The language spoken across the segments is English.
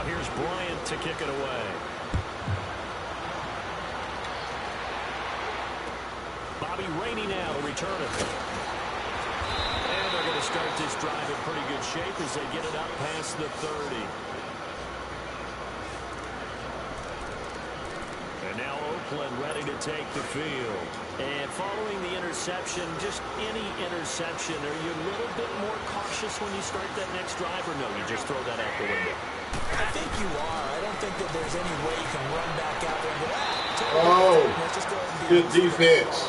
here's Bryant to kick it away. Bobby Rainey now to return it. And they're going to start this drive in pretty good shape as they get it up past the 30. And now Oakland ready to take the field. And following the interception, just any interception, are you a little bit more cautious when you start that next drive, or no, you just throw that out the window? I think you are. I don't think that there's any way you can run back out there and go, let's just go ahead and good defense.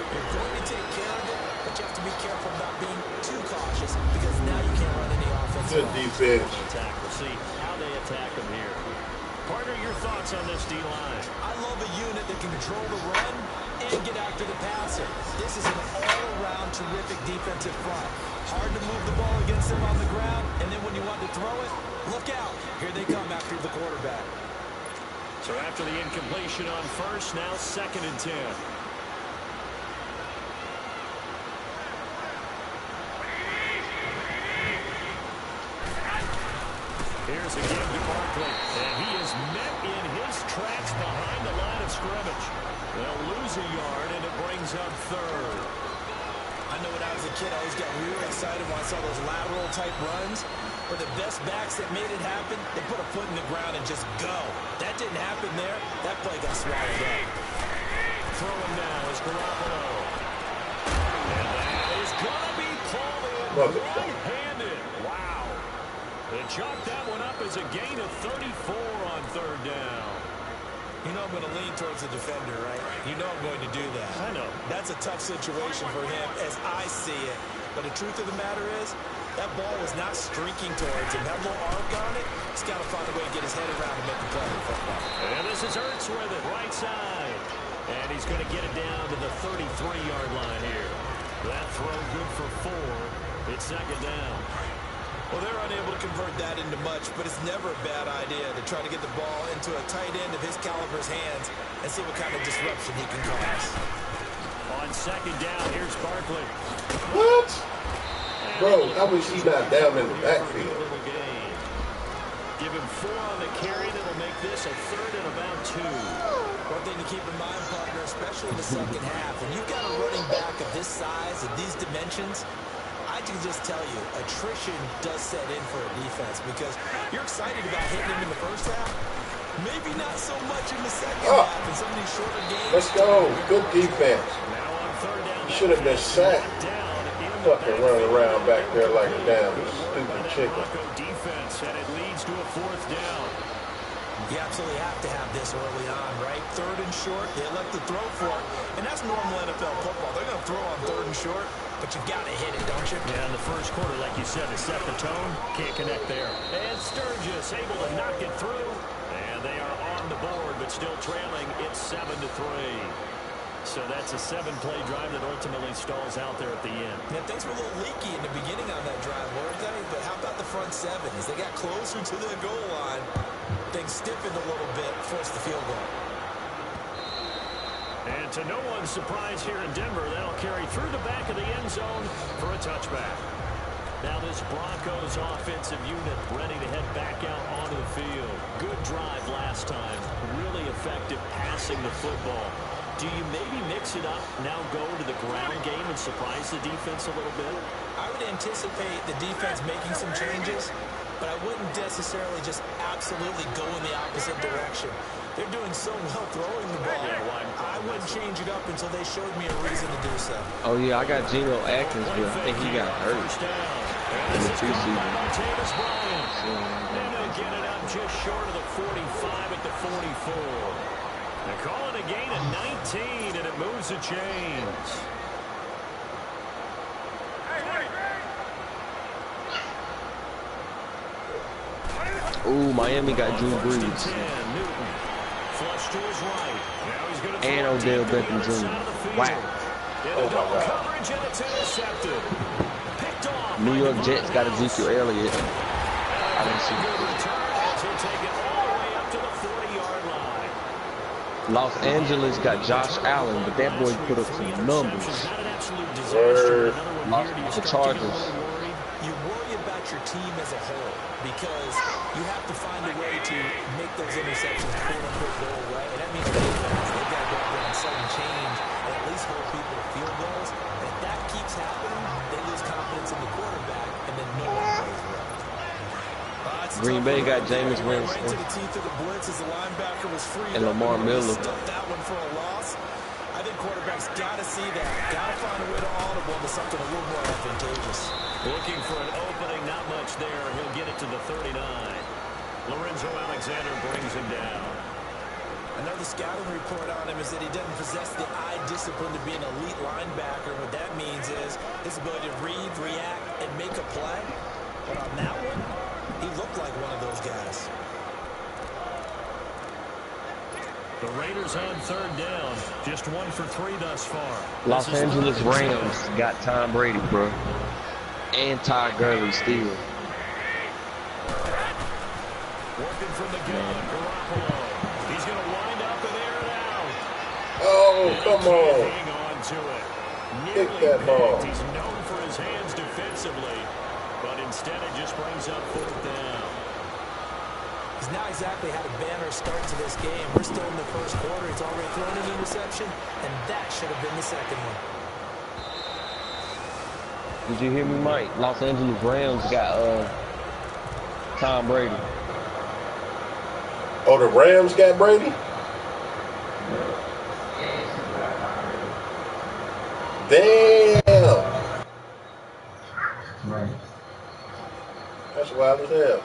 You're going to take care of it, but you have to be careful about being too cautious because now you can't run any offense. Good defense. We'll see how they attack them here. Partner, your thoughts on this D-line? I love a unit that can control the run and get after the passer. This is an all-around terrific defensive front. Hard to move the ball against them on the ground, and then when you want to throw it, look out. Here they come after the quarterback. So after the incompletion on first, now 2nd and 10. Here's a give to Barkley, and he is met in his tracks behind the line of scrimmage. They'll lose a yard, and it brings up 3rd. I know when I was a kid, I always got really excited when I saw those lateral-type runs. For the best backs that made it happen, they put a foot in the ground and just go. That didn't happen there. That play got swallowed up. Throwing now is Garoppolo. And that is going to be pulled in right-handed. Wow. They chalked that one up as a gain of 34 on 3rd down. You know I'm going to lean towards the defender, right? You know I'm going to do that. I know. That's a tough situation for him as I see it. But the truth of the matter is, that ball was not streaking towards him. That little arc on it, he's got to find a way to get his head around and make the play in football. And this is Ertz with it, right side. And he's going to get it down to the 33-yard line here. That throw good for 4. It's 2nd down. Well, they're unable to convert that into much, but it's never a bad idea to try to get the ball into a tight end of his caliber's hands and see what kind of disruption he can cause. On 2nd down, here's Barkley. What? Bro, how was he not down in the backfield? Give him 4 on the carry. That'll make this a 3rd and about 2. One thing to keep in mind, partner, especially in the second half, when you've got a running back of this size and these dimensions, I can just tell you, attrition does set in for a defense because you're excited about hitting him in the first half. Maybe not so much in the second half in some of these shorter games. Let's go. Good defense. Now on 3rd down. You should have been sacked. Fucking running around back there like a damn stupid chicken. Defense, and it leads to a 4th down. You absolutely have to have this early on, right? 3rd and short, they elect to throw for it. And that's normal NFL football. They're going to throw on 3rd and short, but you've got to hit it, don't you? Yeah, in the first quarter, like you said, to set the tone, can't connect there. And Sturgis able to knock it through. And they are on the board, but still trailing. It's 7-3. So that's a 7-play drive that ultimately stalls out there at the end. Yeah, things were a little leaky in the beginning on that drive, weren't they? But how about the front 7? As they got closer to the goal line, things stiffened a little bit, forced the field goal. And to no one's surprise here in Denver, that'll carry through the back of the end zone for a touchback. Now this Broncos offensive unit ready to head back out onto the field. Good drive last time. Really effective passing the football. Do you maybe mix it up, now go to the ground game and surprise the defense a little bit? I would anticipate the defense making some changes, but I wouldn't necessarily just absolutely go in the opposite direction. They're doing so well throwing the ball. I wouldn't change it up until they showed me a reason to do so. Oh, yeah, I got Geno Atkins, but I think he got hurt in the preseason. And they'll get it up just short of the 45 at the 44. They're calling a gain of 19, and it moves the chains. Ooh, Miami got Drew Brees. And Odell Beckham Jr. Wow. Oh, my God. New York Jets got Ezekiel Elliott. I didn't see it. Los Angeles got Josh Allen, but that boy put up some numbers. Word. The Chargers you worry about your team as a whole because you have to find a way to make those interceptions quote-unquote go away. And that means the defense, they've got to go out there and sudden change and at least hold people to field goals. And if that keeps happening, they lose confidence in the quarterback, and then no one plays well. Green Bay got Jameis Winston and Lamar Miller. That one for a loss. I think quarterbacks got to see that. Got to find a way to audible into something a little more advantageous. Looking for an opening, not much there. He'll get it to the 39. Lorenzo Alexander brings him down. Another scouting report on him is that he doesn't possess the eye discipline to be an elite linebacker. What that means is his ability to read, react, and make a play. But on that one, he looked like one of those guys. The Raiders on third down. Just 1 for 3 thus far. Los Angeles Rams got Tom Brady, bro. And Todd Gurley still. Working from the gun, Garoppolo. He's going to wind up and air it out. Oh, come on. Hang on to it. Kick that ball. He's known for his hands defensively, but instead it just brings up fourth down. He's not exactly had a banner start to this game. We're still in the first quarter. He's already thrown an interception, and that should have been the second one. Did you hear me, Mike? Los Angeles Rams got Tom Brady. Oh, the Rams got Brady? Damn. Right. That's wild as hell.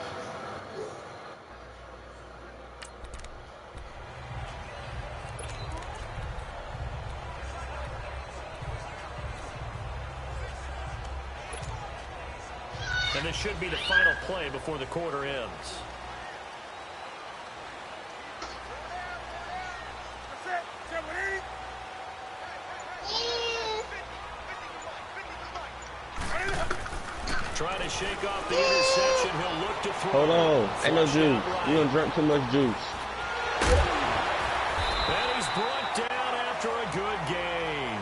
And this should be the final play before the quarter ends. Trying to shake off the interception. He'll look to throw. Hold on. Ain't no juice. You done drink too much juice. And he's brought down after a good gain.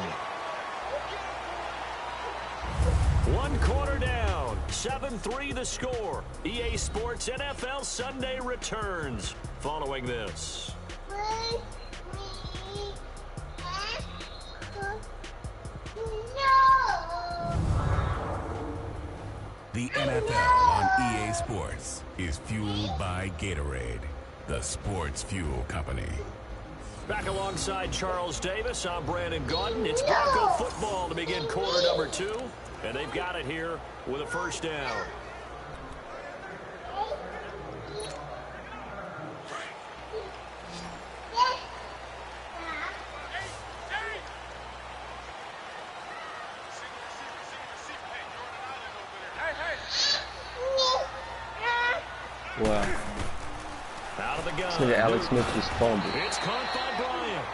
1 quarter down. 7-3 the score. EA Sports NFL Sunday returns following this. The NFL on EA Sports is fueled by Gatorade, the sports fuel company. Back alongside Charles Davis, I'm Brandon Gaudin. It's Bronco football to begin quarter number 2, and they've got it here with a first down. Wow. Out of the gun. This nigga Alex Smith just fumbled. It's caught by Bryant.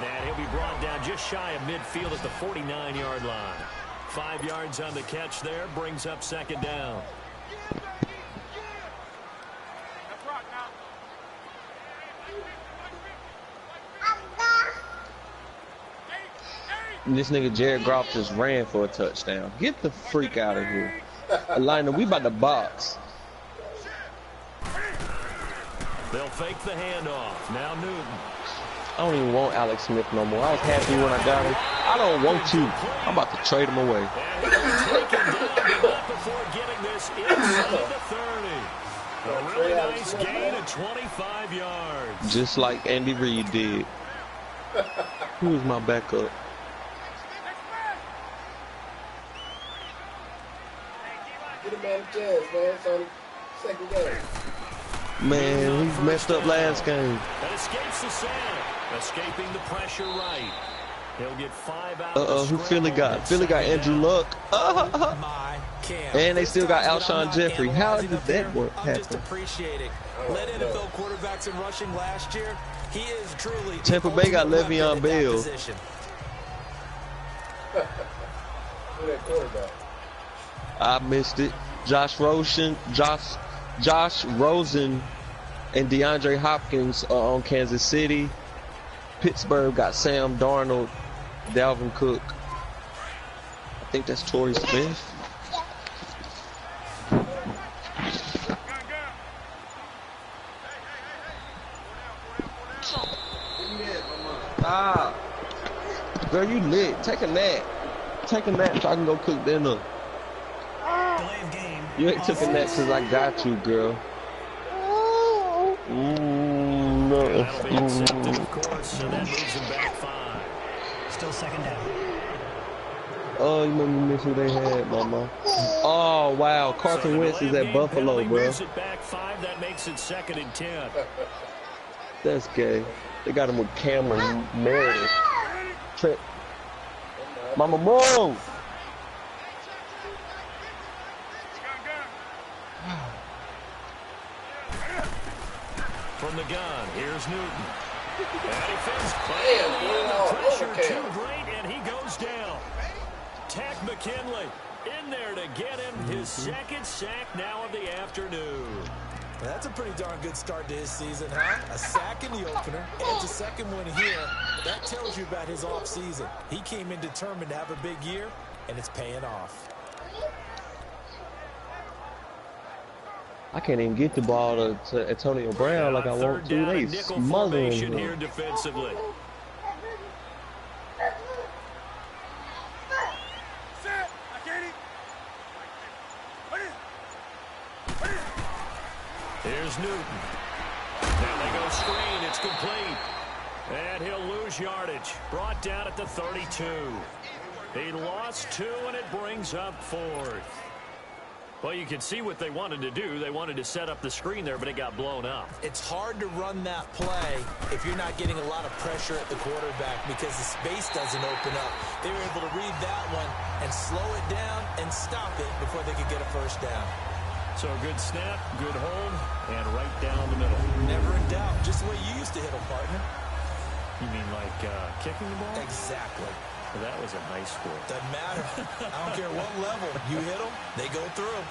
And he'll be brought down just shy of midfield at the 49-yard line. 5 yards on the catch there, brings up second down. This nigga Jared Goff just ran for a touchdown. Get the freak out of here. Elena, we about to box. They'll fake the handoff. Now Newton. I don't even want Alex Smith no more. I was happy when I got him. I don't want to. I'm about to trade him away. And he'll be taken down not before getting this inside the 30. A really nice gain of 25 yards. Just like Andy Reid did. Who's my backup? Get him out of chance, man. It's only second game. Man, he messed up last game. And escapes the sack. Escaping the pressure right. He'll get 5 out. Who Philly got? Philly got Andrew Luck. And they still got Alshon Jeffrey. How did that work happen? Just appreciating. Led NFL quarterbacks in rushing last year. He is truly Tampa Bay got Le'Veon Bell. Who that quarterback? I missed it. Josh Rosen and DeAndre Hopkins are on Kansas City. Pittsburgh got Sam Darnold, Dalvin Cook. I think that's Torrey Smith. Girl, you lit. Take a nap. Take a nap so I can go cook dinner. Delay of game. You ain't took a nap since I got you, girl. That'll be accepted, of course, and that moves them back 5. Still second down. Oh, you made me miss who they had, mama. Oh, wow. Carson Wentz is at Buffalo, bro. Moves it back 5. That makes it 2nd and 10. That's gay. They got him with Cameron Meredith. Trent. Mama, move! From the gun, here's Newton. And he fins the pressure too great, and he goes down. Tack McKinley in there to get him his 2nd sack now of the afternoon. That's a pretty darn good start to his season, huh? A sack in the opener, and a 2nd one here. That tells you about his offseason. He came in determined to have a big year, and it's paying off. I can't even get the ball to Antonio Brown like I want to. They smothering him here defensively. Here's Newton. Now they go screen. It's complete. And he'll lose yardage. Brought down at the 32. He lost 2, and it brings up 4th. Well, you can see what they wanted to do. They wanted to set up the screen there, but it got blown up. It's hard to run that play if you're not getting a lot of pressure at the quarterback because the space doesn't open up. They were able to read that one and slow it down and stop it before they could get a 1st down. So good snap, good hold, and right down the middle. Never in doubt. Just the way you used to hit them, partner. You mean like kicking the ball? Exactly. Well, that was in high school. Doesn't matter. I don't care what level. You hit them, they go through.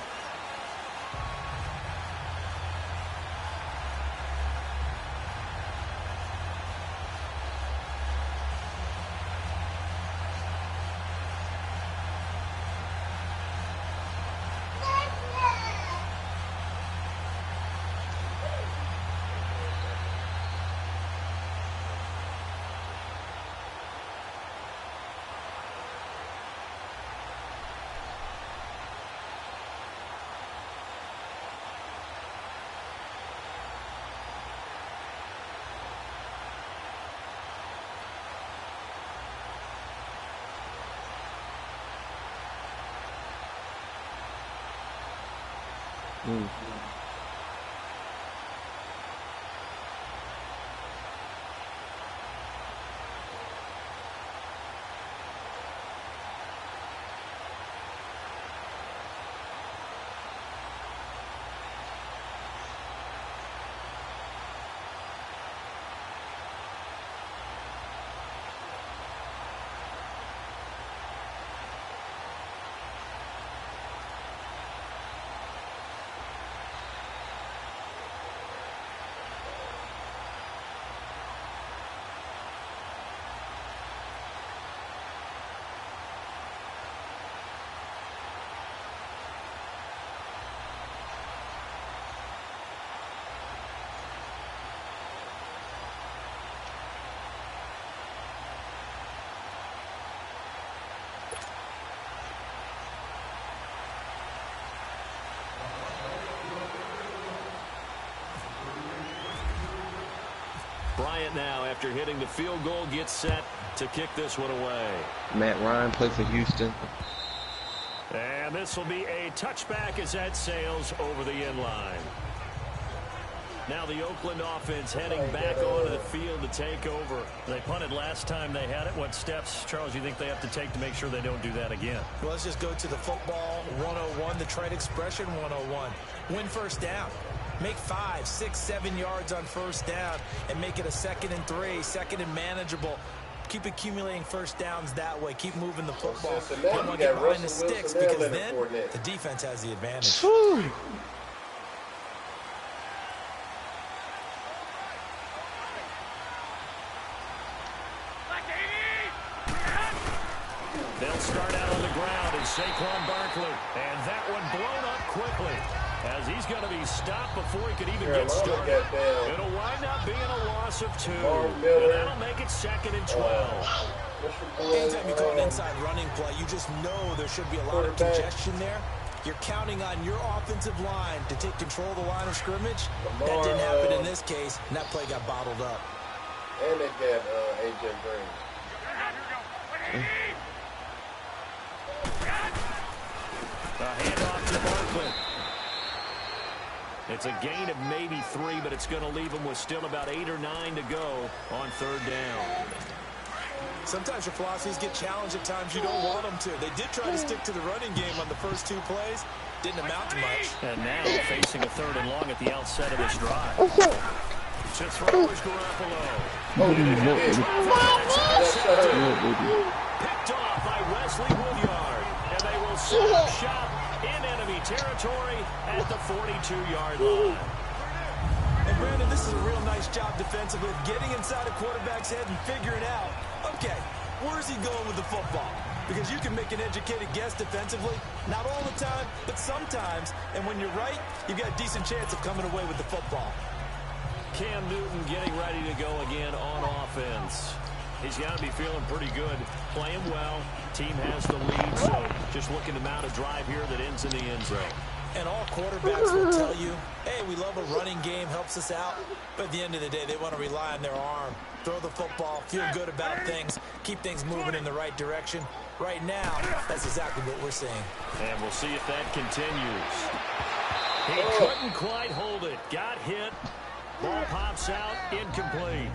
Bryant now, after hitting the field goal, gets set to kick this one away. Matt Ryan plays for Houston. And this will be a touchback as that sails over the end line. Now the Oakland offense heading back onto the field to take over. They punted last time they had it. What steps, Charles, you think they have to take to make sure they don't do that again? Well, let's just go to the football 101, the trade expression 101. Win 1st down. Make 5, 6, 7 yards on 1st down and make it a 2nd and 3, 2nd and manageable. Keep accumulating 1st downs that way. Keep moving the football. You don't want to get behind the sticks because then the defense has the advantage. Whew. They'll start out on the ground as Saquon Barkley. And that one blown up quickly, as he's going to be stopped before he could even get started. It'll wind up being a loss of 2. And that'll make it 2nd and 12. Anytime you call an inside running play, you just know there should be a lot of congestion there. You're counting on your offensive line to take control of the line of scrimmage. That didn't happen in this case, and that play got bottled up. And they got A.J. Green. A handoff to Barkley. It's a gain of maybe 3, but it's going to leave them with still about 8 or 9 to go on 3rd down. Sometimes your philosophies get challenged at times you don't want them to. They did try to stick to the running game on the first 2 plays. Didn't amount to much. And now facing a 3rd and long at the outset of this drive. To throw is Garoppolo. Picked off by Wesley Woodyard. And they will set up shop in enemy territory at the 42-yard line. And Brandon, this is a real nice job defensively of getting inside a quarterback's head and figuring out, okay, where's he going with the football? Because you can make an educated guess defensively, not all the time, but sometimes. And when you're right, you've got a decent chance of coming away with the football. Cam Newton getting ready to go again on offense. He's got to be feeling pretty good, playing well. Team has the lead, so just looking to mount a drive here that ends in the end zone. And all quarterbacks will tell you, hey, we love a running game, helps us out. But at the end of the day, they want to rely on their arm. Throw the football, feel good about things, keep things moving in the right direction. Right now, that's exactly what we're seeing. And we'll see if that continues. He couldn't quite hold it. Got hit. Ball pops out, incomplete.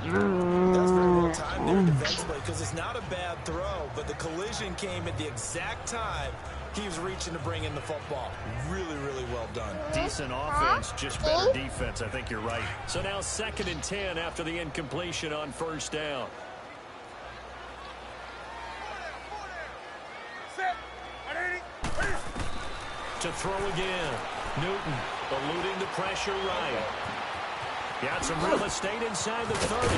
That's very well timed there defensively because it's not a bad throw, but the collision came at the exact time he was reaching to bring in the football. Really, really well done. Decent offense, just better defense. I think you're right. So now 2nd and 10 after the incompletion on 1st down. To throw again. Newton eluding the pressure right. Got some real estate inside the 30.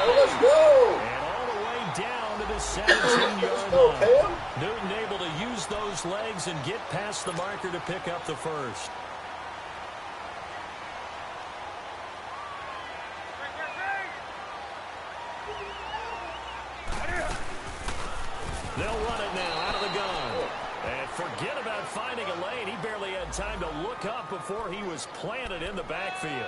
Let's go. And all the way down to the 17-yard line. Newton able to use those legs and get past the marker to pick up the 1st. They'll run it now out of the gun. And forget about finding a lane. He barely had time to look up before he was planted in the backfield.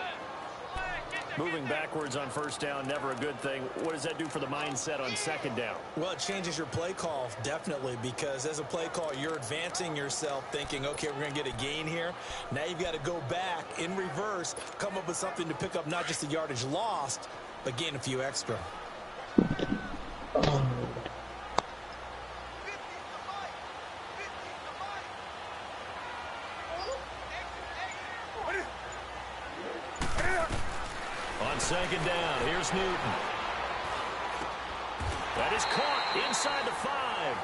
Moving backwards on 1st down, never a good thing. What does that do for the mindset on 2nd down? Well, it changes your play call, definitely, because as a play call, you're advancing yourself thinking, okay, we're going to get a gain here. Now you've got to go back in reverse, come up with something to pick up not just the yardage lost, but gain a few extra. On 2nd down, here's Newton. That is caught inside the 5.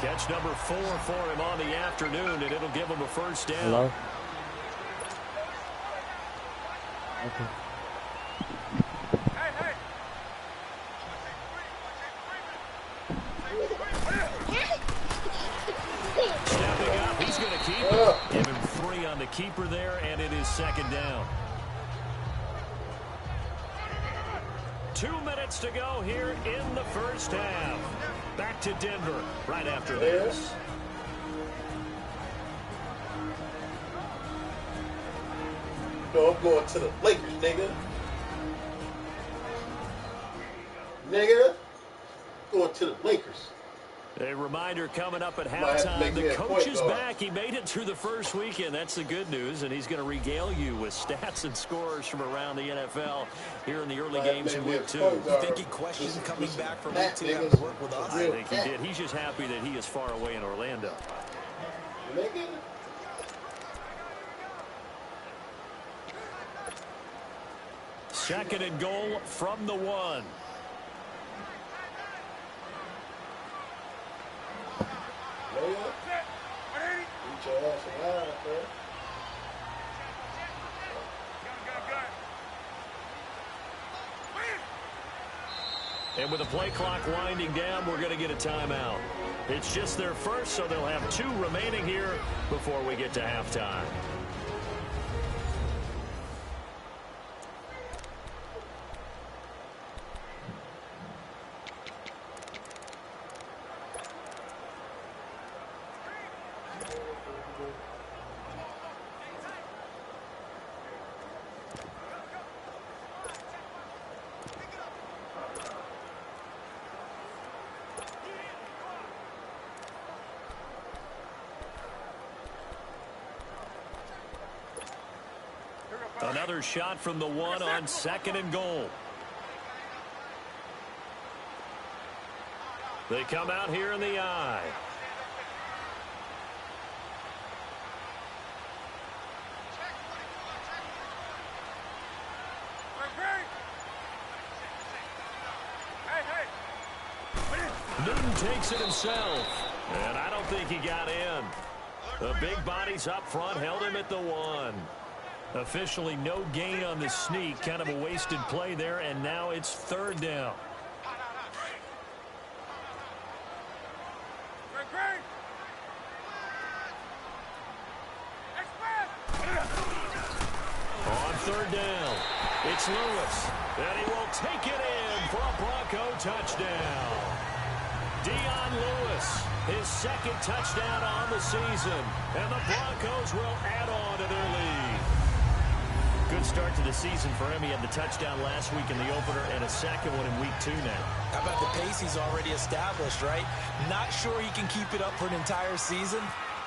Catch number 4 for him on the afternoon, and it'll give him a 1st down. Hello? Okay. Stepping up, he's going to keep it. Give him 3 on the keeper there, and it is 2nd down. 2 minutes to go here in the 1st half. Back to Denver right after this. No, I'm going to the Lakers, nigga. Nigga, going to the Lakers. A reminder coming up at halftime. The coach is back. He made it through the first weekend. That's the good news, and he's going to regale you with stats and scores from around the NFL here in the early games in Week 2. You think he questioned coming back from Week 2 having to work with us? I think he did. He's just happy that he is far away in Orlando. Nigga. Second and goal from the 1. And with the play clock winding down, we're going to get a timeout. It's just their first, so they'll have 2 remaining here before we get to halftime. Another shot from the one on 2nd and goal. They come out here in the I. Newton takes it himself, and I don't think he got in. The big bodies up front held him at the 1. Officially no gain on the sneak, kind of a wasted play there, and now it's 3rd down. On 3rd down, it's Lewis, and he will take it in for a Bronco touchdown. Dion Lewis, his 2nd touchdown on the season, and the Broncos will add on to their lead. Good start to the season for him. He had the touchdown last week in the opener and a 2nd one in week 2 now. How about the pace he's already established, right? Not sure he can keep it up for an entire season,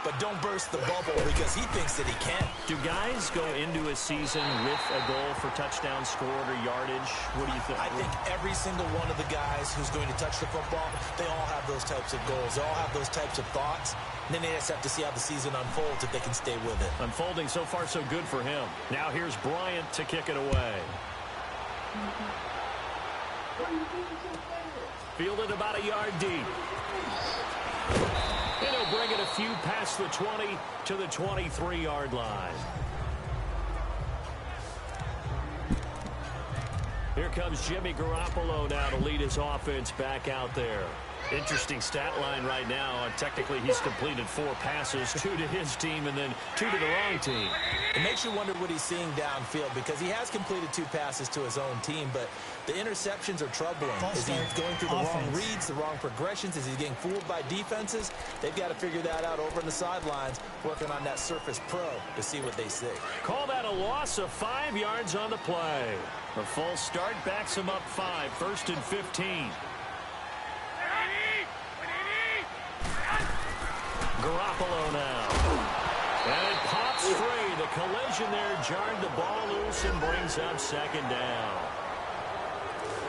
but don't burst the bubble because he thinks that he can. Do guys go into a season with a goal for touchdown scored or yardage? What do you think? I think every single one of the guys who's going to touch the football, they all have those types of goals. They all have those types of thoughts. And then they just have to see how the season unfolds if they can stay with it. Unfolding so far so good for him. Now here's Bryant to kick it away. Fielded about a yard deep. And he'll bring it a few past the 20 to the 23-yard line. Here comes Jimmy Garoppolo now to lead his offense back out there. Interesting stat line right now. Technically, he's completed 4 passes, 2 to his team and then 2 to the wrong team. It makes you wonder what he's seeing downfield because he has completed 2 passes to his own team, but the interceptions are troubling. Is he going through the wrong reads, the wrong progressions? Is he getting fooled by defenses? They've got to figure that out over on the sidelines, working on that Surface Pro to see what they see. Call that a loss of 5 yards on the play. The false start backs him up 5, 1st and 15. Garoppolo now. And it pops free. The collision there jarred the ball loose and brings up 2nd down.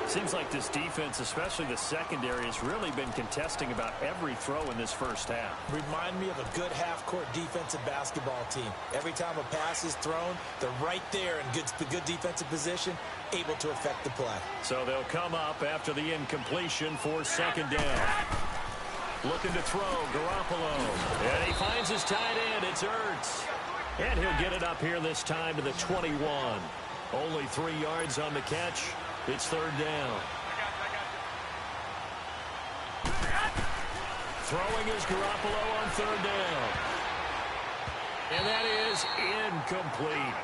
Seems like this defense, especially the secondary, has really been contesting about every throw in this first half. Remind me of a good half-court defensive basketball team. Every time a pass is thrown, they're right there in good defensive position, able to affect the play. So they'll come up after the incompletion for 2nd down. Looking to throw, Garoppolo. And he finds his tight end. It's Ertz. And he'll get it up here this time to the 21. Only 3 yards on the catch. It's 3rd down. Throwing is Garoppolo on 3rd down. And that is incomplete.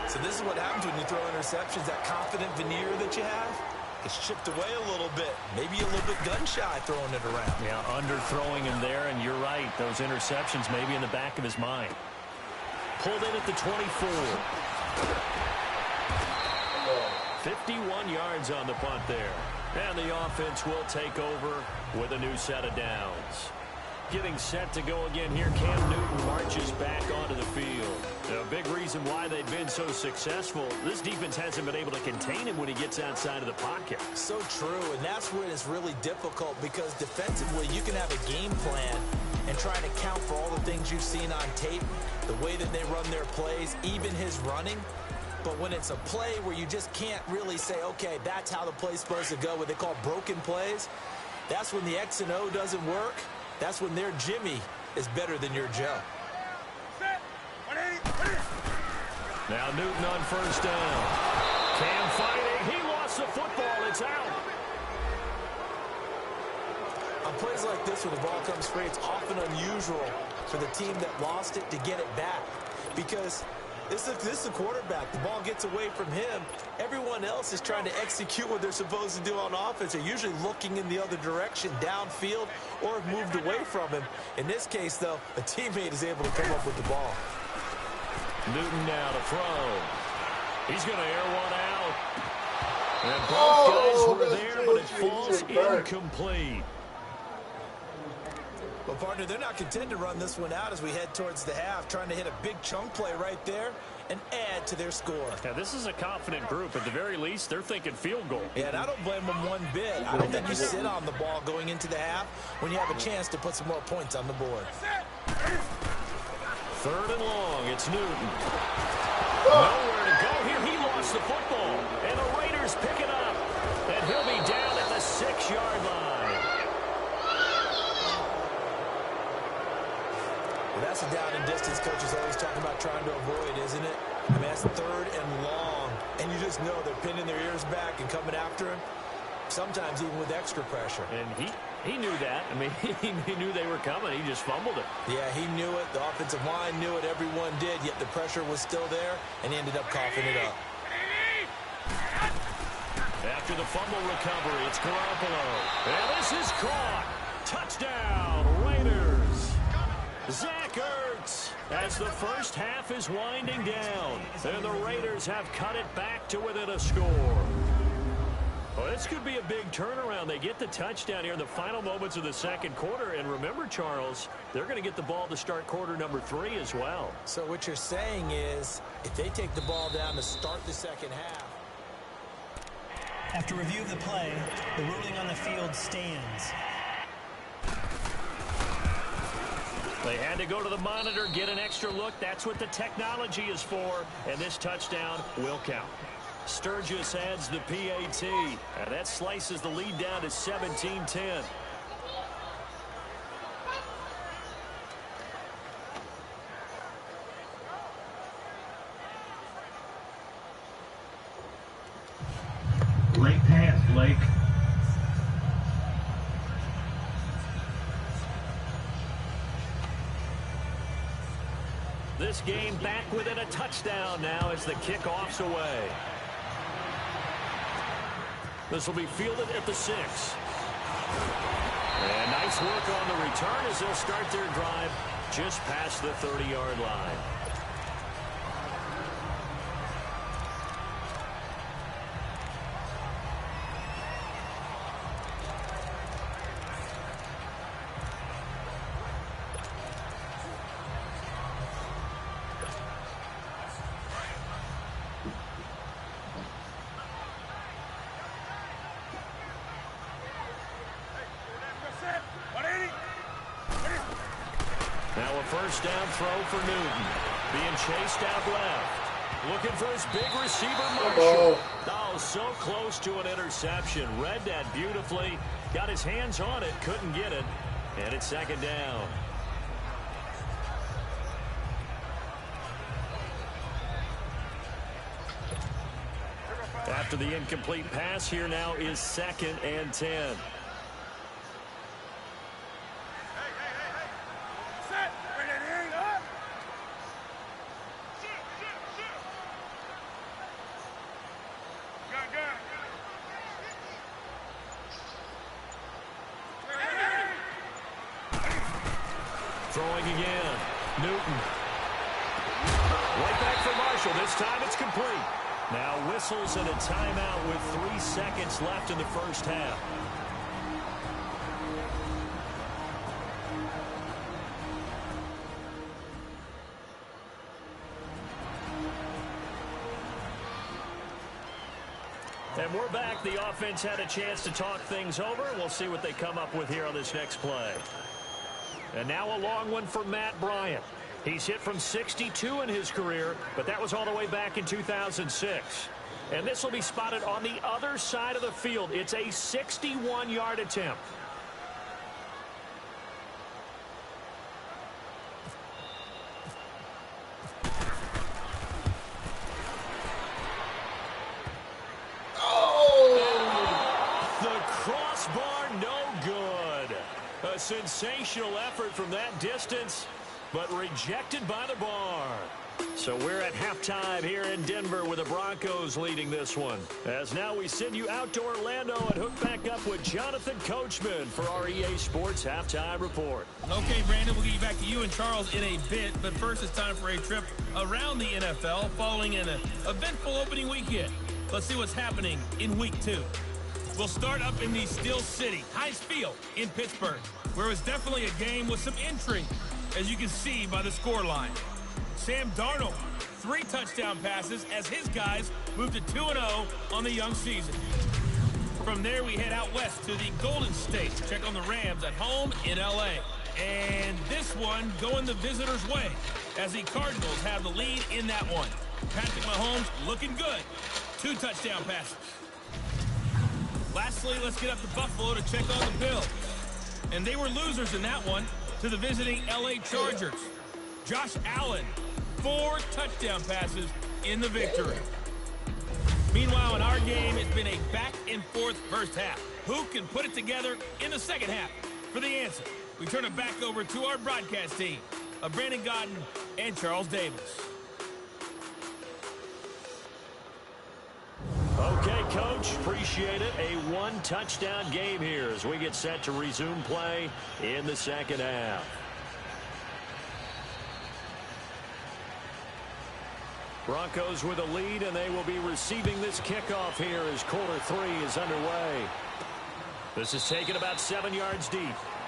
So this is what happens when you throw interceptions, that confident veneer that you have. It's chipped away a little bit. Maybe a little bit gun-shy throwing it around. Yeah, under-throwing him there, and you're right. Those interceptions maybe in the back of his mind. Pulled in at the 24. 51 yards on the punt there. And the offense will take over with a new set of downs. Getting set to go again here, Cam Newton marches back onto the field. A big reason why they've been so successful, this defense hasn't been able to contain him when he gets outside of the pocket. So true, and that's when it's really difficult because defensively you can have a game plan and try to account for all the things you've seen on tape, the way that they run their plays, even his running. But when it's a play where you just can't really say, okay, that's how the play's supposed to go, what they call broken plays, that's when the X and O doesn't work. That's when their Jimmy is better than your Joe. Now Newton on 1st down. Cam fighting. He lost the football. It's out. On plays like this, when the ball comes free, it's often unusual for the team that lost it to get it back. Because This is the quarterback. The ball gets away from him. Everyone else is trying to execute what they're supposed to do on offense. They're usually looking in the other direction, downfield, or have moved away from him. In this case, though, a teammate is able to come up with the ball. Newton now to throw. He's going to air one out. And both guys were there, but it falls incomplete. Well, partner, they're not content to run this one out as we head towards the half, trying to hit a big chunk play right there and add to their score. Yeah, this is a confident group. At the very least, they're thinking field goal. Yeah, and I don't blame them one bit. I don't think you sit on the ball going into the half when you have a chance to put some more points on the board. 3rd and long. It's Newton. Nowhere to go here. He lost the football. And the Raiders pick it up. And he'll be down at the 6-yard line. Well, that's a down and distance coach is always talking about trying to avoid, isn't it? I mean, that's 3rd and long. And you just know they're pinning their ears back and coming after him, sometimes even with extra pressure. And he knew that. I mean, he knew they were coming. He just fumbled it. Yeah, he knew it. The offensive line knew it. Everyone did, yet the pressure was still there, and he ended up coughing it up. After the fumble recovery, it's Garoppolo. And this is caught. Touchdown, Raiders. Zach Ertz, as the first half is winding down. And the Raiders have cut it back to within a score. Well, this could be a big turnaround. They get the touchdown here in the final moments of the second quarter. And remember, Charles, they're going to get the ball to start quarter number 3 as well. So what you're saying is, if they take the ball down to start the second half. After review of the play, the ruling on the field stands. They had to go to the monitor, get an extra look. That's what the technology is for. And this touchdown will count. Sturgis adds the PAT, and that slices the lead down to 17-10. Late pass, Blake. This game back within a touchdown now as the kickoff's away. This will be fielded at the 6. And nice work on the return as they'll start their drive just past the 30-yard line. Now a first down throw for Newton. Being chased out left. Looking for his big receiver, Marshall. Oh, so close to an interception. Read that beautifully. Got his hands on it. Couldn't get it. And it's 2nd down. After the incomplete pass, here now is 2nd and 10. Throwing again. Newton. Right back for Marshall. This time it's complete. Now whistles and a timeout with 3 seconds left in the first half. And we're back. The offense had a chance to talk things over. We'll see what they come up with here on this next play. And now a long one for Matt Bryant. He's hit from 62 in his career, but that was all the way back in 2006. And this will be spotted on the other side of the field. It's a 61-yard attempt. A sensational effort from that distance, but rejected by the bar. So we're at halftime here in Denver with the Broncos leading this one. As now we send you out to Orlando and hook back up with Jonathan Coachman for our EA Sports Halftime Report. Okay, Brandon, we'll get you back to you and Charles in a bit. But first, it's time for a trip around the NFL following an eventful opening weekend. Let's see what's happening in Week 2. We'll start up in the Steel City, Heinz Field in Pittsburgh, where it was definitely a game with some intrigue, as you can see by the scoreline. Sam Darnold, 3 touchdown passes as his guys moved to 2-0 on the young season. From there, we head out west to the Golden State to check on the Rams at home in L.A. And this one going the visitors' way as the Cardinals have the lead in that one. Patrick Mahomes looking good. 2 touchdown passes. Lastly, let's get up to Buffalo to check on the Bills. And they were losers in that one to the visiting L.A. Chargers. Josh Allen, 4 touchdown passes in the victory. Meanwhile, in our game, it's been a back-and-forth first half. Who can put it together in the second half? For the answer, we turn it back over to our broadcast team of Brandon Godden and Charles Davis. Okay, Coach, appreciate it. A 1-touchdown game here as we get set to resume play in the second half. Broncos with a lead, and they will be receiving this kickoff here as quarter 3 is underway. This is taken about 7 yards deep.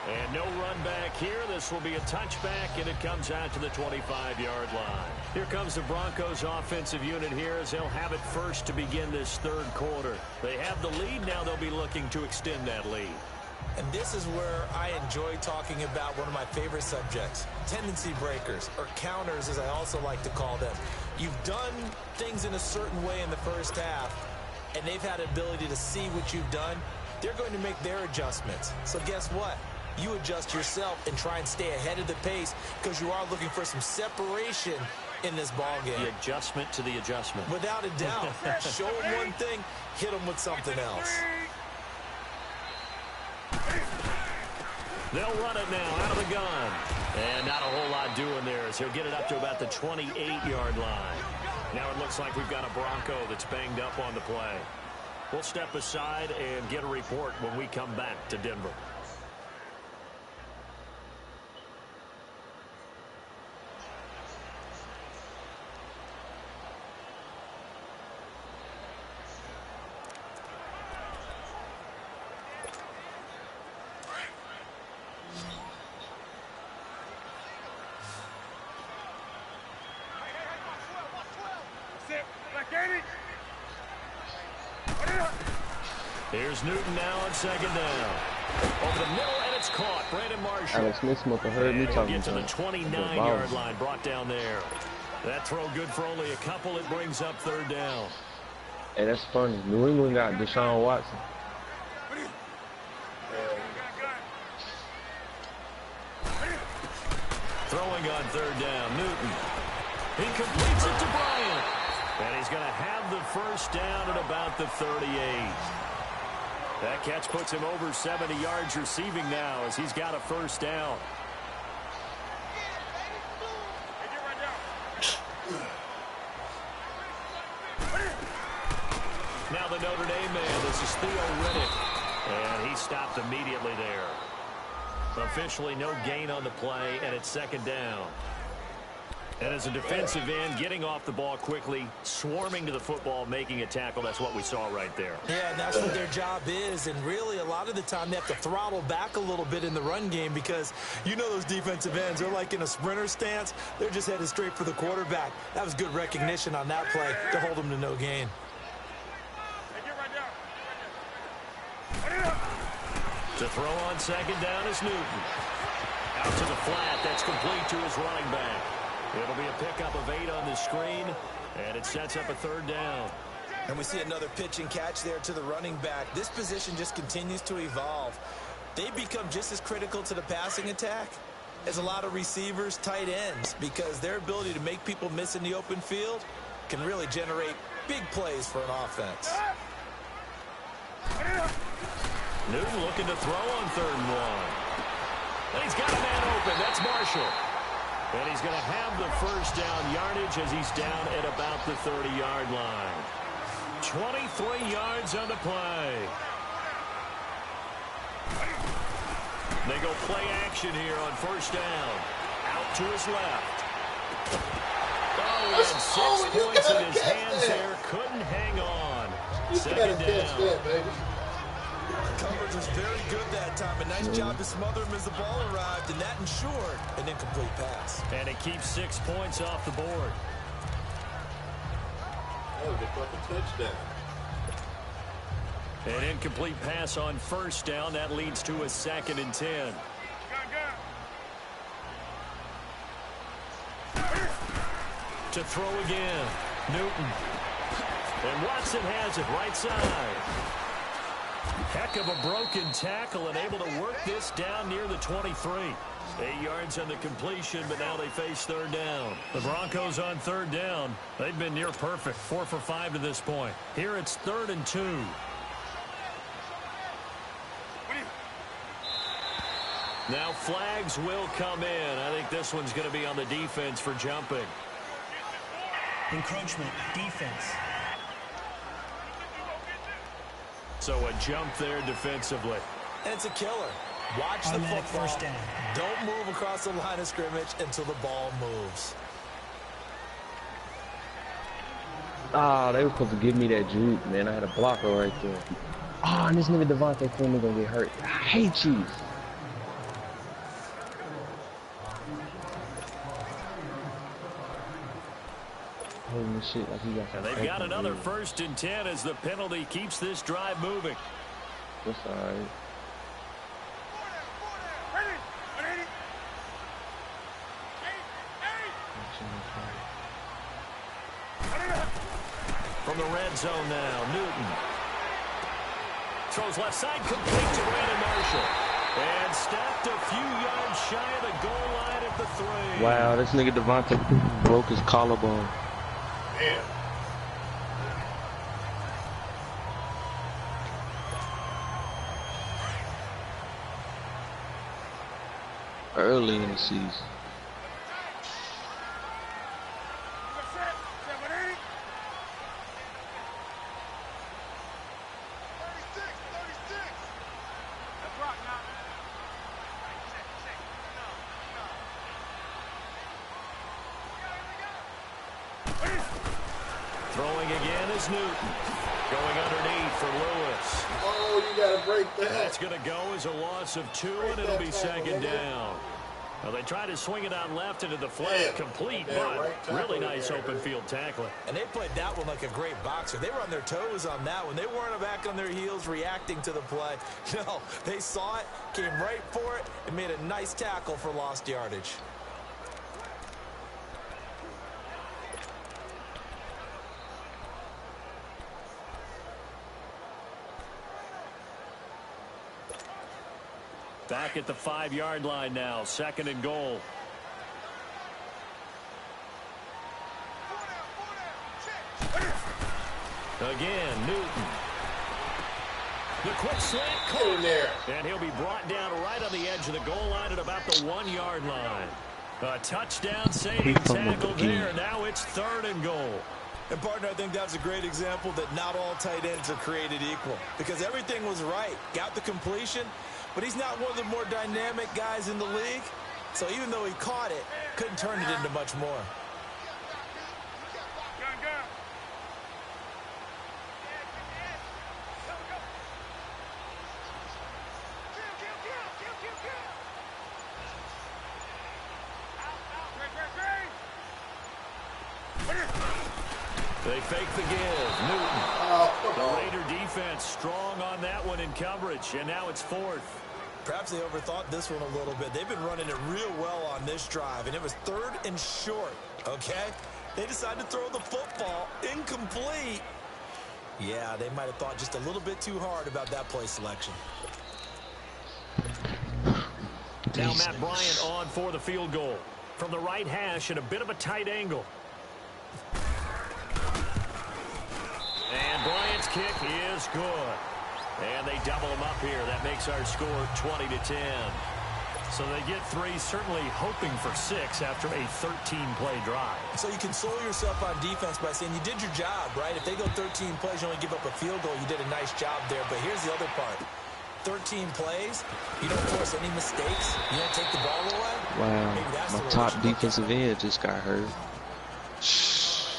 And no run back here. This will be a touchback, and it comes out to the 25-yard line. Here comes the Broncos offensive unit here as they'll have it first to begin this third quarter. They have the lead. Now they'll be looking to extend that lead. And this is where I enjoy talking about one of my favorite subjects, tendency breakers, or counters as I also like to call them. You've done things in a certain way in the first half, and they've had the ability to see what you've done. They're going to make their adjustments. So guess what? You adjust yourself and try and stay ahead of the pace because you are looking for some separation in this ball game. The adjustment to the adjustment. Without a doubt. Show them one thing, hit them with something else. They'll run it now out of the gun. And not a whole lot doing there as he'll get it up to about the 28-yard line. Now it looks like we've got a Bronco that's banged up on the play. We'll step aside and get a report when we come back to Denver. Here's Newton now on second down. Over the middle, and it's caught. Brandon Marshall. Alex Smith must have heard me talking get to the about 29-yard line, brought down there. That throw good for only a couple. It brings up third down. Hey, that's funny. New England got Deshaun Watson. Throwing on third down, Newton. He completes it to Bryant. And he's going to have the first down at about the 38. That catch puts him over 70 yards receiving now as he's got a first down. Now the Notre Dame man, this is Theo Riddick. And he stopped immediately there. Officially no gain on the play, and it's second down. And as a defensive end, getting off the ball quickly, swarming to the football, making a tackle, that's what we saw right there. Yeah, and that's what their job is. And really, a lot of the time, they have to throttle back a little bit in the run game because you know those defensive ends, they're like in a sprinter stance. They're just headed straight for the quarterback. That was good recognition on that play to hold them to no gain. To throw on second down is Newton. Out to the flat, that's complete to his running back. It'll be a pickup of 8 on the screen, and it sets up a third down. And we see another pitch and catch there to the running back. This position just continues to evolve. They become just as critical to the passing attack as a lot of receivers, tight ends, because their ability to make people miss in the open field can really generate big plays for an offense. Newton looking to throw on third and 1. And he's got a man open. That's Marshall. And he's going to have the first down yardage as he's down at about the 30-yard line. 23 yards on the play. They go play action here on first down. Out to his left. Oh, he had 6 points in his hands there. Couldn't hang on. Second down. Coverage was very good that time. A nice job to smother him as the ball arrived, and that ensured an incomplete pass. And it keeps 6 points off the board. That was a fucking touchdown. An incomplete pass on first down. That leads to a 2nd and 10. To throw again. Newton. And Watson has it right side. Heck of a broken tackle and able to work this down near the 23. 8 yards on the completion, but now they face third down. The Broncos on third down. They've been near perfect. 4 for 5 to this point. Here it's 3rd and 2. Now flags will come in. I think this one's going to be on the defense for jumping. Encroachment, defense. So a jump there defensively. And it's a killer. Watch the Automatic football. first down. Don't move across the line of scrimmage until the ball moves. Ah, they were supposed to give me that juke, man. I had a blocker right there. Ah, and this nigga Devontae Freeman gonna get hurt. I hate you. Holy shit, like he got and they've got another 1st and 10 as the penalty keeps this drive moving. That's all right. From the red zone now, Newton. Throws left side, complete to Brandon Marshall. And stopped a few yards shy of the goal line at the 3. Wow, this nigga Devontae broke his collarbone. Damn. Early in the season. Throwing again is Newton. Going underneath for Lewis. Oh, you got to break that. That's going to go as a loss of 2, and it'll be 2nd down. Well, they tried to swing it out left into the flat, complete, but really nice open field tackling. And they played that one like a great boxer. They were on their toes on that one. They weren't back on their heels reacting to the play. No, they saw it, came right for it, and made a nice tackle for lost yardage. Back at the 5-yard line now, 2nd and goal. Again, Newton. The quick slant caught there. And he'll be brought down right on the edge of the goal line at about the 1-yard line. A touchdown saving tackle there. Now it's 3rd and goal. And, partner, I think that's a great example that not all tight ends are created equal. Because everything was right. Got the completion. But he's not one of the more dynamic guys in the league. So even though he caught it, couldn't turn it into much more. They fake the give. Newton. The Raider defense strong on that one in coverage, and now it's 4th. Perhaps they overthought this one a little bit. They've been running it real well on this drive, and it was 3rd and short, okay? They decided to throw the football incomplete. Yeah, they might have thought just a little bit too hard about that play selection. Now Matt Bryant on for the field goal. From the right hash at a bit of a tight angle. And Bryant's kick is good. And they double him up here. That makes our score 20-10. So they get 3, certainly hoping for 6 after a 13-play drive. So you console yourself on defense by saying you did your job, right? If they go 13 plays, you only give up a field goal, you did a nice job there. But here's the other part. 13 plays, you don't force any mistakes, you don't take the ball away. Wow, my top defensive end just got hurt. It's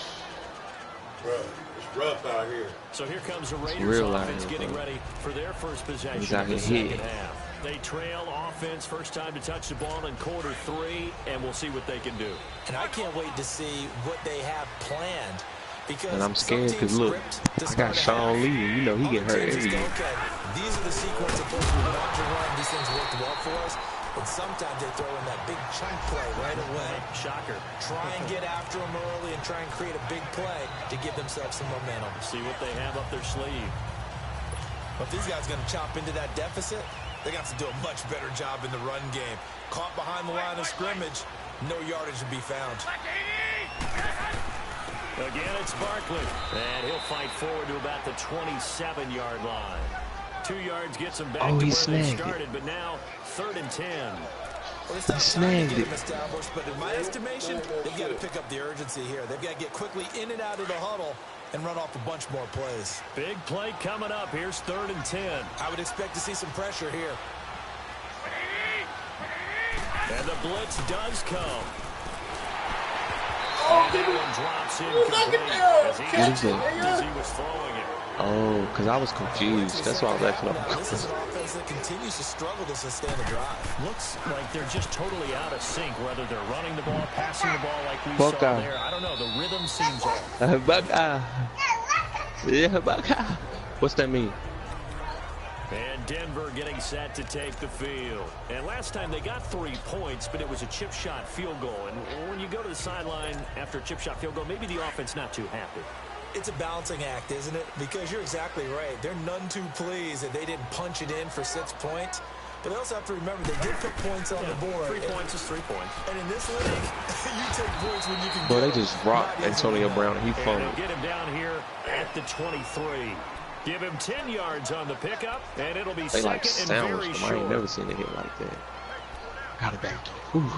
rough out here. So here comes the Raiders offense getting ready for their first possession of the second half. They trail offense, first time to touch the ball in quarter 3, and we'll see what they can do. And I can't wait to see what they have planned. Because and I'm scared because, look, I got Sean Lee, and you know he get hurt every year. Okay, these are the sequence of plays we want to run. These things work well for us. But sometimes they throw in that big chunk play right away. Shocker. Try and get after them early and try and create a big play to give themselves some momentum. See what they have up their sleeve. But if these guys are going to chop into that deficit, they're going to have to do a much better job in the run game. Caught behind the line of scrimmage, no yardage to be found. Again, it's Barkley. And he'll fight forward to about the 27-yard line. 2 yards gets them back to where they started, but now 3rd and 10. Well, it's not time to get them established, but in my estimation, they've got to pick up the urgency here. They've got to get quickly in and out of the huddle and run off a bunch more plays. Big play coming up. Here's 3rd and 10. I would expect to see some pressure here. And the blitz does come. And that one drops incomplete as he was throwing it. Oh, because I was confused. That's why I was acting up. This is an offense that continues to struggle to sustain a drive. Looks like they're just totally out of sync, whether they're running the ball, passing the ball like we saw there. I don't know. The rhythm seems off. What's that mean? And Denver getting set to take the field. And last time they got 3 points, but it was a chip shot field goal. And when you go to the sideline after a chip shot field goal, maybe the offense not too happy. It's a balancing act, isn't it? Because you're exactly right. They're none too pleased that they didn't punch it in for 6 points. But they also have to remember they did put points on the board. 3 points is 3 points. And in this league, you take points when you can. Boy, they just rocked Antonio Brown. He fumbled. They'll get him down here at the 23. Give him 10 yards on the pickup, and it'll be they second like and very short. short. I ain't never seen it hit like that. Got it back. Ooh.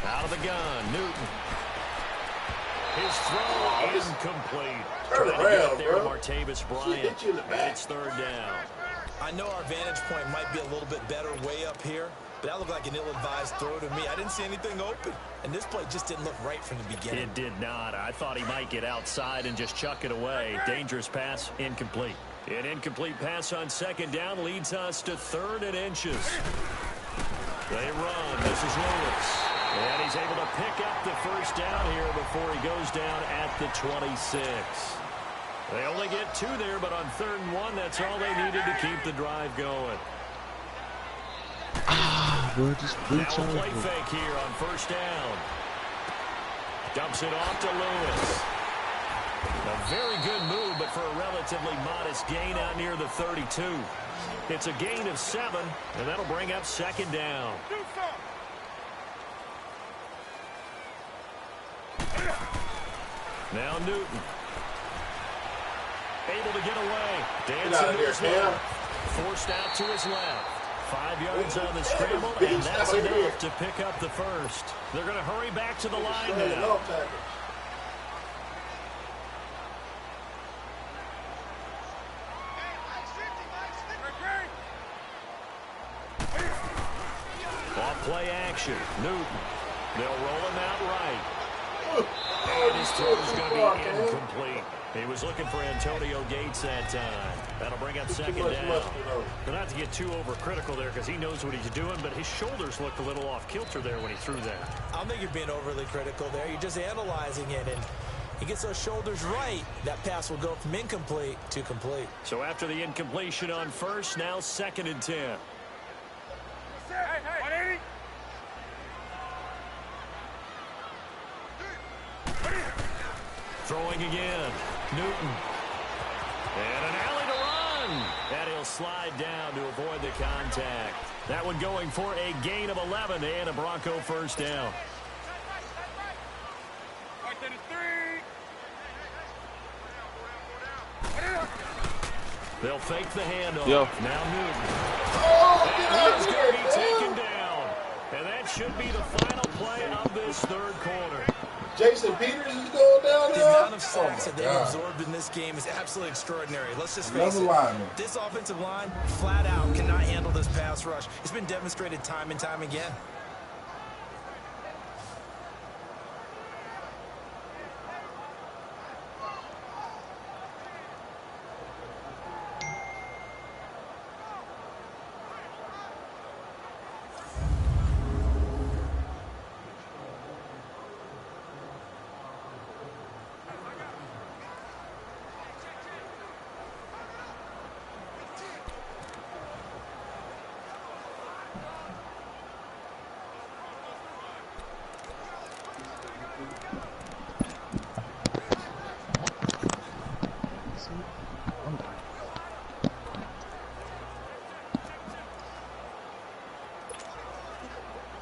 Out of the gun, Newton. His throw incomplete. Trying to get up there to Martavis Bryant, and it's 3rd down. I know our vantage point might be a little bit better way up here, but that looked like an ill-advised throw to me. I didn't see anything open, and this play just didn't look right from the beginning. It did not. I thought he might get outside and just chuck it away. Dangerous pass, incomplete. An incomplete pass on 2nd down leads us to 3rd and inches. They run. This is Lewis. And he's able to pick up the 1st down here before he goes down at the 26. They only get 2 there, but on 3rd and 1, that's all they needed to keep the drive going. We're just now a play fake here on 1st down. Dumps it off to Lewis. A very good move, but for a relatively modest gain out near the 32. It's a gain of 7, and that'll bring up 2nd down. Now Newton. Able to get away. Dancing to his left. Forced out to his left. 5 yards on the scramble, and that's enough to pick up the 1st. They're going to hurry back to the line now. Off play action. Newton. They'll roll him out right. And his throw's going to be incomplete. He was looking for Antonio Gates that time. That'll bring up 2nd down. But not to get too overcritical there because he knows what he's doing, but his shoulders looked a little off kilter there when he threw that. I don't think you're being overly critical there. You're just analyzing it, and he gets those shoulders right. That pass will go from incomplete to complete. So after the incompletion on 1st, now 2nd and 10. Throwing again. Newton. slide down to avoid the contact. That one going for a gain of 11 and a Bronco first down. They'll fake the handoff. Now Newton. And he's going to be taken down. And that should be the final play of this third quarter. Jason Peters is going down there. The amount of sacks that they've absorbed in this game is absolutely extraordinary. Let's just face it. This offensive line, flat out, cannot handle this pass rush. It's been demonstrated time and time again.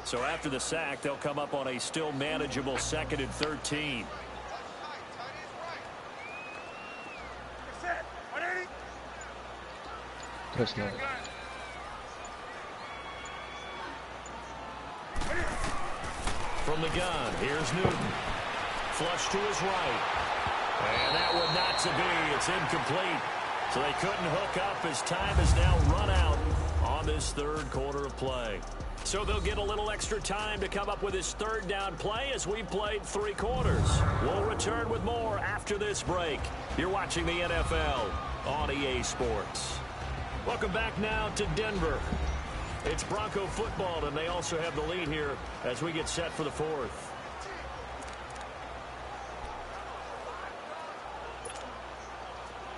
So after the sack, they'll come up on a still manageable 2nd and 13. Touchdown. From the gun, here's Newton. Flush to his right. And that one not to be. It's incomplete. So they couldn't hook up as time has now run out on this third quarter of play. So they'll get a little extra time to come up with his third down play as we played 3 quarters. We'll return with more after this break. You're watching the NFL on EA Sports. Welcome back now to Denver. It's Bronco football, and they also have the lead here as we get set for the 4th.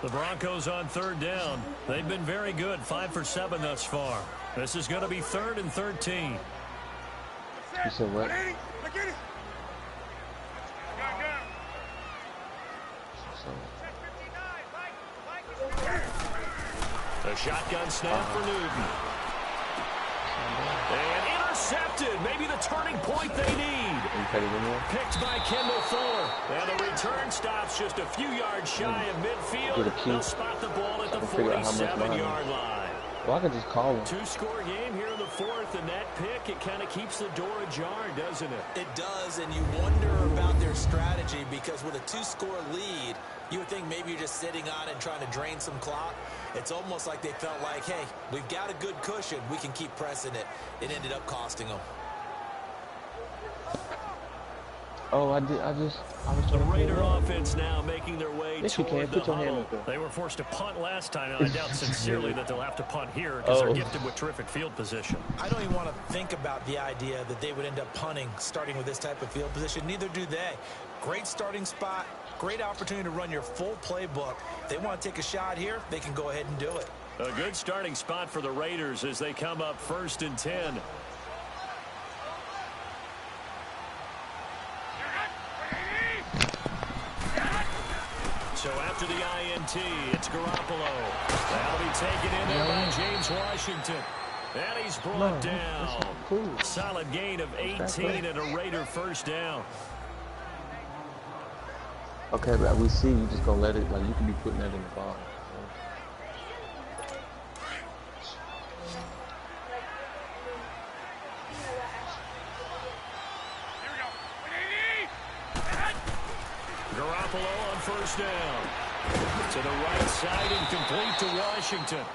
The Broncos on 3rd down. They've been very good, 5 for 7 thus far. This is going to be 3rd and 13. You said what? A shotgun snap for Newton. And intercepted. Maybe the turning point they need. Picked by Kendall Fuller. And the return stops just a few yards shy of midfield. They'll spot the ball at the 47-yard line. Well, I could just call him. 2-score game here in the 4th, and that pick, it kind of keeps the door ajar, doesn't it? It does, and you wonder about their strategy because with a 2-score lead, you would think maybe you're just sitting on it and trying to drain some clock. It's almost like they felt like, hey, we've got a good cushion. We can keep pressing it. It ended up costing them. Oh, I was The Raider offense now making their way yes, toward the huddle. They were forced to punt last time, and I doubt sincerely that they'll have to punt here because they're gifted with terrific field position. I don't even want to think about the idea that they would end up punting starting with this type of field position. Neither do they. Great starting spot, great opportunity to run your full playbook. If they want to take a shot here, they can go ahead and do it. A good starting spot for the Raiders as they come up 1st and 10. So after the INT, it's Garoppolo. That'll be taken in there by James Washington. And he's brought down. Cool. Solid gain of 18 and a Raider first down. Okay, but we see you just gonna let it, like you can be putting that in the ball. Garoppolo on first down. To the right side and complete to Washington.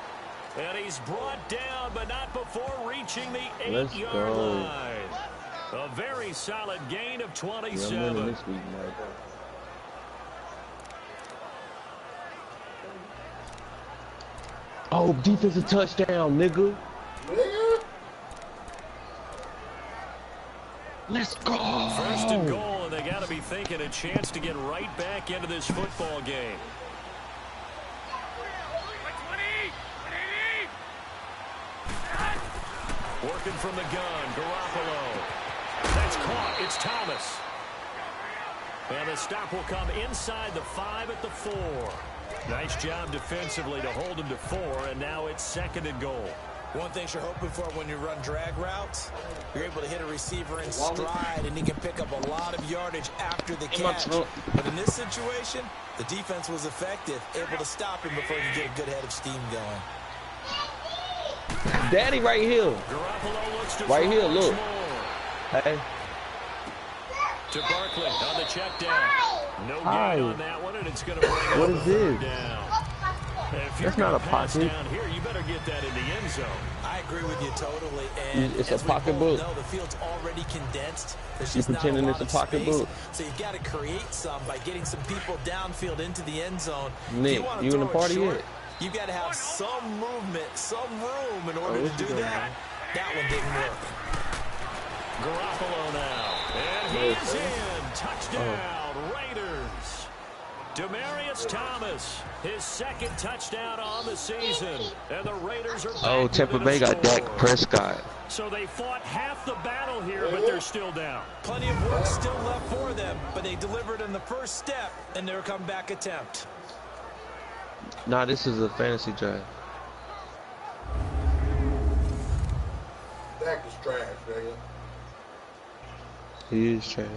And he's brought down, but not before reaching the 8-yard line. A very solid gain of 27. Oh, defensive touchdown, nigga. Let's go. 1st and goal, and they got to be thinking a chance to get right back into this football game. Working from the gun, Garoppolo. That's caught. It's Thomas. And the stop will come inside the 5 at the 4. Nice job defensively to hold him to 4, and now it's 2nd and goal. One thing you're hoping for when you run drag routes, you're able to hit a receiver in stride, and he can pick up a lot of yardage after the catch. But in this situation, the defense was effective, able to stop him before he get a good head of steam going. Daddy right here. Right here, look. Hey. To Barkley on the check down. No gain on that one, and it's going to bring what is this? Down. If That's not a pocket. Down here, you better get that in the end zone. I agree with you totally. And it's a pocketbook. No, the field's already condensed. There's You just not pretending a it's lot a of space. pocketbook? So you've got to create some by getting some people downfield into the end zone. Nick, you in the party yet? You've got to have some movement, some room in order to do that. That one didn't work. Garoppolo now. And he's in. Touchdown, Raiders. Demaryius Thomas, his 2nd touchdown on the season. And the Raiders are back. Oh, Tampa Bay got Dak Prescott. So they fought half the battle here, but they're still down. Plenty of work still left for them, but they delivered in the first step in their comeback attempt. Nah, this is a fantasy draft. Dak is trash, nigga. He is trash.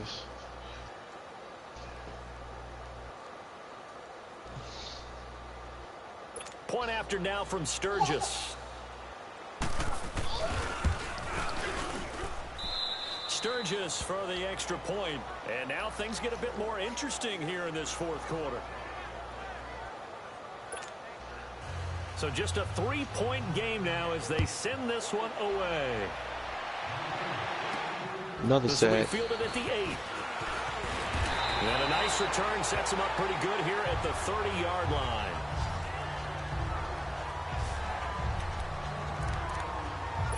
Point after now from Sturgis. Sturgis for the extra point. And now things get a bit more interesting here in this 4th quarter. So just a 3-point game now as they send this one away. Another sack. Fielded at the 8. And a nice return sets him up pretty good here at the 30-yard line.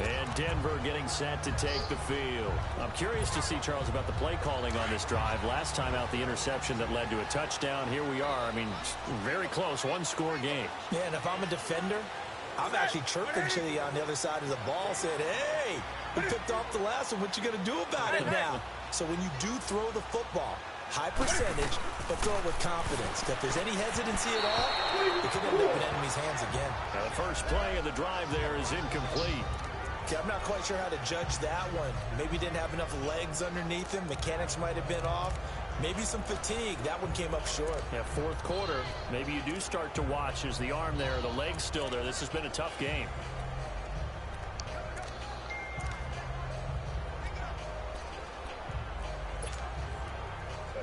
And Denver getting set to take the field. I'm curious to see, Charles, about the play calling on this drive. Last time out, the interception that led to a touchdown. Here we are. I mean, very close, 1-score game. Yeah, and if I'm a defender, I'm actually chirping to you on the other side of the ball, saying, hey, we picked off the last one. What you going to do about it now? So when you do throw the football, high percentage, but throw it with confidence. If there's any hesitancy at all, it could end up in enemy's hands again. Now, the first play of the drive there is incomplete. Okay, I'm not quite sure how to judge that one. Maybe didn't have enough legs underneath him. Mechanics might have been off. Maybe some fatigue. That one came up short. Yeah, 4th quarter. Maybe you do start to watch. Is the arm there, the leg's still there. This has been a tough game.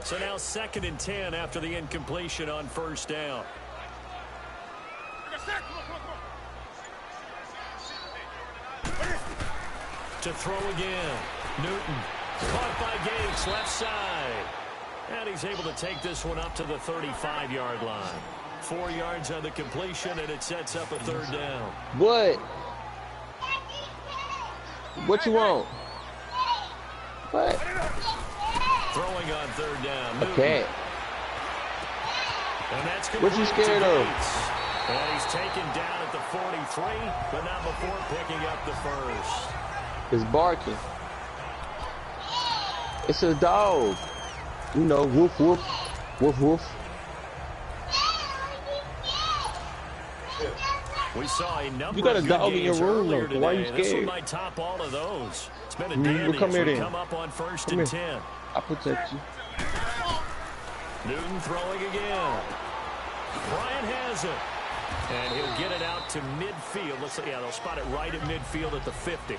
So now 2nd and 10 after the incompletion on 1st down. To throw again. Newton caught by Gates, left side. And he's able to take this one up to the 35-yard line. 4 yards on the completion, and it sets up a 3rd down. What? What you want? What? Throwing on 3rd down. A cat. And that's what you scared of? And he's taken down at the 43, but not before picking up the 1st. It's barking. It's a dog. You know, woof, woof, woof, woof. We saw a number you got a of good dog in your room, though. today. Why are you scared? This one might top all of those. It's been a dandy come as here, we then. come up on 1st Come and here. 10. I'll protect you. Newton throwing again. Bryant has it. And he'll get it out to midfield. Looks like, yeah, they'll spot it right at midfield at the 50.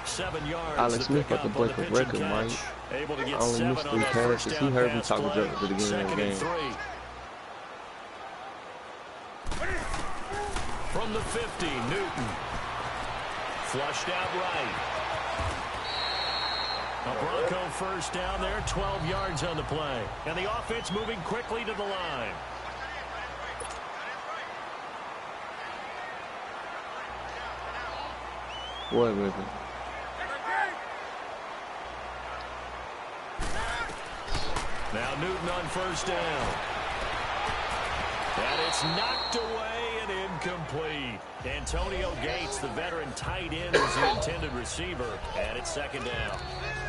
7 yards. Alex Smith got to to pick up on break the a pitch record, and Mike. catch. Able to get I only 7 missed on 3 that passes. first He down heard me pass talking play. junk at the beginning of the 2nd game. and 3. From the 50, Newton. Flushed out right. A Bronco 1st down there, 12 yards on the play. And the offense moving quickly to the line. What, baby? Now Newton on 1st down. And it's knocked away and incomplete. Antonio Gates, the veteran tight end, was the intended receiver, and it's second down.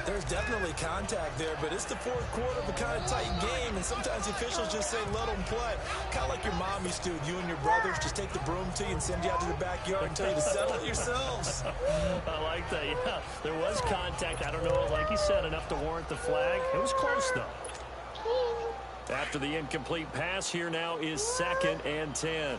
There's definitely contact there, but it's the fourth quarter of a kind of tight game, and sometimes the officials just say, let them play. Kind of like your mom used to with you and your brothers. Just take the broom to you and send you out to the backyard and tell you to settle it yourselves. I like that, yeah. There was contact. I don't know, like you said, enough to warrant the flag. It was close, though. After the incomplete pass, here now is 2nd and 10.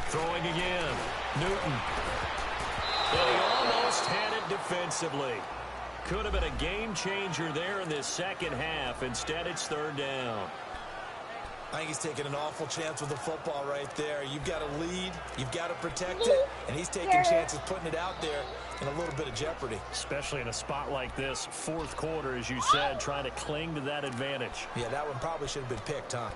Throwing again. Newton. And he almost had it defensively. Could have been a game changer there in this second half. Instead, it's 3rd down. I think he's taking an awful chance with the football right there. You've got to lead, you've got to protect it, and he's taking chances putting it out there in a little bit of jeopardy. Especially in a spot like this, 4th quarter, as you said, trying to cling to that advantage. Yeah, that one probably should have been picked, huh?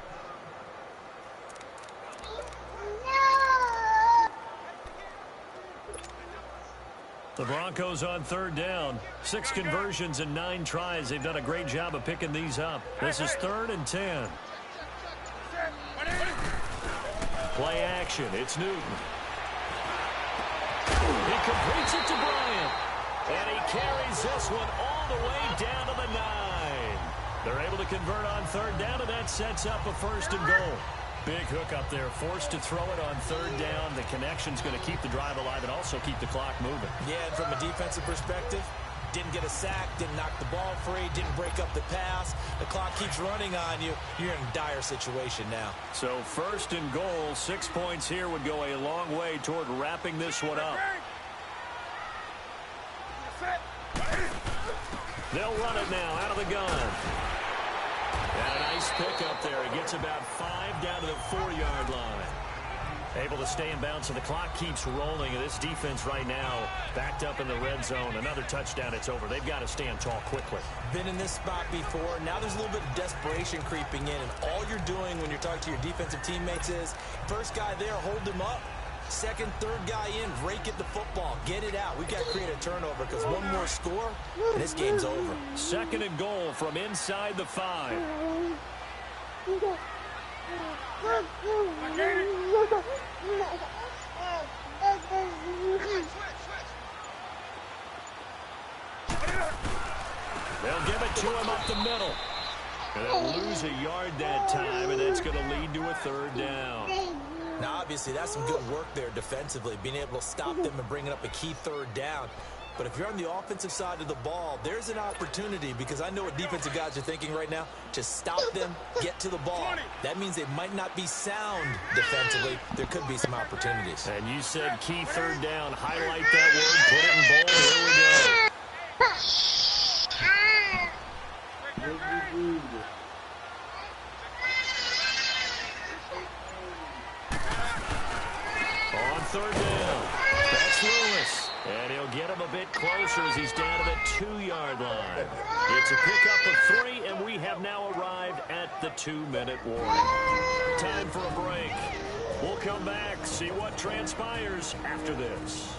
The Broncos on 3rd down. 6 conversions and 9 tries. They've done a great job of picking these up. This is 3rd and 10. Play action. It's Newton. He completes it to Bryant. And he carries this one all the way down to the 9. They're able to convert on 3rd down, and that sets up a 1st and goal. Big hook up there, forced to throw it on 3rd down. The connection's going to keep the drive alive and also keep the clock moving. Yeah, and from a defensive perspective, didn't get a sack, didn't knock the ball free, didn't break up the pass. The clock keeps running on you. You're in a dire situation now. So 1st and goal, 6 points here would go a long way toward wrapping this one up. They'll run it now out of the gun. And a nice pick up there. He gets about 5 down to the 4-yard line. Able to stay in bounds, so the clock keeps rolling. And this defense right now backed up in the red zone. Another touchdown, it's over. They've got to stand tall quickly. Been in this spot before. Now there's a little bit of desperation creeping in. And all you're doing when you're talking to your defensive teammates is, first guy there, hold him up. Second, third guy in, rake at the football. Get it out. We've got to create a turnover because one more score, and this game's over. 2nd and goal from inside the 5. They'll give it to him up the middle. And they'll lose a yard that time, and that's going to lead to a 3rd down. Now, obviously, that's some good work there defensively, being able to stop them and bringing up a key 3rd down. But if you're on the offensive side of the ball, there's an opportunity, because I know what defensive guys are thinking right now. Just stop them, get to the ball. That means they might not be sound defensively. There could be some opportunities. And you said key 3rd down. Highlight that word, put it in bold. Here we go. On 3rd down, that's Lewis. And he'll get him a bit closer as he's down to the 2-yard line. It's a pickup of 3, and we have now arrived at the 2-minute warning. Time for a break. We'll come back, see what transpires after this.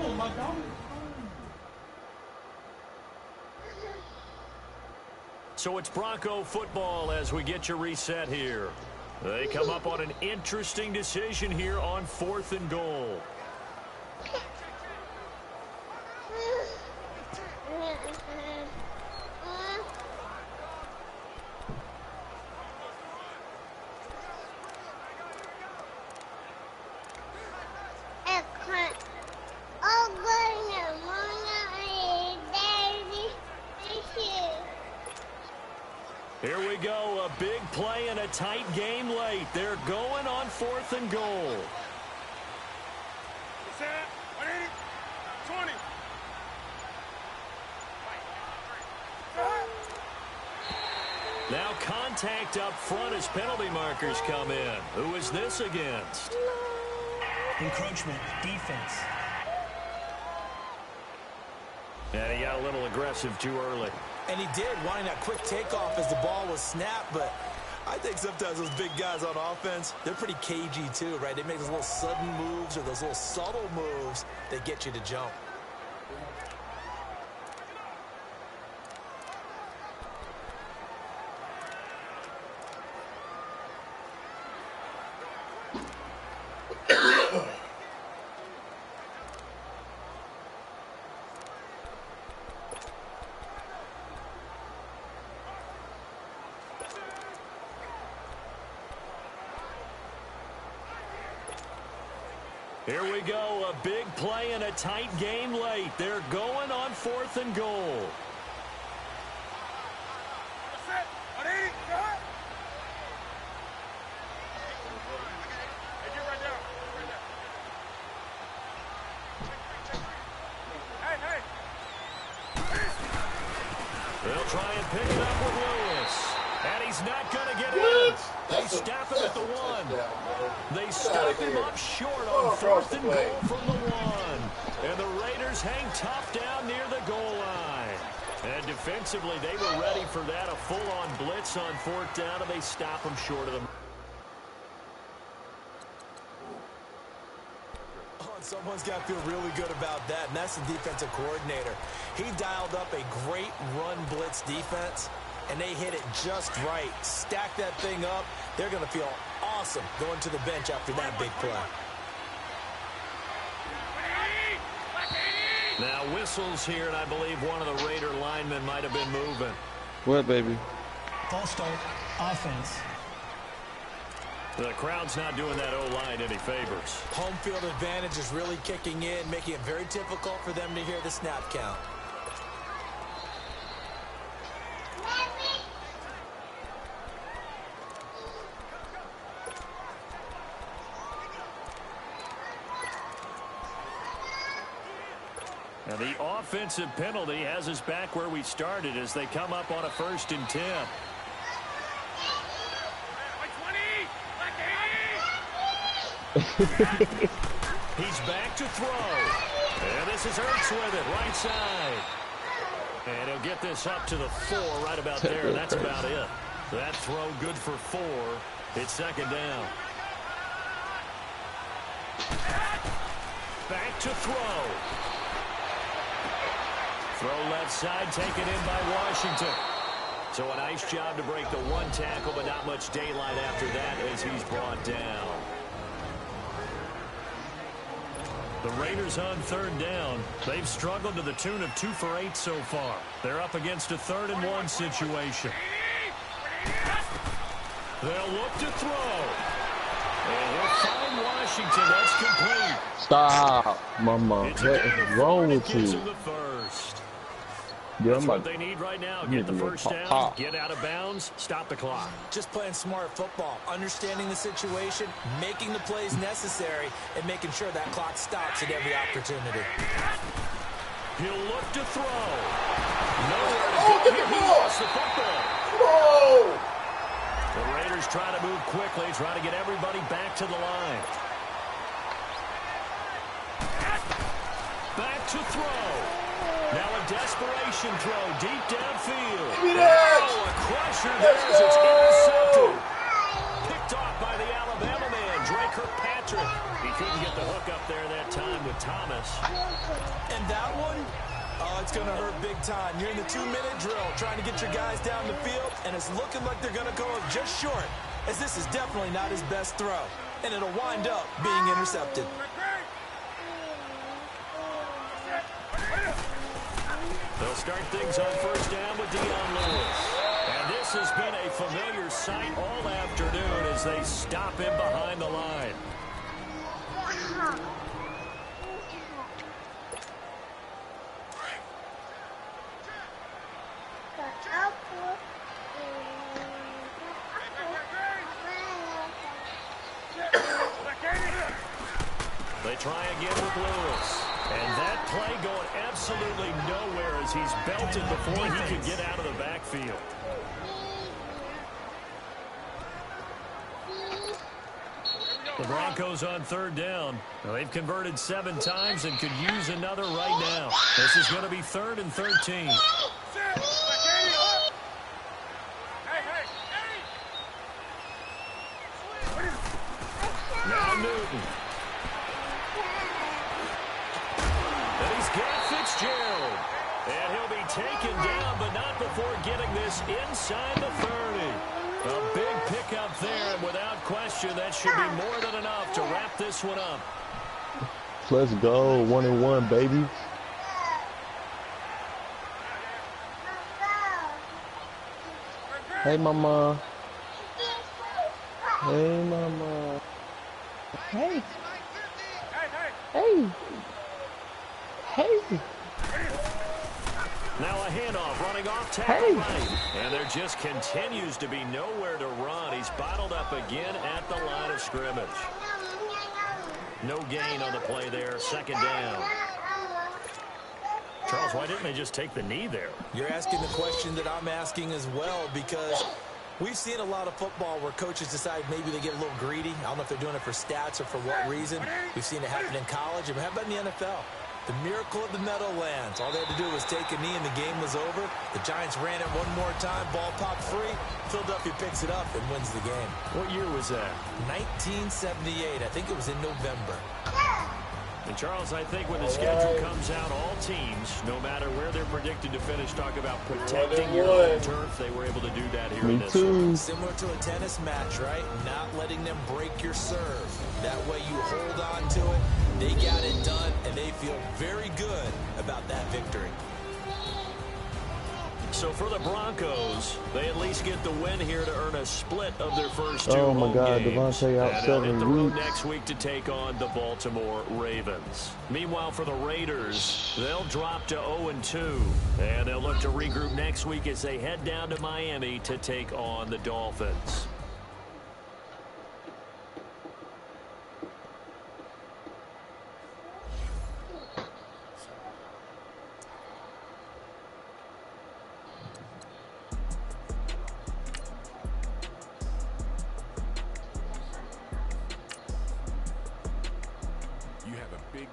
Oh, my God. So it's Bronco football as we get you reset here. They come up on an interesting decision here on 4th and goal. Here we go, a big play and a tight game late. They're going on 4th and goal. Set, 20. Now contact up front as penalty markers come in. Who is this against? Encroachment, defense. And he got a little aggressive too early. And he did, wanting that quick takeoff as the ball was snapped, but I think sometimes those big guys on offense, they're pretty cagey too, right? They make those little sudden moves or those little subtle moves that get you to jump. Here we go, a big play and a tight game late. They're going on 4th and goal. They'll try and pick it up with Lewis. And he's not going to get in. They stop him at the 1. They stop him up short on 4th and goal from the 1. And the Raiders hang tough down near the goal line. And defensively, they were ready for that. A full-on blitz on 4th down, and they stop him short of them. Someone's got to feel really good about that, and that's the defensive coordinator. He dialed up a great run blitz defense, and they hit it just right. Stack that thing up. They're going to feel awesome going to the bench after that big play. Now whistles here, and I believe one of the Raider linemen might have been moving. What, baby? False start, offense. The crowd's not doing that O-line any favors. Home field advantage is really kicking in, making it very difficult for them to hear the snap count. And the offensive penalty has us back where we started as they come up on a 1st and 10. He's back to throw. And this is Ertz with it, right side. And he'll get this up to the 4 right about there. And that's about it. That throw good for 4. It's 2nd down. Back to throw. Throw left side, taken in by Washington. So a nice job to break the 1 tackle, but not much daylight after that as he's brought down. The Raiders on 3rd down. They've struggled to the tune of 2 for 8 so far. They're up against a 3rd and 1 situation. They'll look to throw. And he'll find Washington. That's complete. Stop, mama. What is wrong with you? Yeah, That's what they need right now. Get the 1st down, get out of bounds, stop the clock. Just playing smart football, understanding the situation, making the plays necessary, and making sure that clock stops at every opportunity. He'll look to throw. Nowhere to go. Get the He ball. lost the football. Whoa! The Raiders try to move quickly, try to get everybody back to the line. Back to throw. Now a desperation throw deep downfield. Give me that. Oh, a crusher there as it's intercepted. Picked off by the Alabama man, Dre Kirkpatrick. He couldn't get the hook up there that time with Thomas. And that one, oh, it's going to hurt big time. You're in the 2-minute drill trying to get your guys down the field, and it's looking like they're going to go just short, as this is definitely not his best throw, and it'll wind up being intercepted. They'll start things on 1st down with Dion Lewis. And this has been a familiar sight all afternoon as they stop him behind the line. They try again with Lewis. And that play going absolutely nowhere as he's belted before he could get out of the backfield. The Broncos on 3rd down. Now, they've converted 7 times and could use another right now. This is going to be 3rd and 13. Now Newton. And he's got Fitzgerald. And he'll be taken down, but not before getting this inside the 30. A big pickup there, and without question, that should be more than enough to wrap this one up. Let's go. 1-1, baby. Hey, mama. Hey, mama. Hey. Hey. Hey. Now a handoff running off tackle right. And there just continues to be nowhere to run. He's bottled up again at the line of scrimmage. No gain on the play there. Second down. Charles, why didn't they just take the knee there? You're asking the question that I'm asking as well, because we've seen a lot of football where coaches decide maybe they get a little greedy. I don't know if they're doing it for stats or for what reason. We've seen it happen in college. And how about in the NFL? The miracle of the Meadowlands. All they had to do was take a knee and the game was over. The Giants ran it one more time. Ball popped free. Philadelphia picks it up and wins the game. What year was that? 1978. I think it was in November. And, Charles, I think when the schedule comes out, all teams, no matter where they're predicted to finish, talk about protecting your own turf. They were able to do that here in this one. Similar to a tennis match, right? Not letting them break your serve. That way you hold on to it. They got it done, and they feel very good about that victory. So for the Broncos, they at least get the win here to earn a split of their first two Oh my God, games. Devontae out And they'll hit the 7 road weeks. next week to take on the Baltimore Ravens. Meanwhile, for the Raiders, they'll drop to 0-2. And they'll look to regroup next week as they head down to Miami to take on the Dolphins.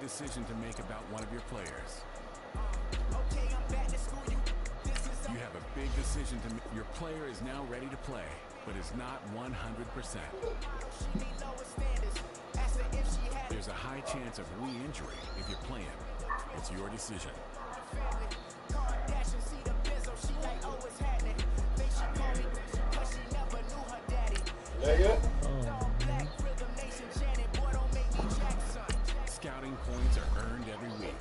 Decision to make about one of your players. You have a big decision to make. Your player is now ready to play, but is not 100%. There's a high chance of re-injury if you play him. It's your decision. Scouting points are earned every week.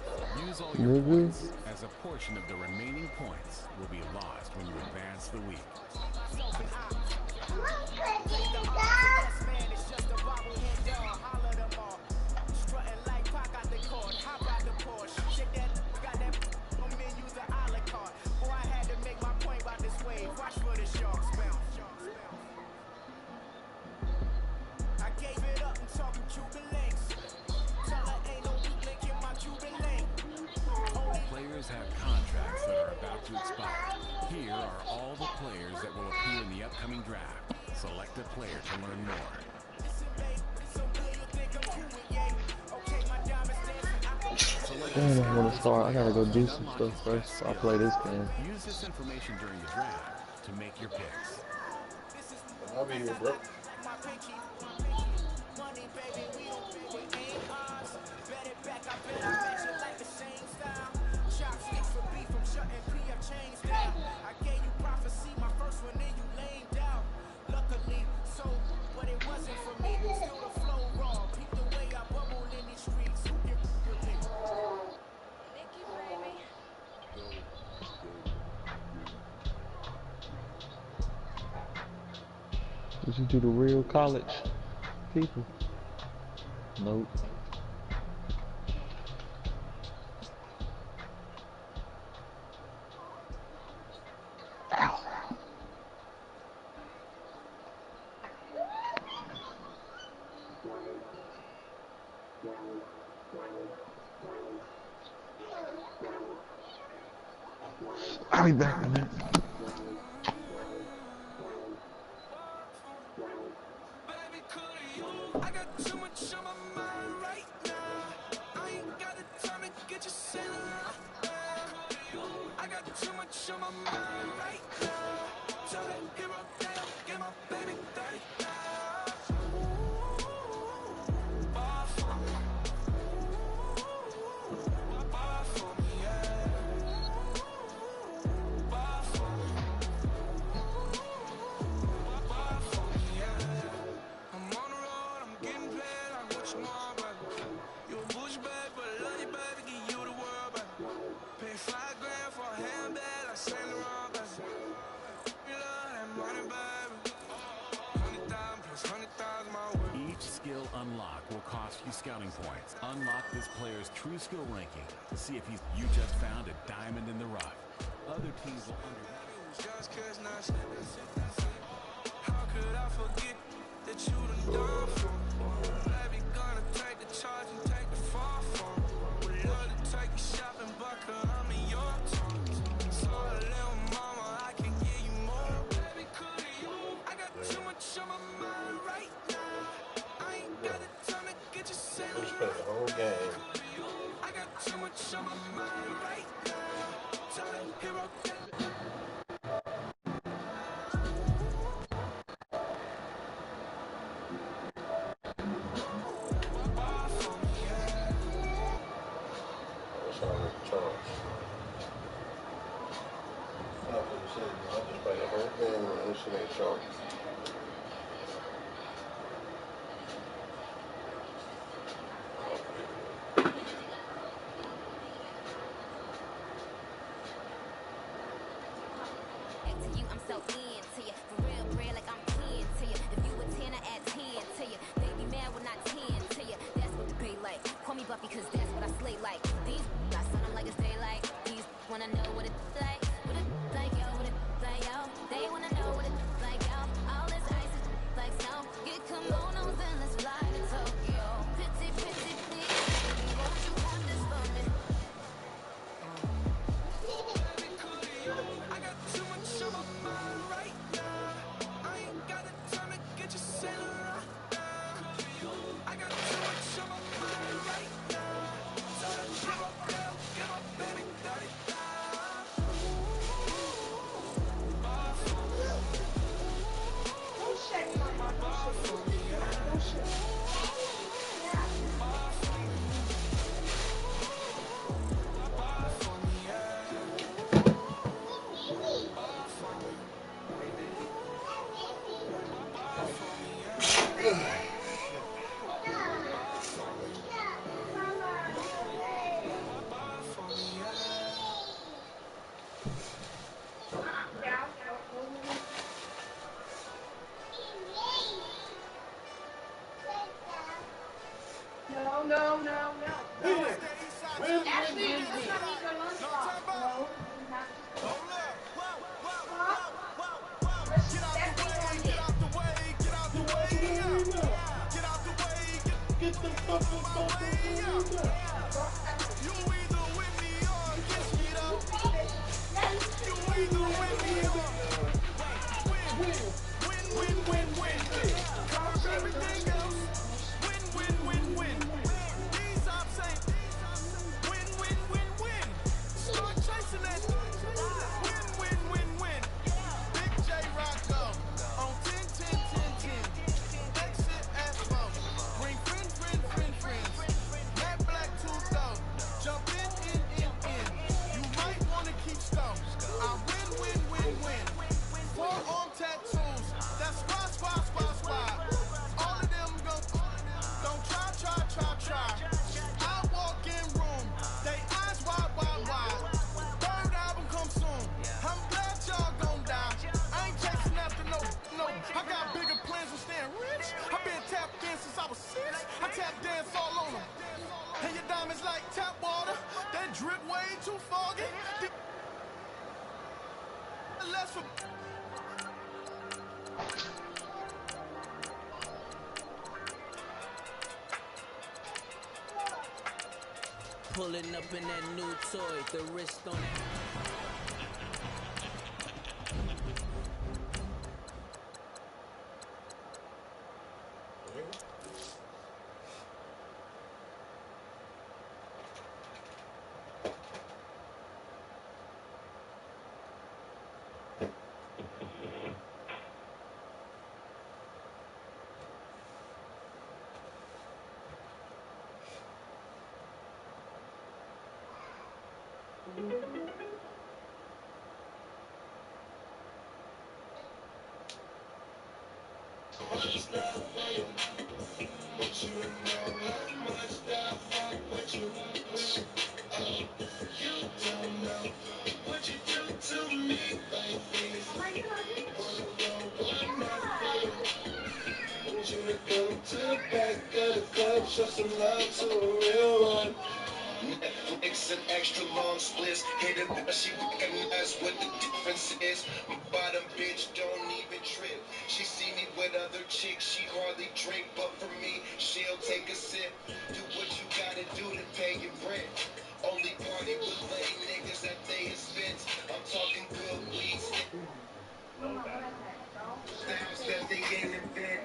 Use all your points, as a portion of the remaining points will be lost when you advance the week. Have contracts that are about to expire. Here are all the players that will appear in the upcoming draft. Select a player to learn more. Damn, I want to start. I gotta go do some stuff first. I'll play this game. Use this information during the draft to make your picks. I'll be here, bro. Did you do the real college people? Nope. Ow. I'll be back in a minute. Each skill unlock will cost across few scouting points. Unlock this player's true skill ranking to see if you just found a diamond in the rough. Other teams will How could I forget that you done done for me? Baby, gonna take the charge and take the fall from me. Would love to take you shopping, but I'm in your terms. So little mama, I can give you more. Baby, could you? I got too much on my mind right now. I ain't got the time to get you sailing. We spent the whole game. I got too much on my mind right now. Tell me, hero. I'm so into you, for real, real, like I'm 10 to you. If you a 10, I add 10 to you. They be mad when I 10 to you. That's what the be like. Call me Buffy, cause that's what I slay like. These I son them like it's daylight. These wanna know what it's like. What it's like, yo, what it's like, yo. They wanna know what it's like, yo. All this ice is like snow. Get kimonos and let's fly to Tokyo. Pity, pity, please, won't you have this for me? I got too much on my mind right now. I ain't got the time to get you sailing right now. I got too much on my mind right now. So give up, girl, give up, baby, 35. Don't shake my mom. Don't shake. Yeah. No. Actually, that's not me for lunchbox, bro. Let's just definitely on it. Get out the way, get out the way, get the fuck out my way. You either with me or against me, though. You either with me or win. Cover everything else. Win. These ops ain't win. Start chasing that. Win. Big J Rocco on 10. Exit at 4. Bring friends. Matt Black 2 though. Jump in. You might wanna keep score. I win. Forearm tattoos. That's squad. All of them don't try. I walk in room. They eyes wide. Third album come soon. I'm glad y'all gon' die. I ain't chasing after no. I got bigger plans than staying rich. I've been tapped in since I was 6. I tap dance all on them. And your diamonds like tap water. That drip way too foggy. Less for pulling up in that new toy, the wrist on it. Show some love to a real one. Netflix and extra long splits. Hit it, but she recognize what the difference is. My bottom bitch don't even trip. She see me with other chicks, she hardly drink, but for me, she'll take a sip. Do what you gotta do to pay your rent. Only party with lame niggas at they expense. I'm talking good weed. Styles that they ain't invent.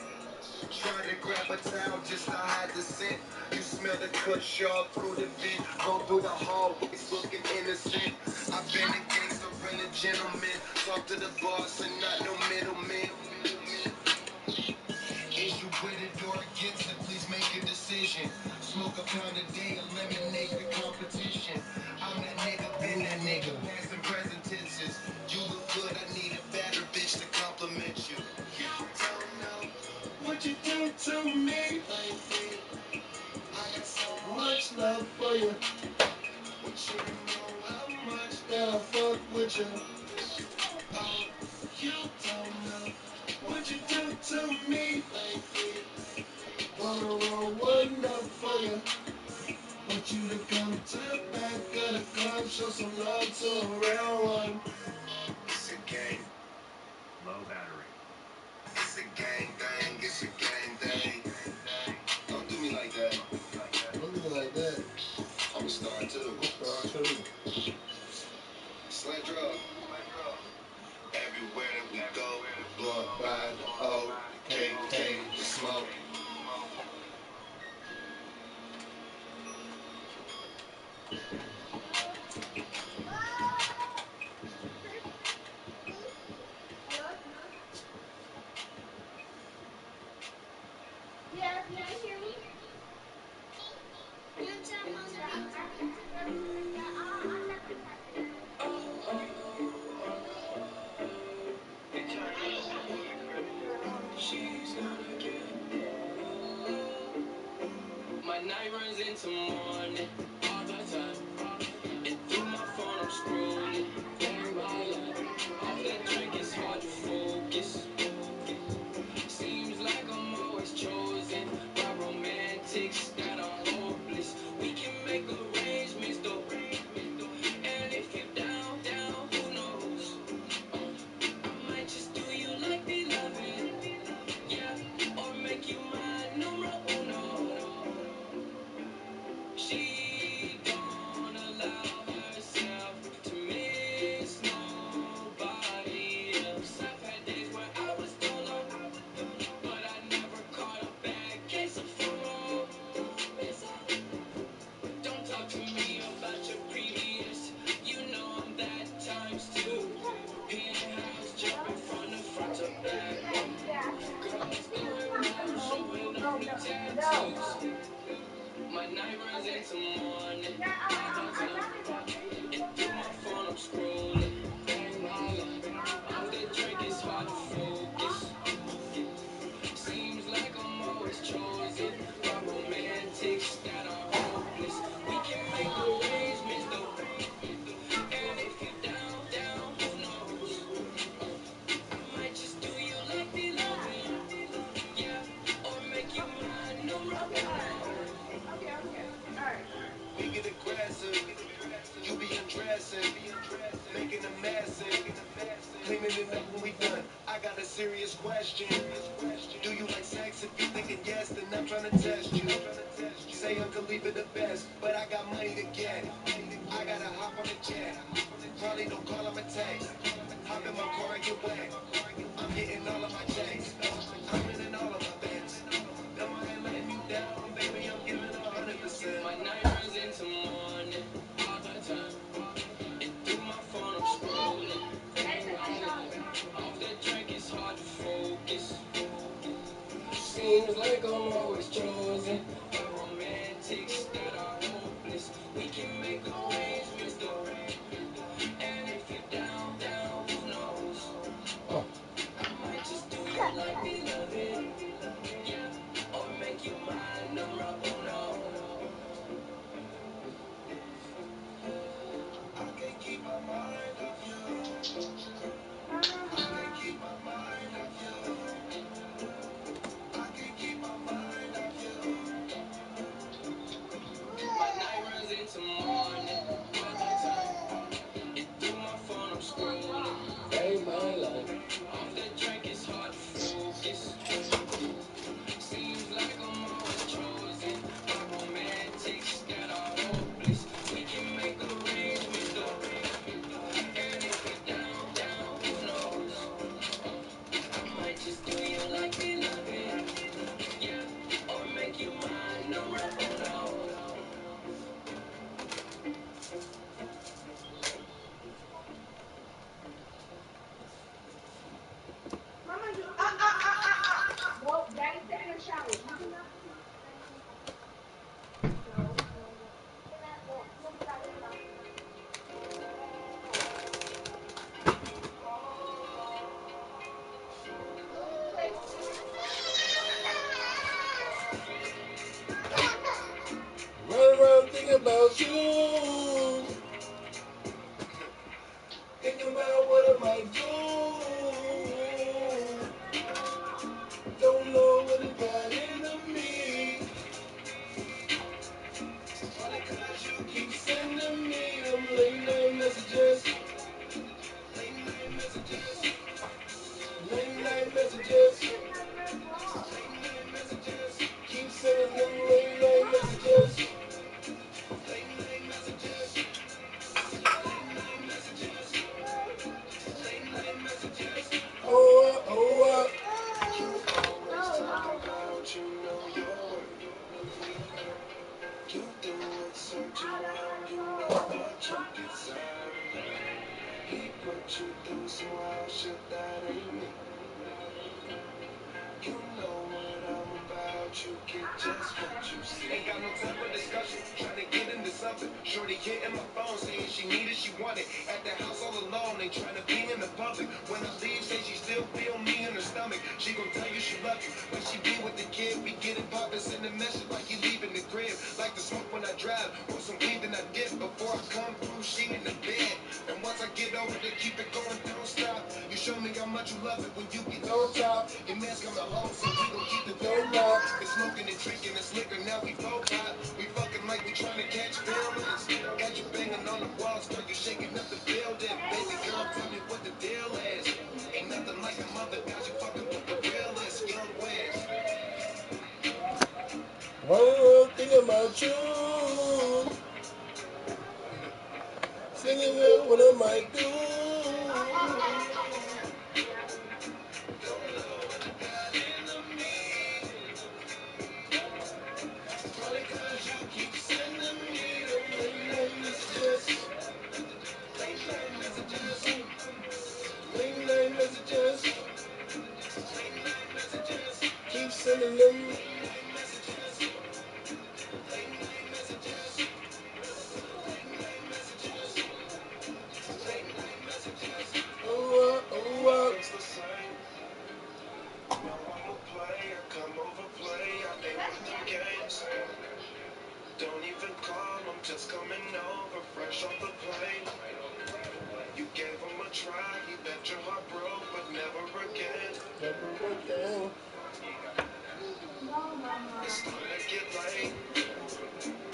Try to grab a towel just to hide the scent. You smell the kush all through the vent. Go through the hallways looking innocent. I've been a gangster and a gentleman. Talk to the boss and not no middleman. Is you with it or against it? Please make a decision. Smoke a pound a day, eliminate the competition. I'm that nigga, been that nigga. Past and present tenses. You look good, I need a better bitch to compliment you. You don't know what you do to me, baby. I got so much love for you. Want you to know how much that I fuck with you. Oh, you don't know what you do to me, baby. Wanna roll one up for you. Want you to come to the back of the club, show some love to a real one. It's a game. Low battery. It's a gang thing, it's a gang thing. Don't do me like that. Don't do me like that. I'm a star too. Sled drug. Everywhere that we go, blood by the O, KK, the smoke. Yeah, can you hear me? You tell me She's gonna get my night runs into morning all the time. And through my phone I'm scrolling. Bang my life. Off that drink it's hard to focus. Seems like I'm always chosen by romantics that are hopeless. We can make arrangements though. And if you're down, who knows? I might just do you like beloved. Yeah, or make you my numero uno. She don't allow herself to miss nobody else. I've had days where I was dolo, but I never caught a bad case of FOMO. Don't talk to me about your previous. You know I'm that times two. Penthouse jumping from the front to back. Girls going wild, showing off new tattoos. My night runs into morning. And through my phone I'm scrolling. Bang my life. Off that drink it's hard to focus. Seems like I'm always chosen by romantics that are hopeless. We can make arrangements though. And if you're down, who knows? I might just do you like beloved. Yeah, or make you my numero uno. We get aggressive, you be undressing, making a mess, cleaning it up when we done. I got a serious question. Do you like sex? If you thinking yes, then I'm trying to test you. Say Uncle leave it the best, but I got money to get. I gotta hop on the jet. Probably don't call him a text. Hop in my car and get wet. I'm hitting all of my checks. I'm winning all of my bets. No, I ain't letting you down, baby. I'm giving 100%. My night runs into morning all the time. And through my phone I'm scrolling. Off that drink it's hard to focus. Seems like I'm always chosen by romantics that are hopeless. We can make arrangements though. And if you're down, who knows? I might just do you like beloved. Yeah, or make you my numero uno. I can't keep my mind off you. I can't keep my mind off you. I can't keep my mind He put you through some wild shit that ain't me. You know what I'm about, you get just what you see. Ain't got no time for discussion, trying to get into something. Shorty hitting my phone, saying she needed, she wanted. At the house all alone, ain't trying to be in the public. When I leave, say she still feel me in her stomach. She gon' tell you she love you, but she be with the kid. We get it poppin', send a message like you leaving the crib. Like to smoke when I drive, or some weed then I dip. Before I come through, she in the bed. And once I get over to keep it going, don't stop. You show me how much you love it when you get on top. Your man's coming home, so we gon' keep the door locked. Been smoking and drinking this liquor, now we both hot. We fucking like we trying to catch feelings. Got you banging on the walls, girl, you shaking up the building. Baby girl, tell me what the deal is. Ain't nothing like a mother, got you fucking with the realest. Young West. One thing about you, singing out what I might do. Probably 'cause you keep sending me the late messages. Late night messages. Late night messages. Late night messages. Keep sending them. Late night messages. Late night messages. Late night messages. Late night messages. Oh, It's the same. No, I'm a player. Come over, play. I ain't with them games. Don't even call, I'm just coming over, fresh off the plane. You gave him a try, he bet your heart broke, but never again. never again. It's starting to get late.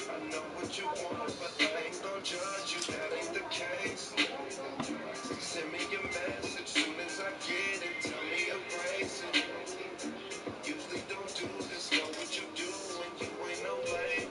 I know what you want, but I ain't gon' judge you, that ain't the case. Send me your message, soon as I get it, tell me embrace it. Usually don't do this, know what you do when you ain't no lame.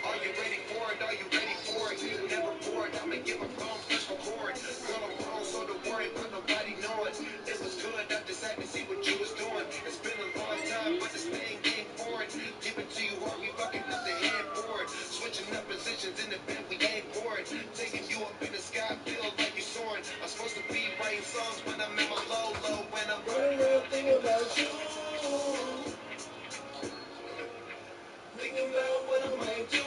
Are you ready for it? Are you ready for it? You never bored. I'ma get my phone, push record. Girl, I'm wrong, so don't worry about nobody knowing. It was good. I just had to see what you was doing. It's been a long time, but this thing ain't for it. Give it to you hard, we fucking up the head for it. Switching up positions in the bed, we ain't for it. Taking you up in the sky, feel like you're soaring. I'm supposed to be writing songs when I'm in my low, when I'm running around thinking about you. Thinking about what I might do.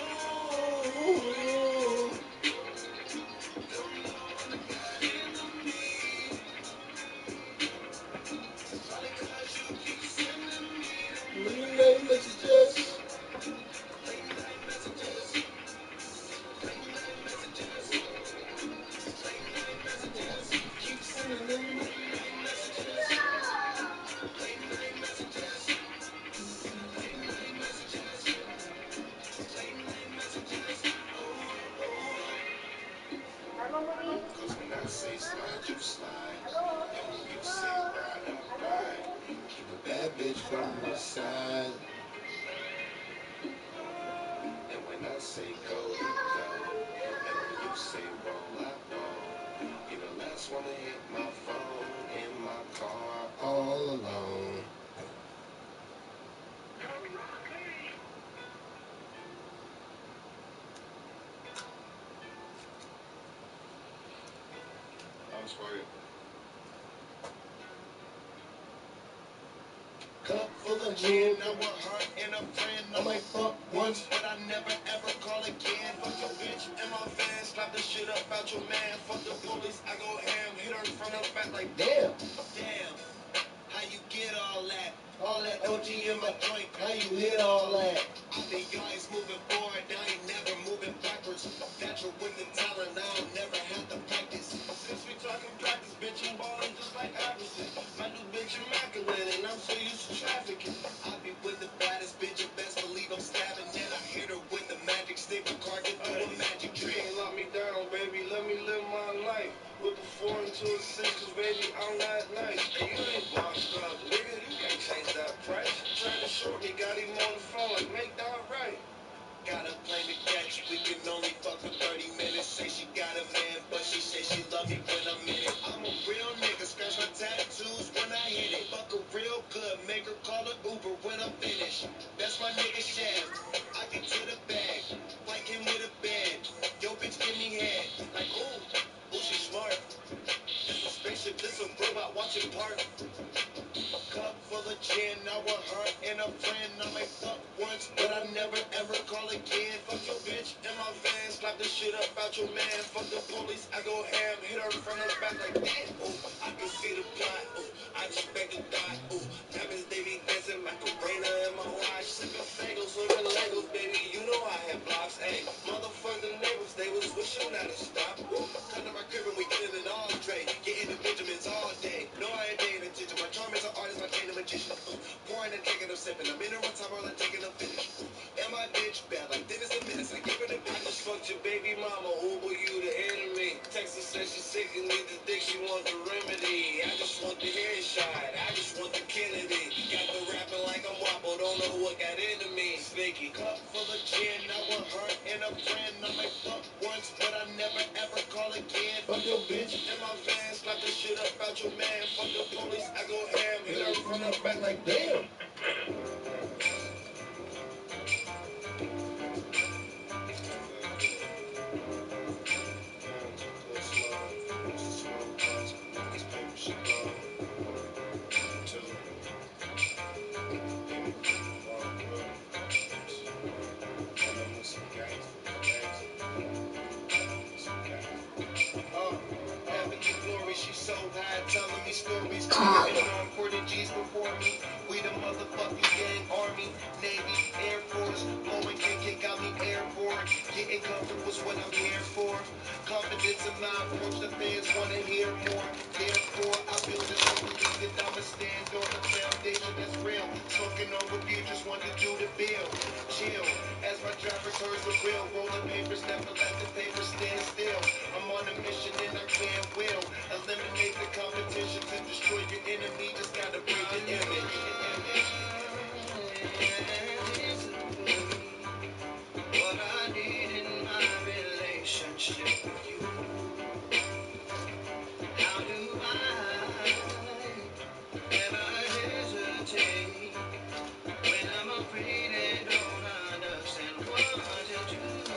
Late night messages. Late night messages. Late night messages. Late night messages. Keep sending them late night messages. Late night messages. Late night messages. Late night messages. Cause when I say slide, you slide. And when you say ride, I ride. Keep a bad bitch from the side. And when I say go, you go. And when you say roll, I roll. You're the last one to hit my phone in my car all alone. That was for you. Cup full of gin, now a heart and a friend. I might fuck once, but I never ever call again. Fuck your bitch and my fans, slap the shit up out your man. Fuck the police, I go ham, hit her in front of back like damn. Damn, how you get all that? All that OG in my joint, how you hit all that? I be always moving forward, I ain't never moving backwards. Natural with the talent, I don't never have to practice. Since we talking practice, bitch, I'm ballin' just like Iverson. My new bitch immaculate, and I'm so used to trafficking. I be with the baddest bitch, and best believe I'm stabbing. Then I hit her with the magic stick, my car get through a magic trick. You can't lock me down, baby, let me live my life. With the 4 into a 6, cause baby, I'm not nice. And you ain't bossed up, nigga, you can't change that price. Trying to short me, got him on the phone, like, make that right. Got a plane to catch, a friend. I may fuck once, but I never ever call again. Fuck your bitch in my van, slap the shit up out your man. Fuck the police, I go ham, hit her from the back like damn. Ooh, I can see the plot. Ooh, I just back the thought. Ooh, diamonds they be dancing Macarena in my watch. Sipping fagos, swimming Legos, baby. You know I have blocks. Hey, motherfucker neighbors, they was wishing that it stopped. Ooh, come to my crib and we get in all day, getting the Benjamins all day. No, I ain't paying attention. My charm is an artist, my chain a magician. Pouring and taking, I'm sipping. I'm in her on top, all I'm taking a finish. And my bitch bad like Dennis and Menace. I give her the I just fucked your baby mama, Uber you the enemy. Texas says she's sick and need the dick, she want the remedy. I just want the headshot, I just want the Kennedy. Got the rapping like I'm wobble, don't know what got into me. Sneaky cup full of gin, I want her and a friend. I may fuck once, but I never ever call again. Fuck your bitch in my van, slap the shit up out your man. Fuck the police, I go ham, hit her from the back like damn. She's so high, telling me stories. Getting on for the G's before me. We the motherfucking gang army, Navy, Air Force. Blowing KK got me airborne. Getting comfortable's what I'm here for. Confidence in my approach, the fans wanna hear more. Therefore, I build this belief that I'ma stand on the foundation that's real. Smoking on with you, just want to do the bill. Chill, as my driver turns the wheel. Rolling papers, never let the paper stand still. I'm on a mission and I can't will. Eliminate the competition to destroy your enemy. Just gotta break the image. What I need in my relationship with you. How do I ever hesitate when I'm afraid and don't understand what to do?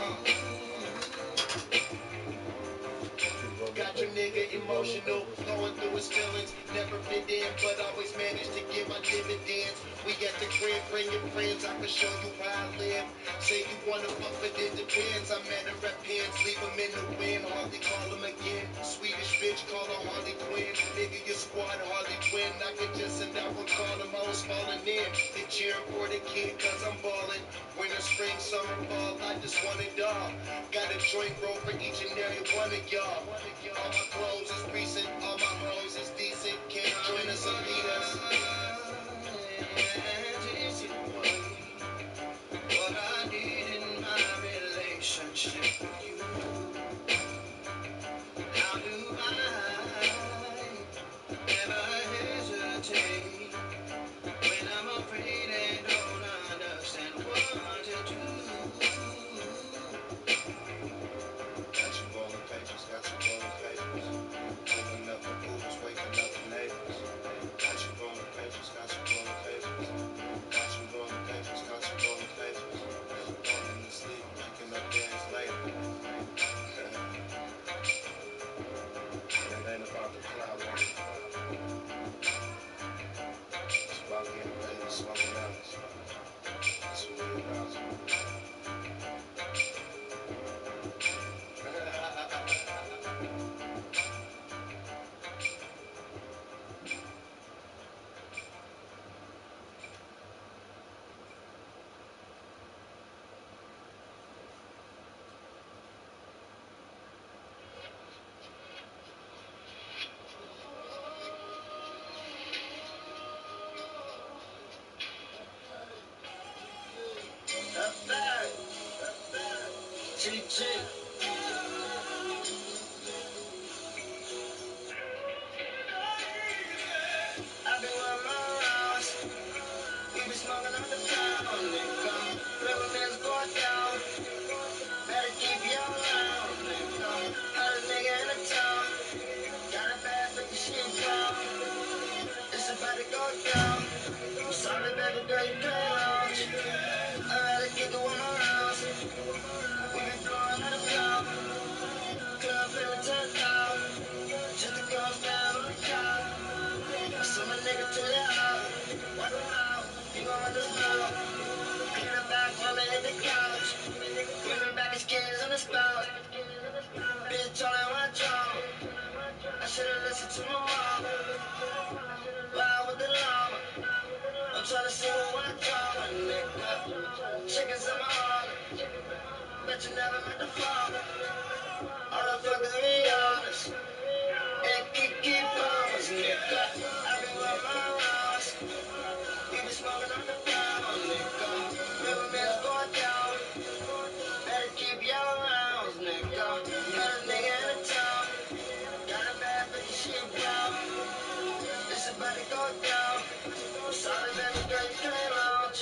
Got your nigga emotional, going through his feelings. Never fit in, but always managed to get my dividends. We at the crib, bring your friends, I can show you how I live. Say you wanna fuck, but it depends. I'm at a rep pins, leave him in the wind, hardly call him again. Swedish bitch, call her Harley Quinn. Nigga, your squad hardly win. I could just and I would call them, I was falling in. They cheering for the kid, cause I'm ballin'. Winter, spring, summer, fall, I just want it all. Got a joint roll for each and every one of y'all. All my clothes is recent, all my hoes is decent. Can't join us or beat us. What I need in my relationship with you. How do I ever hesitate when I'm afraid and don't understand what to do? Got you rolling papers, got you rolling papers. Pulling up the boots, waking up the neighbors. Got you rolling papers, got you rolling papers. Got you rolling papers, got you rolling papers. Falling asleep, waking up days later. It ain't about the cloud, it's about getting paid and smoking out. That's what we about. GG. I've been wearing my rounds. We be smoking up the pound, nigga. Riverman's going down. Better keep your around, nigga. Hottest nigga in the town. Got a bad bitch, she in town. It's about to go down. I'm sorry, baby girl, you can't lounge. I'd rather keep it with my rounds. We be blowing out the pound. the spout. Bitch, all in my jaw. I should've listened to my mom. Ride with the llama. I'm tryna see what I draw, nigga. Chickens in my heart. Bet you never met the father. All the fuckers be honest. And Kiki bombers, nigga. I be with my rounds. We be smoking on the ground, nigga. Riverman's going down. Better keep your rounds, nigga. Got a nigga in the town. Got a bad bitch, she brown. It's about to go down. Sorry, baby girl, you can't lounge.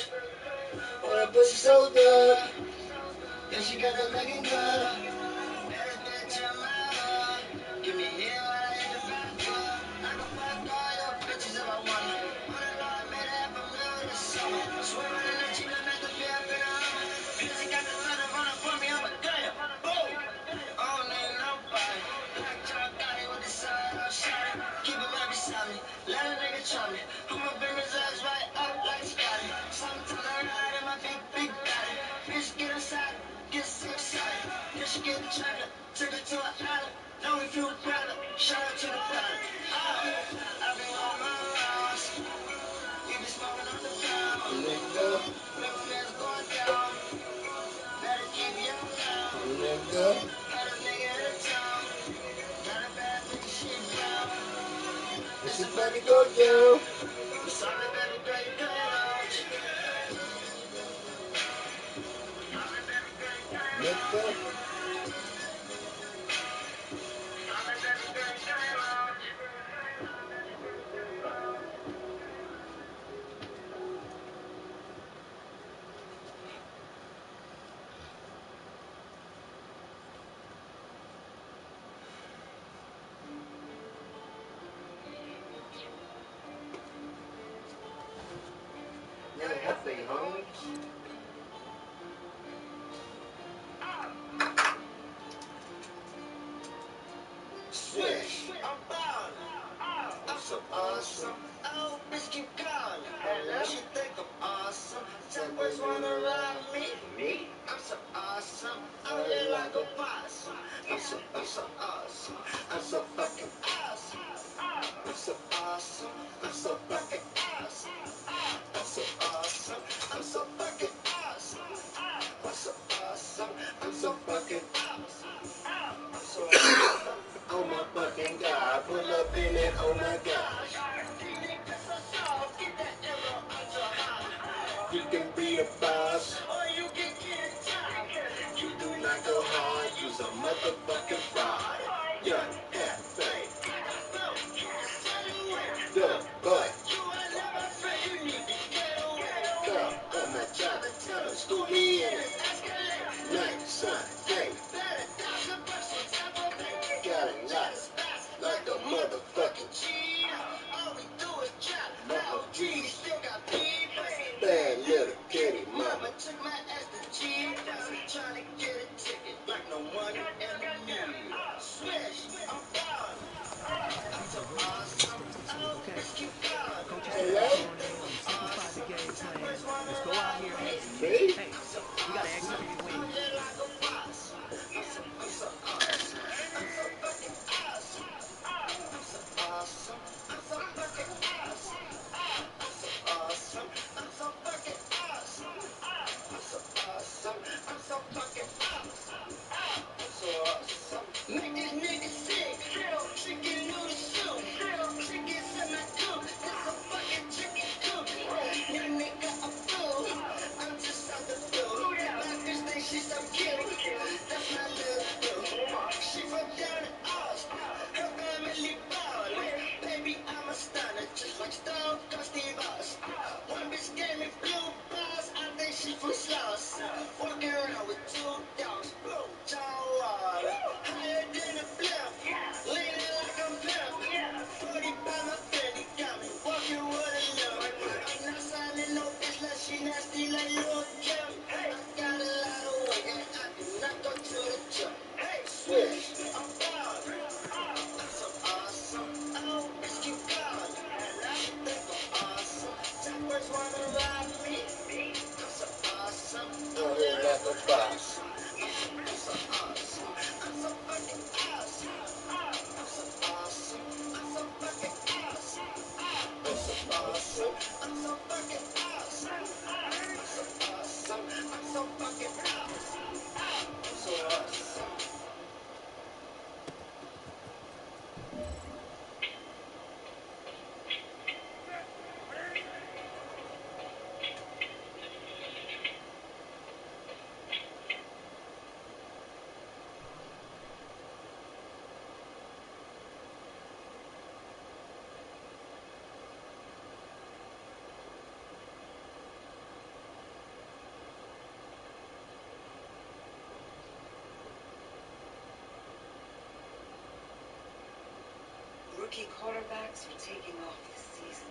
Oh, that pussy so good. And she got that Megan good. Baddest bitch in my hood. Give me here while I hit the bathroom. I can fuck all your bitches if I want it. On the law, I made $500,000 this summer. Swimming in the Jeep, I'm at the beer up in the Hummer. Busy got the thunder running for me, I'm a damn. Boom! I don't need nobody. Black John Gotti with the side up shot. Keep him right beside me. Let a nigga try me. I'ma bring his ass right up like Scotty. Sometimes I ride in my big body. Bitch, get inside. Get so excited. Then she get the chocolate. Took her to an island. Now we flew private. Shout out to the pilot. I been on my rounds. We been smoking on the ground. Nigga. Riverman's going down. Better keep your loud. Nigga. Got a nigga in the town. Got a bad bitch, she brown. This is about to go down. I'm sorry, baby girl, you can't lounge. Nigga. Yeah, happy homies. Swish, I'm ballin'. I'm so awesome. Oh, bitch, keep calling. She think I'm awesome. Some boys wanna ride me. I'm so awesome. I'm here like a boss. I'm so awesome. I'm so fucking awesome. I'm so awesome. I'm so fucking awesome. I'm so awesome. I'm so fucking awesome. I'm so awesome. I'm so fucking awesome. I'm so awesome. Oh my fucking God. Pull up in it. Oh my gosh. You can be the boss, or you can get it tied. You do not go hard. Use a motherfucking fraud. Yeah, fake. The butt. You are never afraid. You need to get away. Girl, I'm not trying to tell them. School me in it. Escalate. Night, sun, day. Got a lot like a motherfucking cheat. All we do is trap. My OG still got people. Bad little kitty mama took my ass to G. Trying to get a ticket like no money in the million. Swish, I'm rookie quarterbacks are taking off this season.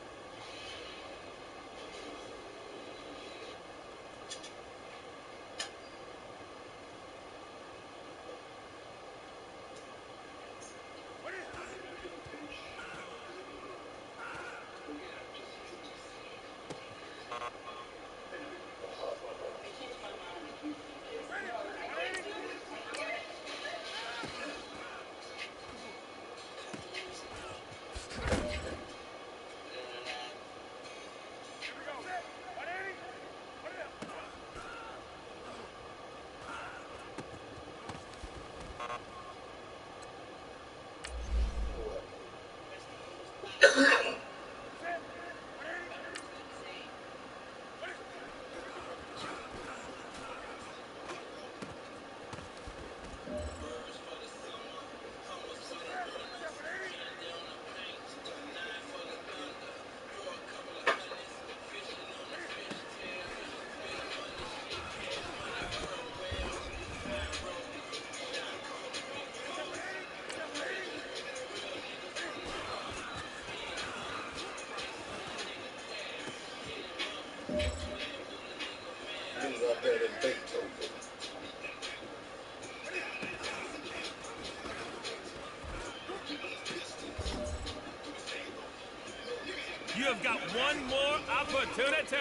You have got one more opportunity.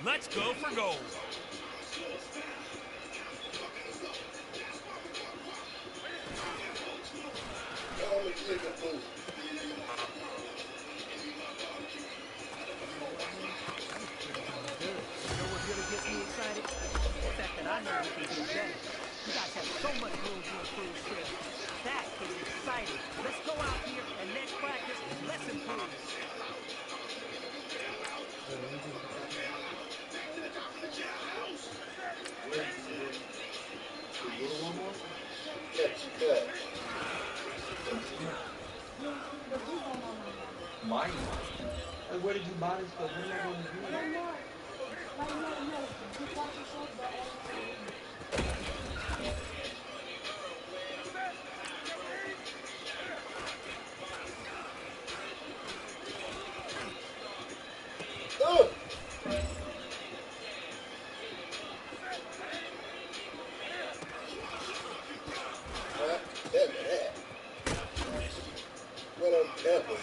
Let's go for gold. Excited? The fact that I know we can get better. You guys have so much room to improve still. That is exciting. Let's go out here and next practice, let's improve. Mine? Like, where did you buy this stuff? What am I going to do?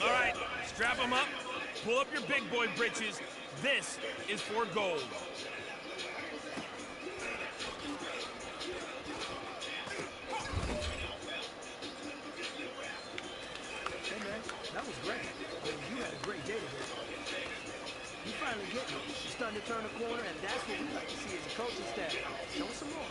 All right, strap them up. Pull up your big boy britches. This is for gold. Hey, man, that was great. You had a great day today. You finally get it. You're starting to turn a corner, and that's what we like to see as a coaching staff. Show us some more.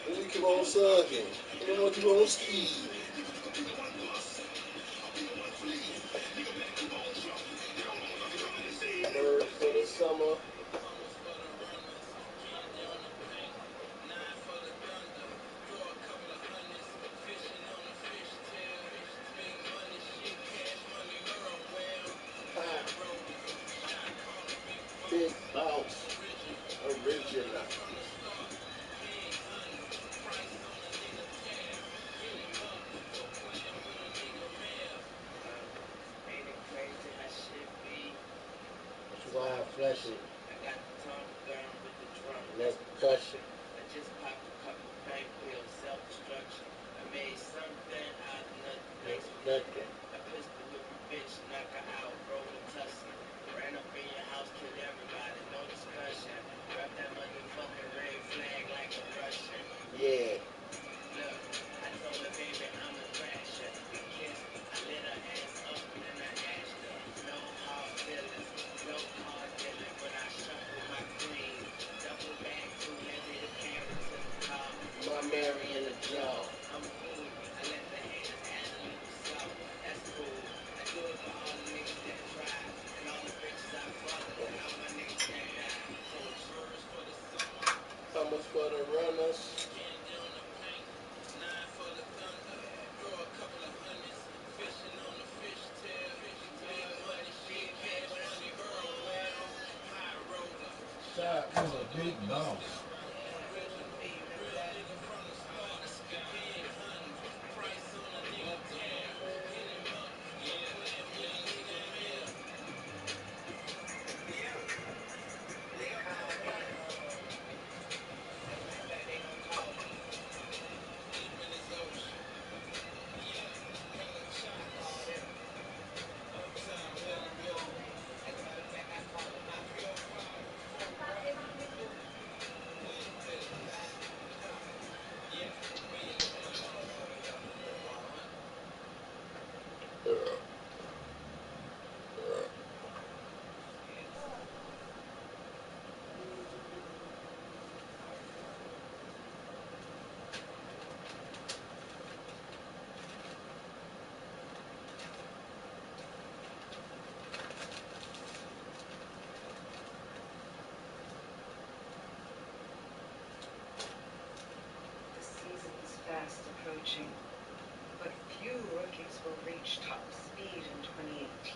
We keep on sucking. You know what you want to ski. Birds for the summer. Big boss. Original. Wild fleshy. I got the tongue gun with the drum. Let's percussion. I just popped a couple bank bills, self-destruction. I made something out of nothing. I pistol whip a bitch, knock her out, roll a tussle. Ran up in your house, killed everybody, no discussion. Grab that motherfucking red flag like a Russian. Yeah. Look, I told her, baby, I'm a thrasher. I kissed, I lit her ass up, then I ashed her. No hard feelings, no hard dealing, but I shuffle my queen. Double bag too heavy to carry to the car. My Mary in the jaw. I'm cool, I let the haters add a little salt. That's That was a big bounce. The season is fast approaching, but few rookies will reach top speed in 2018.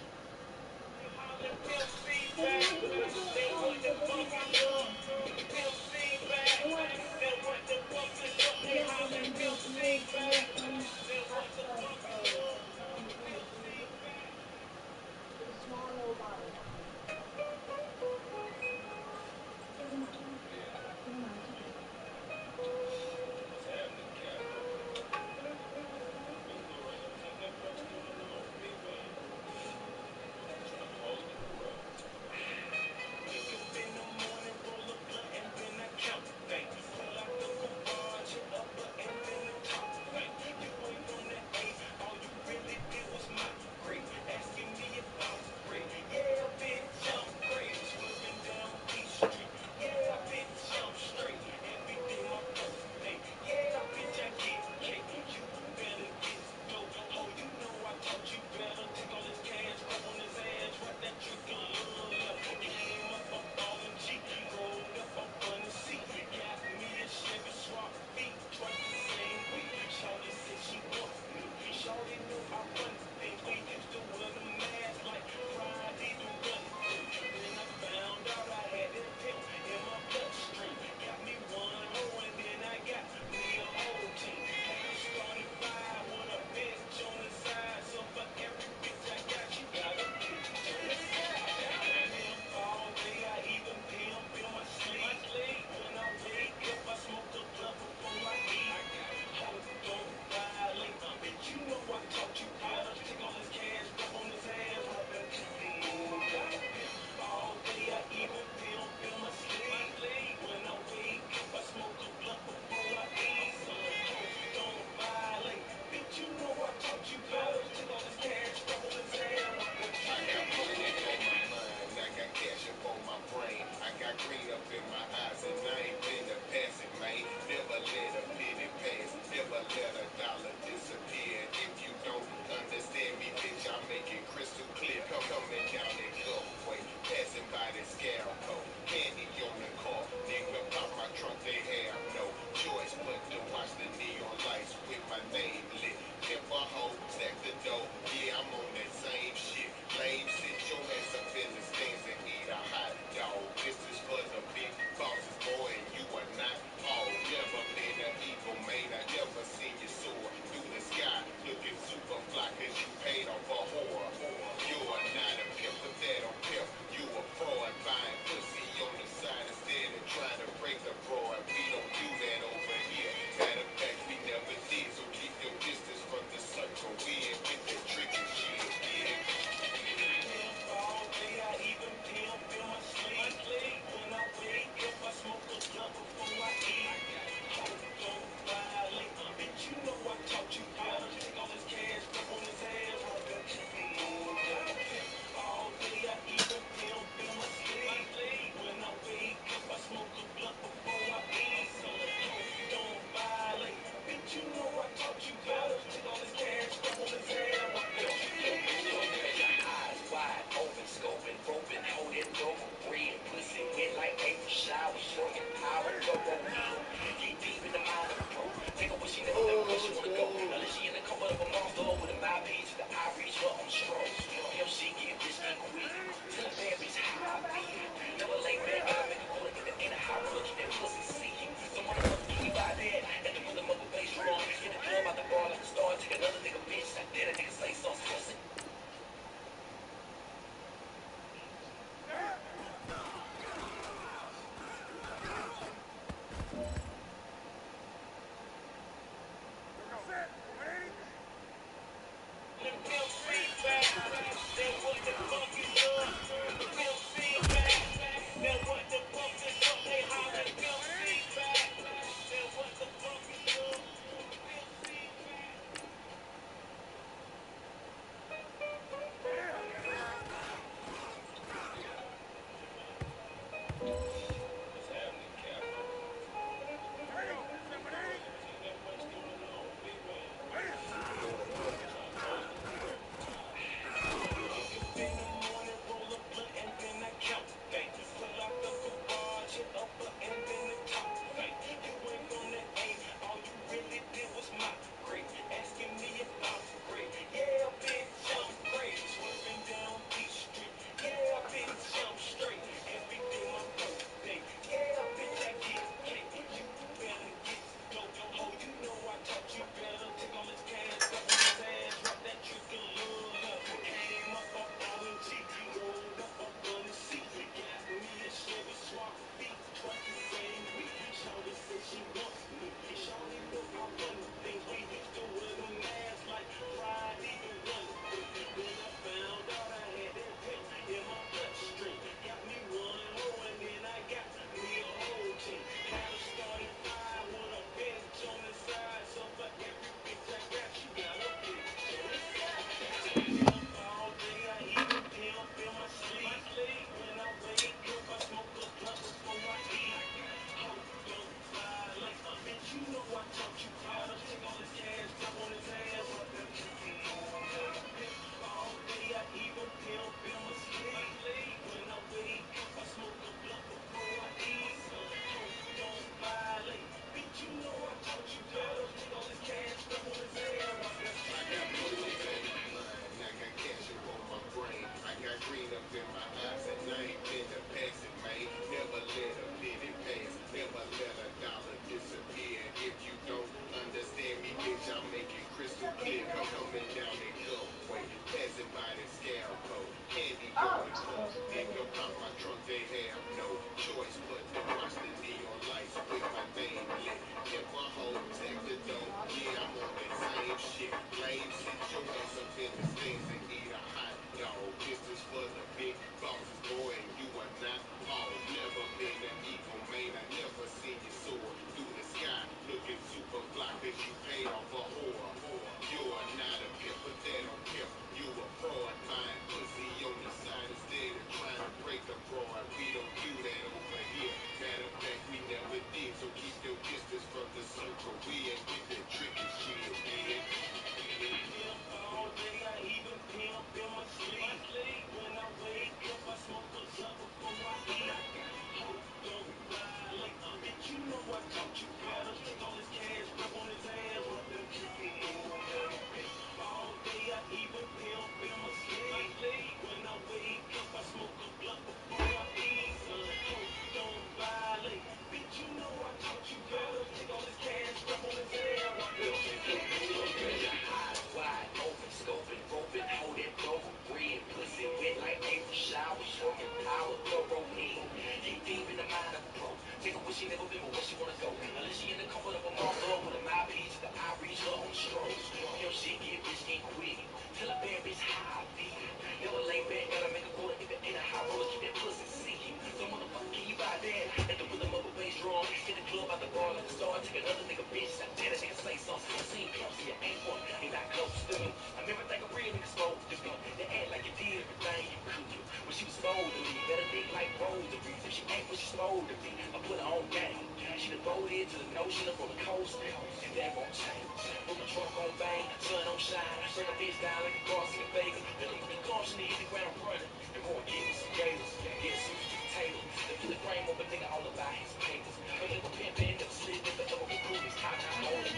Truck on bang, sun on shine, shut the bitch down like a cross in Vegas. Really be caution easy when I'm running. And going to get me some gators, get super to the table. They put the frame up a nigga all about his papers. But never pimpin', never slid, never ever recruit his top down on the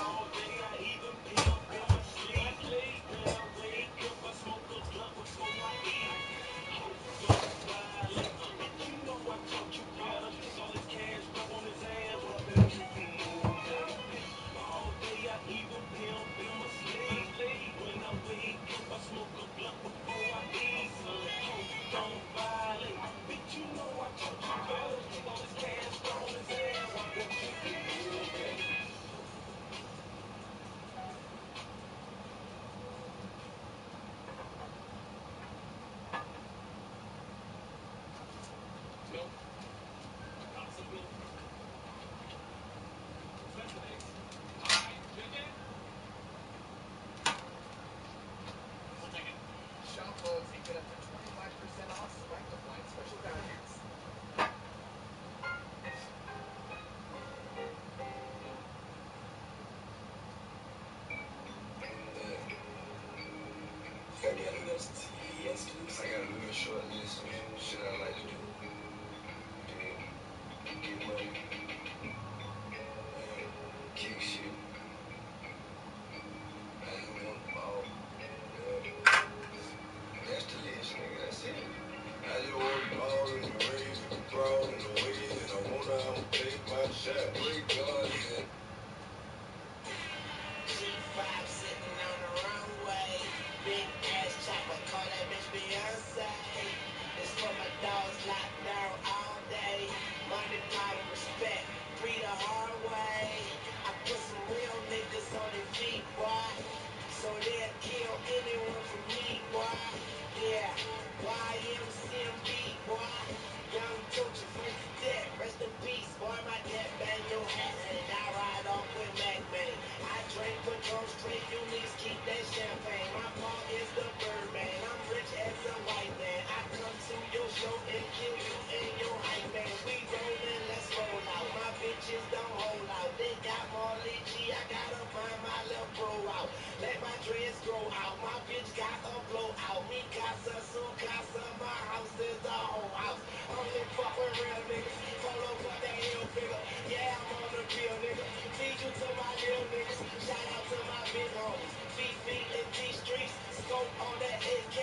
all day I even pimp in my sleep. When I wake up, I smoke a blunt before I eat. Hope don't violate. Bitch, you know I taught you better. Take all this cash, rub on his ass. What better you can move, all day I even pimp in my sleep. When I wake up, I smoke a blunt before I eat. Hope don't violate. Bitch, you know I taught you better. Take all this cash, rub on his ass. What better you can move, Shop loads and get up to 25% off select appliance special values. I got a list. Yes, I got a real short list of shit I like to do. Get money. Kick shit. Hang them all. That's the list, nigga. That's it. I just want to ball and the raise and the brawl and the ways and I wanna take my shot. Break God and G5 sitting on the runway. Big ass chopper, call that bitch Beyonce. It's for my dogs locked down all day. Money, power, respect, free the hard way. I put some real niggas on their feet, boy. So they'll kill anyone for me, boy. Yeah, YMCMB, boy. Young Tucci, first dead, rest in peace, boy. My dad bang your hat and I ride off with Mac Man. I drink Patron straight, uniques, keep that champagne. My paw is the Birdman, I'm rich as a white man. I come to your show and kill you and your hype man. We rollin', let's roll out. My bitches don't hold out. They got Marley G, I gotta find my little bro out. Let my dreads grow out. My bitch got a blowout. Me casa, su casa, my house is a whole house. Only fuck with real niggas. Polo fuck that hill figure. Yeah, I'm on the bill, nigga. Feed you to my little niggas. Shout out to my big homies. Fifi and T Streets. Scope on that AK.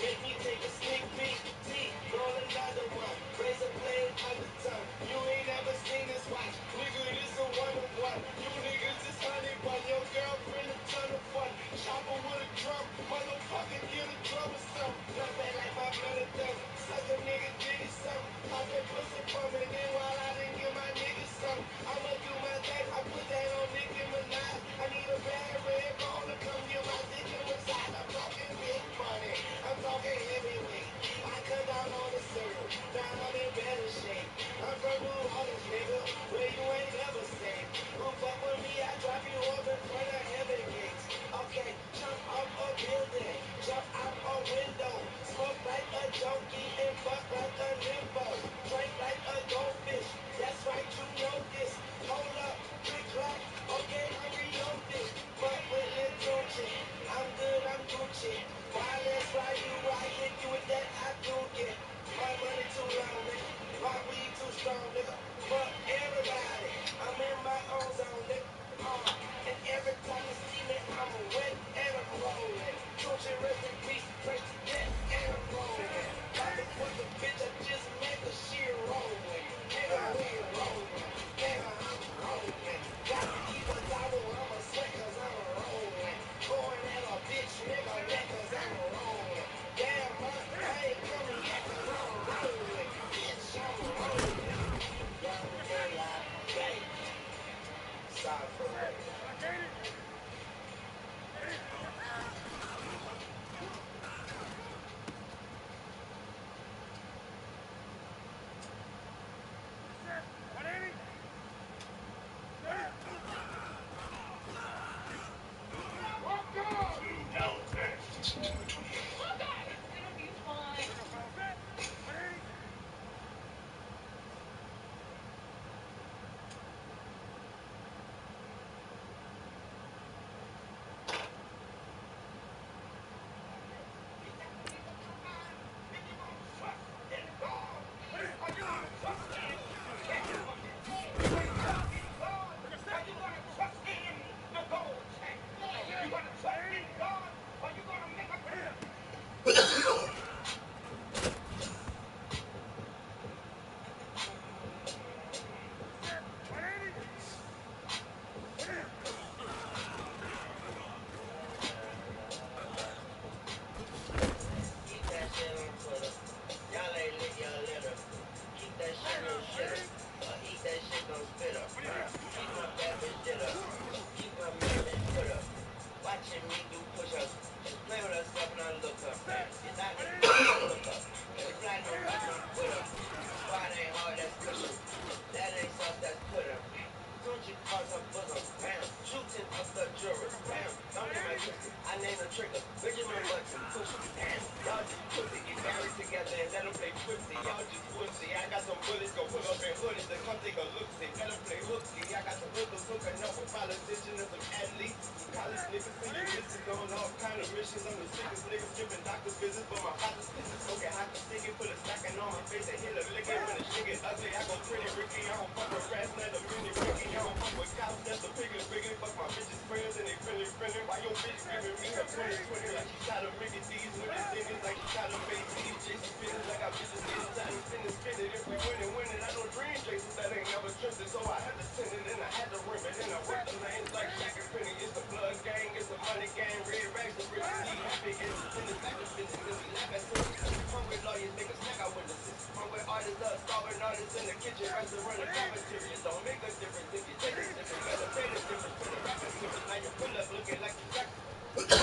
Make me take a sneak peek. T, roll another one. Razor blade under tongue. You ain't never seen this watch. Nigga, this a one of one. You niggas is honey bun. Your girlfriend a ton of fun. Chopper with a drum. Motherfucker, get a drum or something. Blood bad like my blood it does. Suck a nigga, dig it something. Pop that pussy for me. Then while I didn't give my niggas some, I'ma do my thing. I put that on Nicki Minaj. I need a bad red bone to come get my dick in the side. I'm talking big money. I'm talking heavyweight. I cut down on the syrup. Now I'm in better shape. I'm from New Orleans, nigga, where you ain't never safe. Who fuck with me, I drop you off in front of heaven gates. Okay, jump off a building, jump out a window, smoke like a junkie and fuck like a nympho. Drink like a goldfish, that's right, you know this. Hold up, big clock, okay, I'm reloaded. Fuck with Lil Tucci, I'm good, I'm Gucci. Wireless, why hit you with that, I do it. My money too long, nigga. My weed too strong, nigga. Fuck everybody. I'm in my own zone, nigga. And every time you see me, I'm wet and I'm rolling. Gucci, rest in peace, pray to death and I'm rolling. About to fuck a bitch I just met, cause she rolling. Nigga, we rolling. Nigga, I'm rolling. Got to keep a towel, I'ma sweat cause I'm rolling. Going at a bitch, nigga, neck cause I'm rolling. Damn, I ain't coming yet cause I'm rolling. Bitch, I'm rolling. trigger. Look at my butts and pussy. Y'all just pussy, get married together and let them play footsie. Y'all just pussy. I got some bullets, go pull up in hoodies and come take a look-see. Let them play hooky. I got some hookers hooking up with politicians and some athletes. College niggas to your missus on all kind of missions. I'm the sickest niggas giving doctor's visits, but my father's pissing. Smoking hot to stick it, put a stacking on my face and hit a lick it. When the shit get ugly, I go pretty Ricky. I don't fuck with rats, not a mini Ricky. I don't fuck with cops, that's the biggest biggie. Fuck my bitches friends and they friendly. Why your bitch giving me her 2020 like she shot a Mickey D's with the singers like she shot a face D's. Jason Fitters like I bitches getting time to spin it. If we win it, I don't dream Jason that ain't never trusted. So I had to send it and I had to rim it and I worked the lanes like Shaq and Penny. It's the blood gang, it's the money gang, red rags and rich Steve. Happy it's the tennis back to business and we laugh at services. Hungry lawyers make us snack our witnesses. Hungry artists, starving artists in the kitchen, restaurant and cafeteria. Don't make a difference if you take a difference. Better pay the difference for the rappers. Now you pull up looking like you jack. It's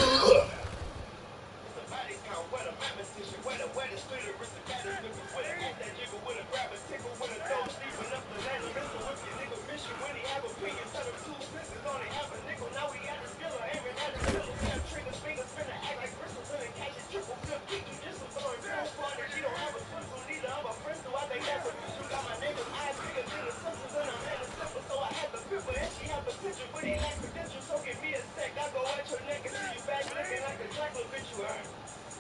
a body count, what a mathematician, what a wettest splitter, it's the baddest niggas with a cat that jiggle, with a grab a tickle, with a throw sleeping up the land of missile. If your nigga miss you when he have opinions, tell him 2 pieces only half a nickel. Now we got the skiller, aiming at his pillow. We have triggers, fingers, finna act like bristles, and catch it triple flip, kick you just so throwing full fun. If you don't have a swimsuit, neither of a friend, so I think that's a issue. Got my neighbor's eyes bigger than the Simpsons, and I'm in a slipper, so I had to pimp her, and she have potential, but he lack credentials, so give me a sec. I go at your neck and see you back looking like a Dracula obituary.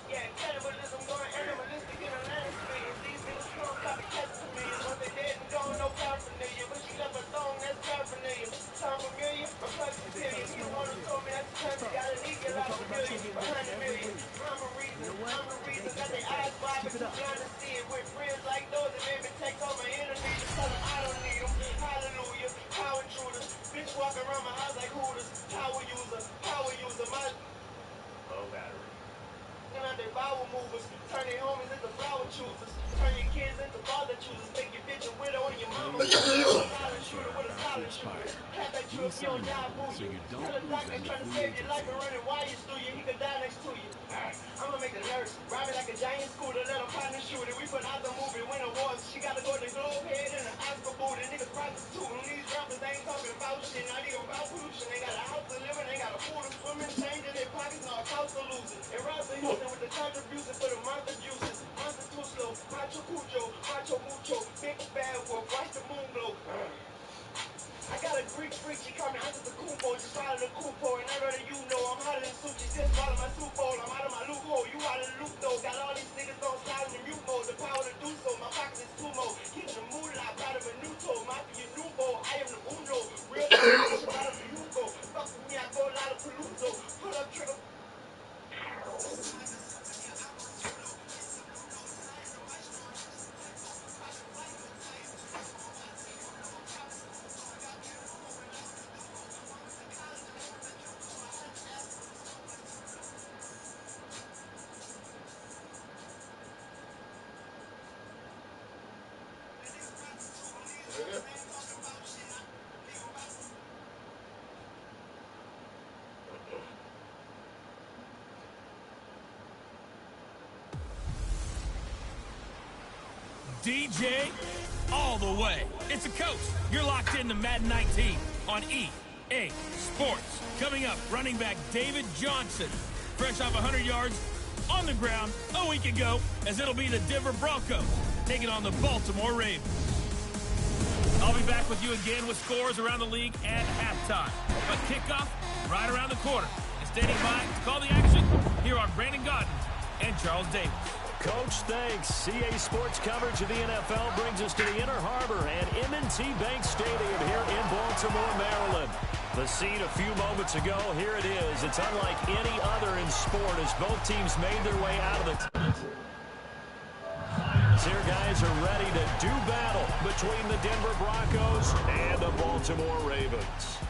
Yeah, cannibalism going animalistic in a land of civilians. These niggas come copycats to millions. Once they dead and gone, no paraphernalia. But she left a thong, that's paraphernalia. Sound familiar? I'm plugged to million. He the one who told me that's the time you gotta need your life a million. Behind the million. I'm the reason that they eyes wide, but you blind to see it. With friends like those that made me take all my enemies and tell them I don't need them. Hallelujah. Power intruders. Bitch walking around my house like Hooters. Power user. My Low battery. They bowel movers, turn their homies into flower choosers, turn your kids into father choosers, make your bitch a widow and your mama a silent shooter with a silent shooter. Clap at you if you don't die, boo you. Tell a doctor trying to save your life and running wires through you, he could die next to you. I'ma make the nurse ride me like a giant scooter, let him partner shoot it. We put out the movie, win awards. She gotta go to the Globe head and an Oscar booty. Niggas prostituting, these rappers ain't talking about shit, not even about pollution. They got a house to live in, they got a pool to swim in, change in their pockets, no a house to lose it. And Rosa Houston with the contribution for the monster juices. Monster too slow, macho cucho, macho mucho, big bad wolf, watch the moon glow. I got a Greek freak, she call me Uncle the Kupo, just out of the Kupo, and I rather you know I'm hotter than Sushi, just out of my soup bowl, I'm out of my loophole, you out of the loop though, got all these niggas on slide in the mute mode, the power to do so, my pockets is too low, keeping the mood loud, out of a new toe, mafia new bowl, I am the uno, real shit out of the Hugo, fuck with me, I go a lot of Paluzzo, pull up trigger. DJ all the way. It's a coach. You're locked into Madden 19 on EA Sports. Coming up, running back David Johnson, fresh off 100 yards on the ground a week ago, as it'll be the Denver Broncos taking on the Baltimore Ravens. I'll be back with you again with scores around the league at halftime. But kickoff right around the corner. And standing by to call the action, here are Brandon Gaudin and Charles Davis. Coach, thanks. CA Sports coverage of the NFL brings us to the Inner Harbor and M&T Bank Stadium here in Baltimore, Maryland. The scene a few moments ago, here it is. It's unlike any other in sport as both teams made their way out of the... Here guys are ready to do battle between the Denver Broncos and the Baltimore Ravens.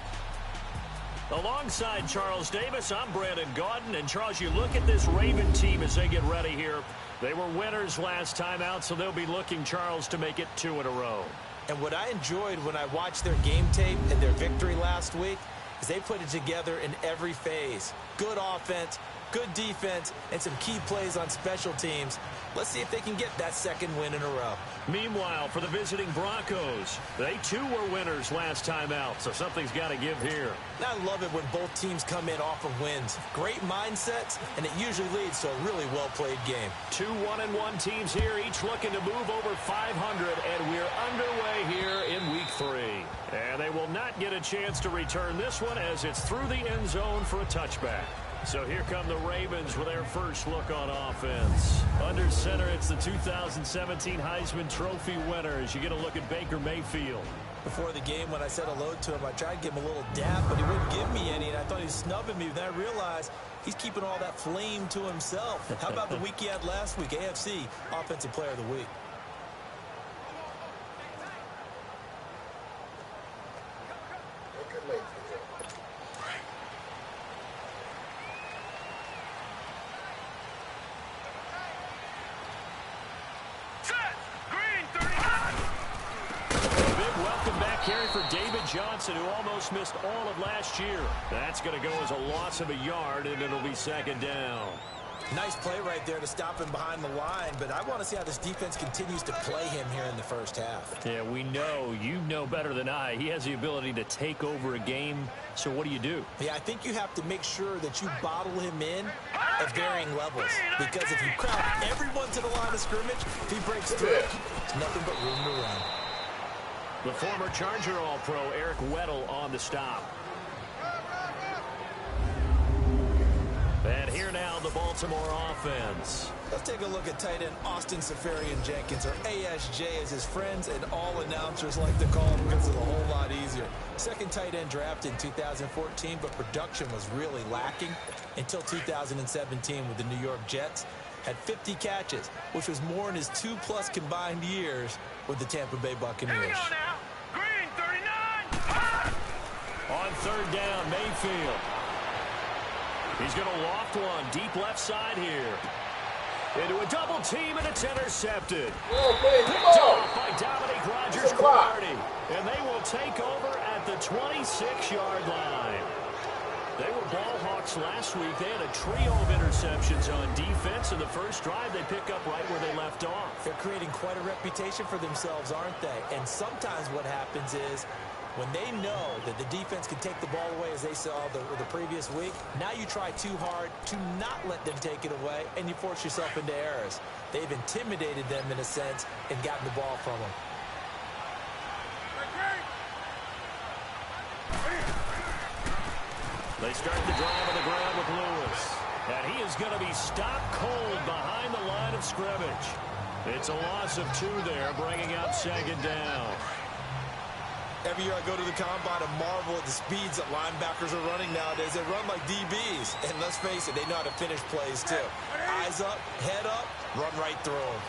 Alongside Charles Davis, I'm Brandon Gaudin. And Charles, you look at this Raven team as they get ready here. They were winners last time out, so they'll be looking, Charles, to make it 2 in a row. And what I enjoyed when I watched their game tape and their victory last week is they put it together in every phase. Good offense, good defense, and some key plays on special teams. Let's see if they can get that second win in a row. Meanwhile, for the visiting Broncos, they too were winners last time out, so something's got to give here. I love it when both teams come in off of wins. Great mindsets, and it usually leads to a really well-played game. 2 1-1 teams here, each looking to move over 500, and we're underway here in week 3. And they will not get a chance to return this one as it's through the end zone for a touchback. So here come the Ravens with their first look on offense. Under center, it's the 2017 Heisman Trophy winner as you get a look at Baker Mayfield. Before the game, when I said hello to him, I tried to give him a little dap, but he wouldn't give me any, and I thought he was snubbing me. Then I realized he's keeping all that flame to himself. How about the week he had last week? AFC Offensive Player of the Week. Johnson, who almost missed all of last year. That's going to go as a loss of a yard, and it'll be second down. Nice play right there to stop him behind the line, but I want to see how this defense continues to play him here in the first half. Yeah, we know. You know better than I. He has the ability to take over a game, so what do? Yeah, I think you have to make sure that you bottle him in at varying levels, because if you crowd everyone to the line of scrimmage, if he breaks through, there's nothing but room to run. The former Charger All-Pro Eric Weddle on the stop. And here now, the Baltimore offense. Let's take a look at tight end Austin Seferian-Jenkins, or ASJ as his friends and all announcers like to call him because it's a whole lot easier. Second tight end drafted in 2014, but production was really lacking until 2017 with the New York Jets. Had 50 catches, which was more in his 2+ combined years with the Tampa Bay Buccaneers. Green 39. On third down, Mayfield. He's going to loft one deep left side here. Into a double team, and it's intercepted. Picked off by Dominique Rodgers-Cromartie. And they will take over at the 26-yard line. They were ball hawks last week. They had a trio of interceptions on defense. In the first drive, they pick up right where they left off. They're creating quite a reputation for themselves, aren't they? And sometimes what happens is when they know that the defense can take the ball away, as they saw the previous week, now you try too hard to not let them take it away, and you force yourself into errors. They've intimidated them in a sense and gotten the ball from them. They start the drive on the ground with Lewis. And he is going to be stopped cold behind the line of scrimmage. It's a loss of 2 there, bringing up second down. Every year I go to the combine and marvel at the speeds that linebackers are running nowadays. They run like DBs. And let's face it, they know how to finish plays too. Eyes up, head up, run right through them.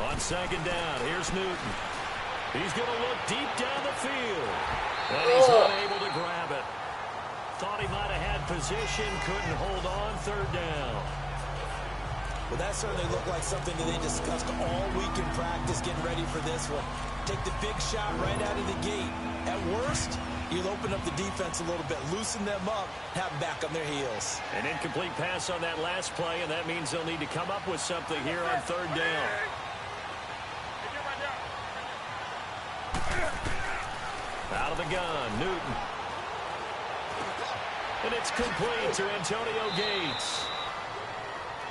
On second down, here's Newton. He's going to look deep down the field. And he's unable to grab it. Thought he might have had position, couldn't hold on, third down. Well, that certainly looked like something that they discussed all week in practice, getting ready for this one. Take the big shot right out of the gate. At worst, you'll open up the defense a little bit, loosen them up, have them back on their heels. An incomplete pass on that last play, and that means they'll need to come up with something here on third down. Out of the gun, Newton. And it's complete to Antonio Gates.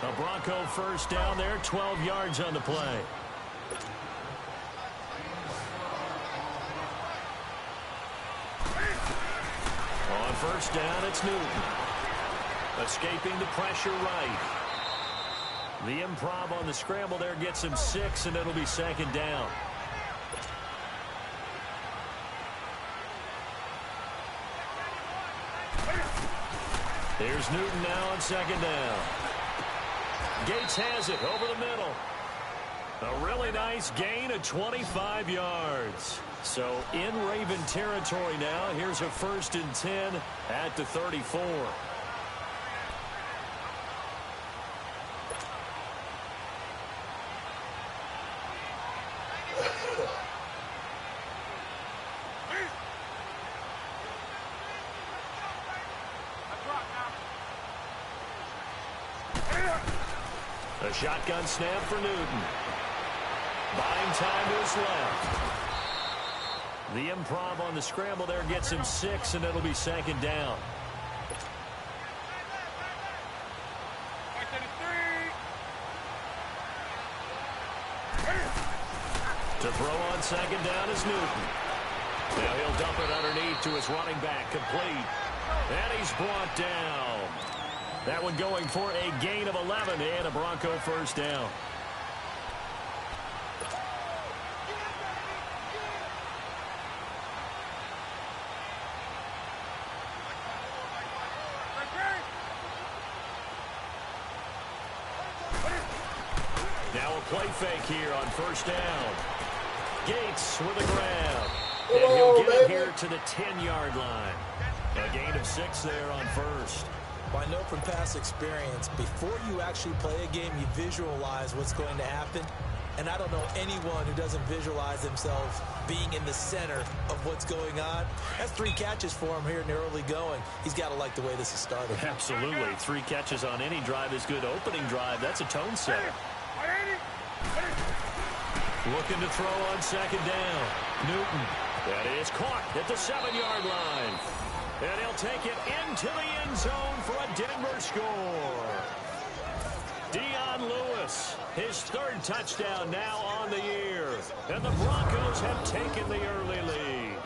A Bronco first down there, 12 yards on the play. On first down, it's Newton. Escaping the pressure right. The improv on the scramble there gets him 6, and it'll be second down. Here's Newton now on second down. Gates has it over the middle. A really nice gain of 25 yards. So in Raven territory now. Here's a 1st and 10 at the 34. A shotgun snap for Newton. Buying time to his left. The improv on the scramble there gets him 6, and it'll be 2nd down. To throw on 2nd down is Newton. Now he'll dump it underneath to his running back, complete. And he's brought down. That one going for a gain of 11 and a Bronco 1st down. Now a play fake here on 1st down. Gates with a grab. And he'll get it here to the 10-yard line. A gain of 6 there on 1st. Well, I know from past experience, before you actually play a game, you visualize what's going to happen. And I don't know anyone who doesn't visualize themselves being in the center of what's going on. That's 3 catches for him here in the early going. He's got to like the way this is started. Absolutely. 3 catches on any drive is good. Opening drive, that's a tone setter. Looking to throw on 2nd down. Newton. That is caught at the 7-yard line. And he'll take it into the end zone for a Denver score. Dion Lewis, his 3rd touchdown now on the year. And the Broncos have taken the early lead.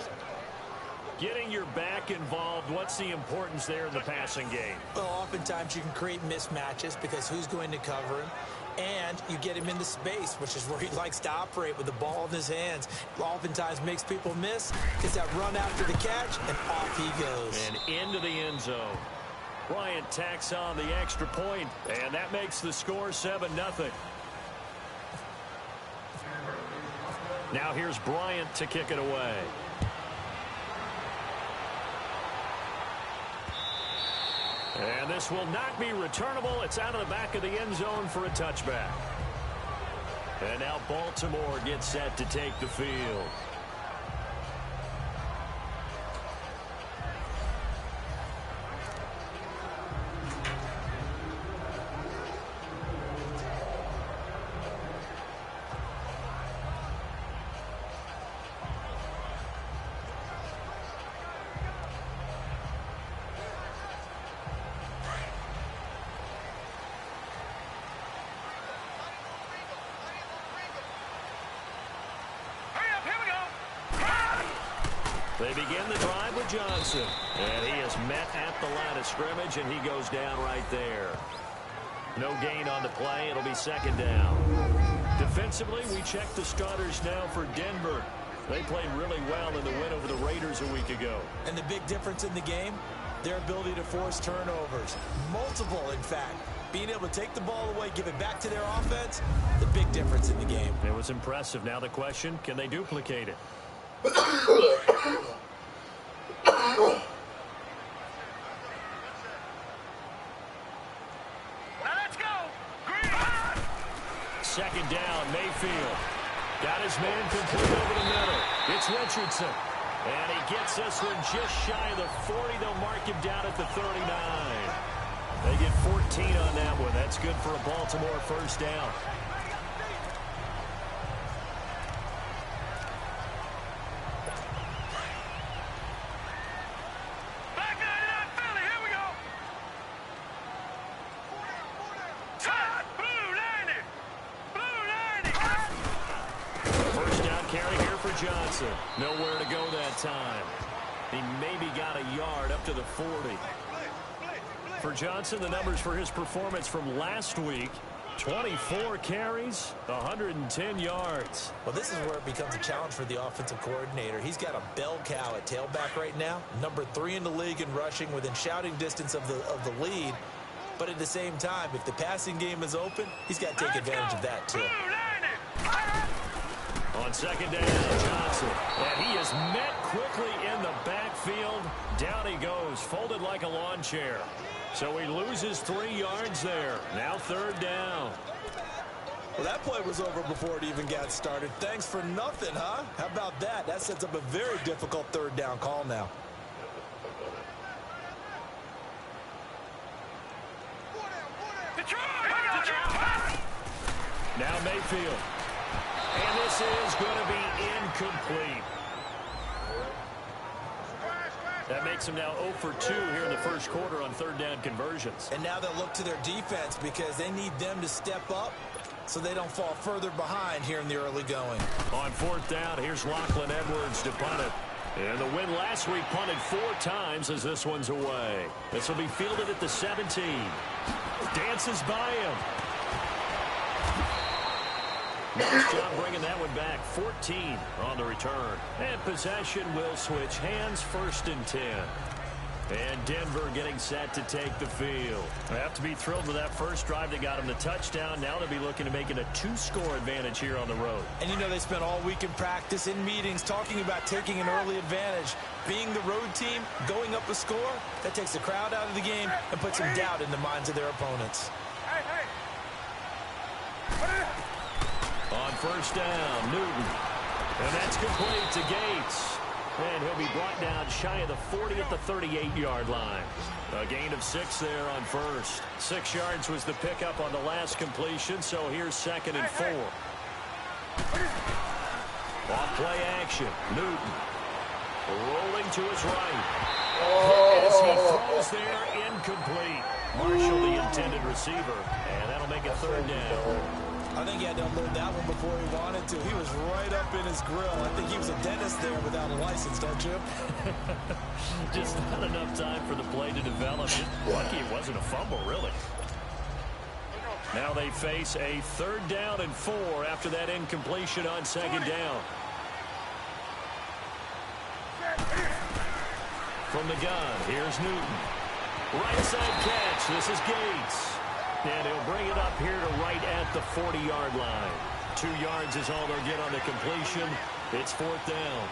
Getting your back involved, what's the importance there in the passing game? Well, oftentimes you can create mismatches because who's going to cover him? And you get him into space, which is where he likes to operate with the ball in his hands. Oftentimes makes people miss. Gets that run after the catch, and off he goes. And into the end zone. Bryant tacks on the extra point, and that makes the score 7-0. Now here's Bryant to kick it away. And this will not be returnable. It's out of the back of the end zone for a touchback. And now Baltimore gets set to take the field. They begin the drive with Johnson. And he is met at the line of scrimmage, and he goes down right there. No gain on the play. It'll be 2nd down. Defensively, we check the starters now for Denver. They played really well in the win over the Raiders a week ago. And the big difference in the game, their ability to force turnovers. Multiple, in fact. Being able to take the ball away, give it back to their offense, the big difference in the game. It was impressive. Now the question, can they duplicate it? Now let's go. 2nd down, Mayfield. Got his man complete over the middle. It's Richardson. And he gets this one just shy of the 40. They'll mark him down at the 39. They get 14 on that one. That's good for a Baltimore 1st down. Johnson, nowhere to go that time. He maybe got a yard up to the 40. For Johnson, the numbers for his performance from last week, 24 carries, 110 yards. Well, this is where it becomes a challenge for the offensive coordinator. He's got a bell cow at tailback right now, number 3 in the league in rushing, within shouting distance of the lead. But at the same time, if the passing game is open, he's got to take advantage of that too. On 2nd down, Johnson. And he is met quickly in the backfield. Down he goes, folded like a lawn chair. So he loses 3 yards there. Now 3rd down. Well, that play was over before it even got started. Thanks for nothing, huh? How about that? That sets up a very difficult 3rd down call now. Detroit! Mayfield. And this is going to be incomplete. That makes them now 0 for 2 here in the first quarter on third down conversions. And now they'll look to their defense because they need them to step up so they don't fall further behind here in the early going. On fourth down, here's Lachlan Edwards to punt it. And the win last week punted 4 times as this one's away. This will be fielded at the 17. Dances by him. Nice job bringing that one back. 14 on the return. And possession will switch hands, 1st and 10. And Denver getting set to take the field. They have to be thrilled with that first drive. They got them the touchdown. Now they'll be looking to make it a 2-score advantage here on the road. And you know they spent all week in practice, in meetings, talking about taking an early advantage. Being the road team, going up a score, that takes the crowd out of the game and puts some doubt in the minds of their opponents. On first down, Newton. And that's complete to Gates. And he'll be brought down shy of the 40 at the 38-yard line. A gain of 6 there on first. 6 yards was the pickup on the last completion, so here's 2nd and 4. Off play action, Newton. Rolling to his right. As he throws there, incomplete. Marshall, the intended receiver, and that'll make it 3rd down. I think he had to unload that one before he wanted to. He was right up in his grill. I think he was a dentist there without a license, don't you? Just not enough time for the play to develop. Lucky it wasn't a fumble, really. Now they face a 3rd down and 4 after that incompletion on 2nd down. From the gun, here's Newton. Right side catch. This is Gates. And he'll bring it up here to right at the 40-yard line. 2 yards is all they'll get on the completion. It's 4th down.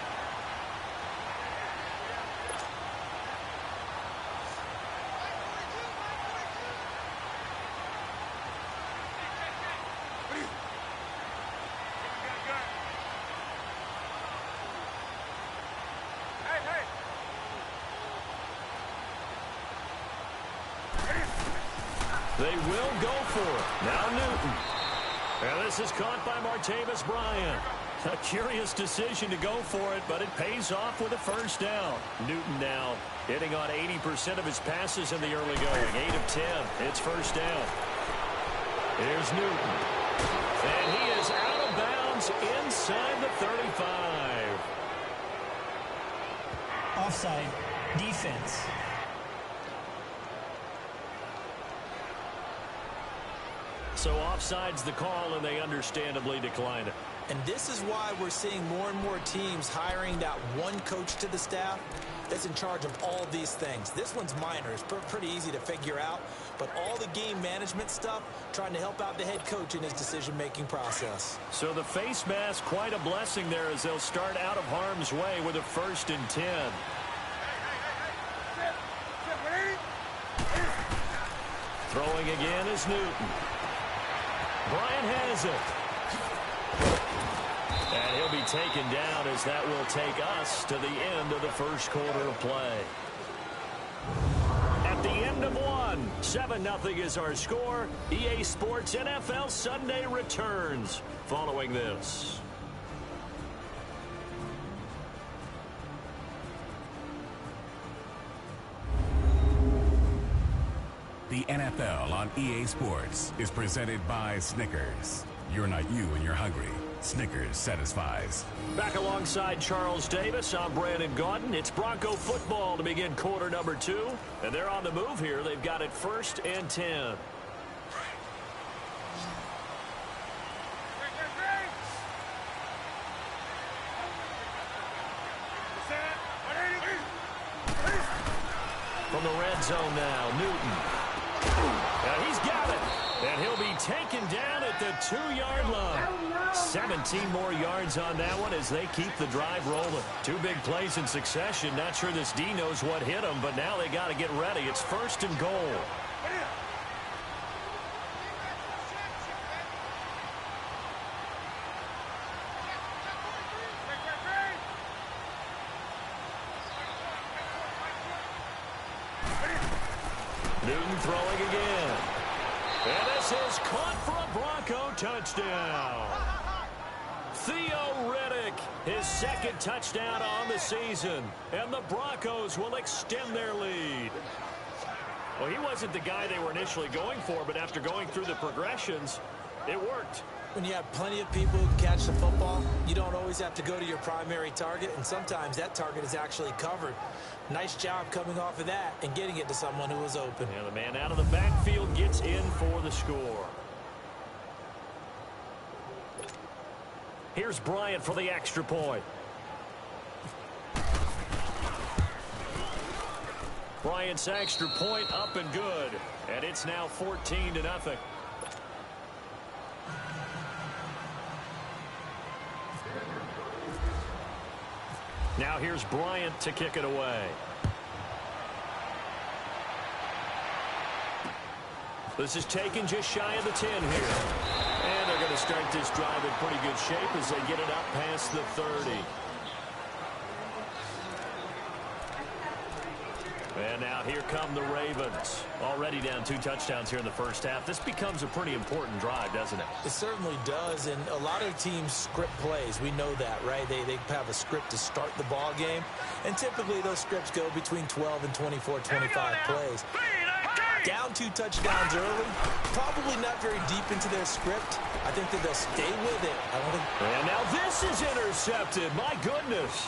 They will go for it. Now Newton. And this is caught by Martavis Bryant. A curious decision to go for it, but it pays off with a 1st down. Newton now hitting on 80% of his passes in the early going. 8 of 10. It's 1st down. Here's Newton. And he is out of bounds inside the 35. Offside. Defense. So offside's the call, and they understandably decline it. And this is why we're seeing more and more teams hiring that one coach to the staff that's in charge of all these things. This one's minor. It's pretty easy to figure out. But all the game management stuff, trying to help out the head coach in his decision-making process. So the face mask, quite a blessing there as they'll start out of harm's way with a 1st and 10. Throwing again is Newton. Bryant has it. And he'll be taken down as that will take us to the end of the first quarter of play. At the end of one, 7-0 is our score. EA Sports NFL Sunday returns following this. The NFL on EA Sports is presented by Snickers. You're not you when you're hungry. Snickers satisfies. Back alongside Charles Davis, I'm Brandon Gaudin. It's Bronco football to begin quarter number 2. And they're on the move here. They've got it 1st and 10. From the red zone now, Newton. And he's got it. And he'll be taken down at the 2-yard line. 17 more yards on that one as they keep the drive rolling. 2 big plays in succession. Not sure this D knows what hit him, but now they got to get ready. It's 1st and goal. Newton throwing again. And this is caught for a Bronco Bronco touchdown. Theo Riddick, his second touchdown on the season. And the Broncos will extend their lead. Well, he wasn't the guy they were initially going for, but after going through the progressions, it worked. When you have plenty of people who can catch the football, you don't always have to go to your primary target, and sometimes that target is actually covered. Nice job coming off of that and getting it to someone who was open. And the man out of the backfield gets in for the score. Here's Bryant for the extra point. Bryant's extra point up and good. And it's now 14-0. Now here's Bryant to kick it away. This is taken just shy of the 10 here. And they're going to start this drive in pretty good shape as they get it up past the 30. And now here come the Ravens. Already down 2 touchdowns here in the first half. This becomes a pretty important drive, doesn't it? It certainly does, and a lot of teams script plays. We know that, right? They have a script to start the ball game, and typically those scripts go between 12 and 24, 25 plays. Down 2 touchdowns early, probably not very deep into their script. I think that they'll stay with it. And now this is intercepted. My goodness.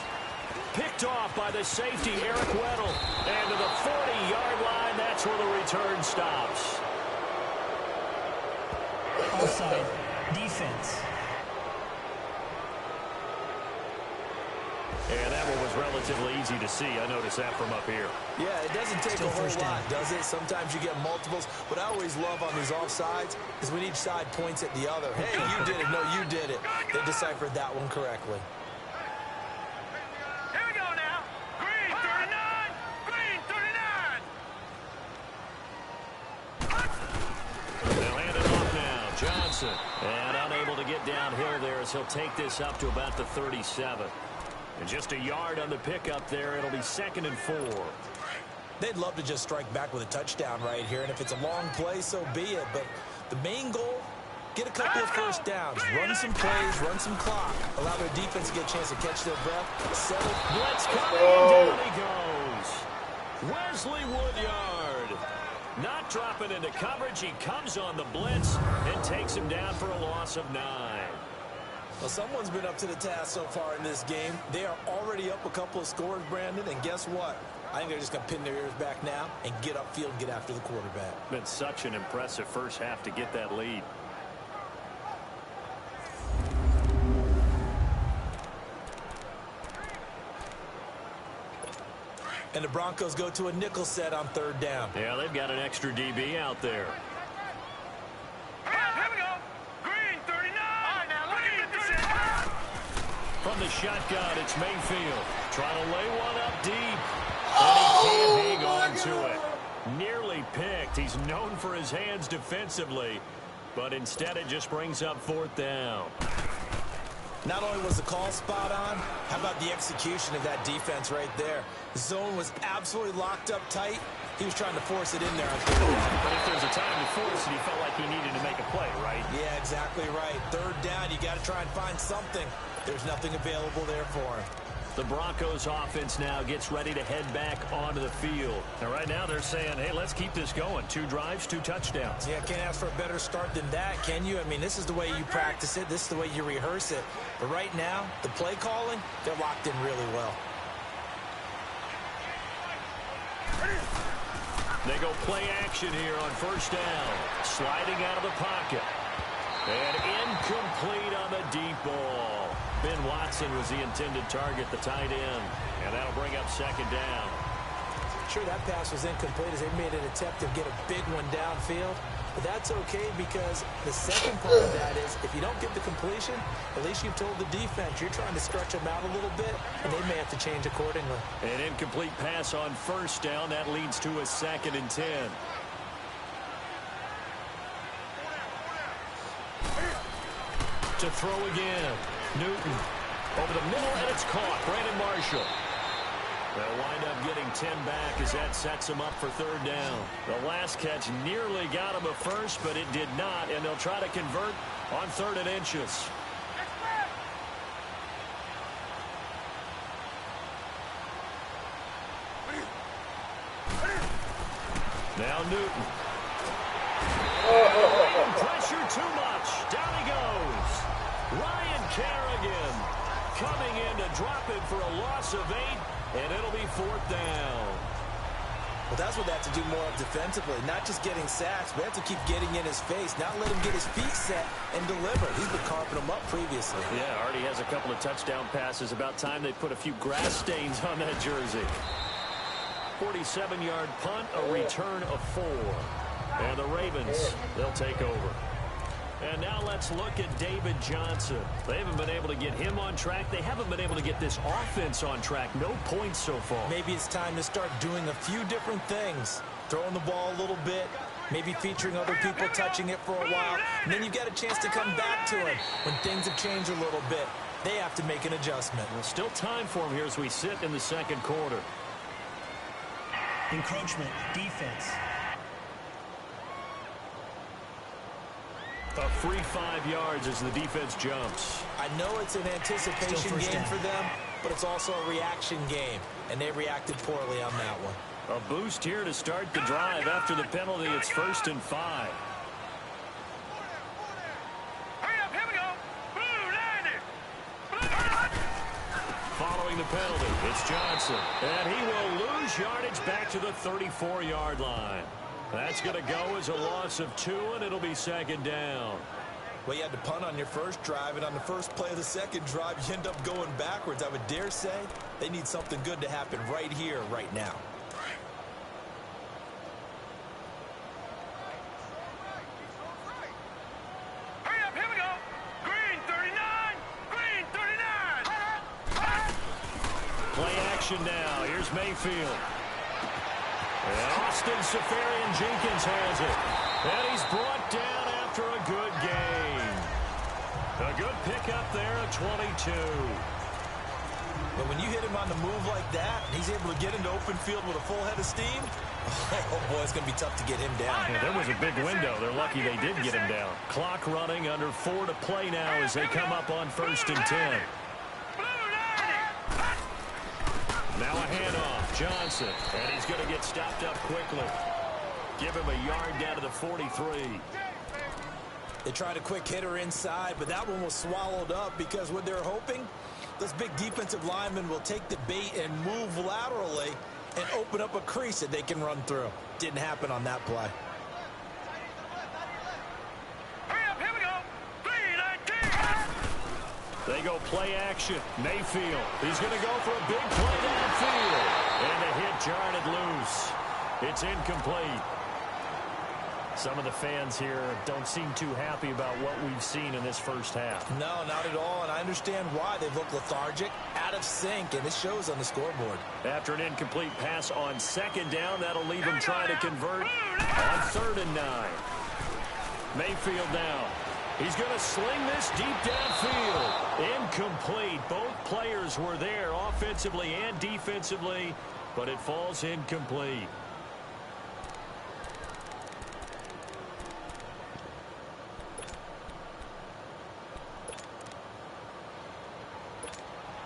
Picked off by the safety, Eric Weddle. And to the 40-yard line, that's where the return stops. Offside. Defense. And that one was relatively easy to see. I noticed that from up here. Yeah, it doesn't take a whole lot, does it? Sometimes you get multiples. What I always love on these offsides is when each side points at the other. Hey, you did it. No, you did it. They deciphered that one correctly. Johnson, and unable to get downhill there as he'll take this up to about the 37. And just a yard on the pickup there. It'll be 2nd and 4. They'd love to just strike back with a touchdown right here, and if it's a long play, so be it. But the main goal, get a couple of first downs, run some plays, run some clock, allow their defense to get a chance to catch their breath, settle. Blitz coming, and down he goes. Wesley Woodyard. Not dropping into coverage. He comes on the blitz and takes him down for a loss of 9. Well, someone's been up to the task so far in this game. They are already up a couple of scores, Brandon, and guess what? I think they're just going to pin their ears back now and get upfield and get after the quarterback. Been such an impressive first half to get that lead. And the Broncos go to a nickel set on 3rd down. Yeah, they've got an extra DB out there. Here we go. Green, 39. All right, now, look. From the shotgun, it's Mayfield. Trying to lay one up deep. And he can't hang on to it. Nearly picked. He's known for his hands defensively, but instead it just brings up 4th down. Not only was the call spot on, how about the execution of that defense right there? The zone was absolutely locked up tight. He was trying to force it in there. But if there's a time to force it, he felt like he needed to make a play, right? Yeah, exactly right. 3rd down, you got to try and find something. There's nothing available there for him. The Broncos offense now gets ready to head back onto the field. And right now they're saying, hey, let's keep this going. 2 drives, 2 touchdowns. Yeah, can't ask for a better start than that, can you? I mean, this is the way you practice it. This is the way you rehearse it. But right now, the play calling, they're locked in really well. They go play action here on 1st down. Sliding out of the pocket. And incomplete on the deep ball. Ben Watson was the intended target, the tight end. And that'll bring up 2nd down. Sure, that pass was incomplete as they made an attempt to get a big one downfield. But that's okay because the second part of that is if you don't get the completion, at least you've told the defense you're trying to stretch them out a little bit, and they may have to change accordingly. An incomplete pass on 1st down. That leads to a 2nd and 10. To throw again. Newton over the middle, and it's caught. Brandon Marshall. They'll wind up getting 10 back as that sets them up for third down. The last catch nearly got them a first, but it did not, and they'll try to convert on 3rd and inches. Now Newton. Pressure too much. Down he goes. Ryan Kerrigan coming in to drop it for a loss of 8, and it'll be 4th down. Well, that's what they have to do more of defensively, not just getting sacks, but have to keep getting in his face, not let him get his feet set and deliver. He's been carving them up previously. Yeah, already has a couple of touchdown passes. About time they put a few grass stains on that jersey. 47-yard punt, a return of 4. And the Ravens, they'll take over. And now let's look at David Johnson. They haven't been able to get him on track. They haven't been able to get this offense on track. No points so far. Maybe it's time to start doing a few different things. Throwing the ball a little bit, maybe featuring other people touching it for a while. And then you get a chance to come back to him when things have changed a little bit. They have to make an adjustment. Well, still time for him here as we sit in the second quarter. Encroachment, defense. A free 5 yards as the defense jumps. I know it's an anticipation game for them, but it's also a reaction game, and they reacted poorly on that one. A boost here to start the drive after the penalty. It's 1st and 5. Hurry up, here we go. Blue 90. Following the penalty, it's Johnson. And he will lose yardage back to the 34-yard line. That's going to go as a loss of 2, and it'll be 2nd down. Well, you had to punt on your first drive, and on the first play of the second drive, you end up going backwards. I would dare say they need something good to happen right here, right now. Hurry up, here we go. Green 39. Green 39. Play action now. Here's Mayfield. And Austin Safarian-Jenkins has it. And he's brought down after a good gain. A good pickup there at 22. But when you hit him on the move like that, and he's able to get into open field with a full head of steam, oh boy, it's going to be tough to get him down. Yeah, there was a big window. They're lucky they did get him down. Clock running, under 4 to play now as they come up on 1st and 10. Now a handoff. Johnson, and he's going to get stopped up quickly. Give him a yard down to the 43. They tried a quick hitter inside, but that one was swallowed up because what they're hoping, those big defensive linemen will take the bait and move laterally and open up a crease that they can run through. Didn't happen on that play. Hurry up, here we go. 3-19. They go play action. Mayfield. He's going to go for a big play downfield. And the hit jarred it loose. It's incomplete. Some of the fans here don't seem too happy about what we've seen in this first half. No, not at all, and I understand why. They look lethargic, out of sync, and it shows on the scoreboard. After an incomplete pass on 2nd down, that'll leave him trying to convert on 3rd and 9. Mayfield now. He's going to sling this deep downfield. Incomplete. Both players were there offensively and defensively, but it falls incomplete.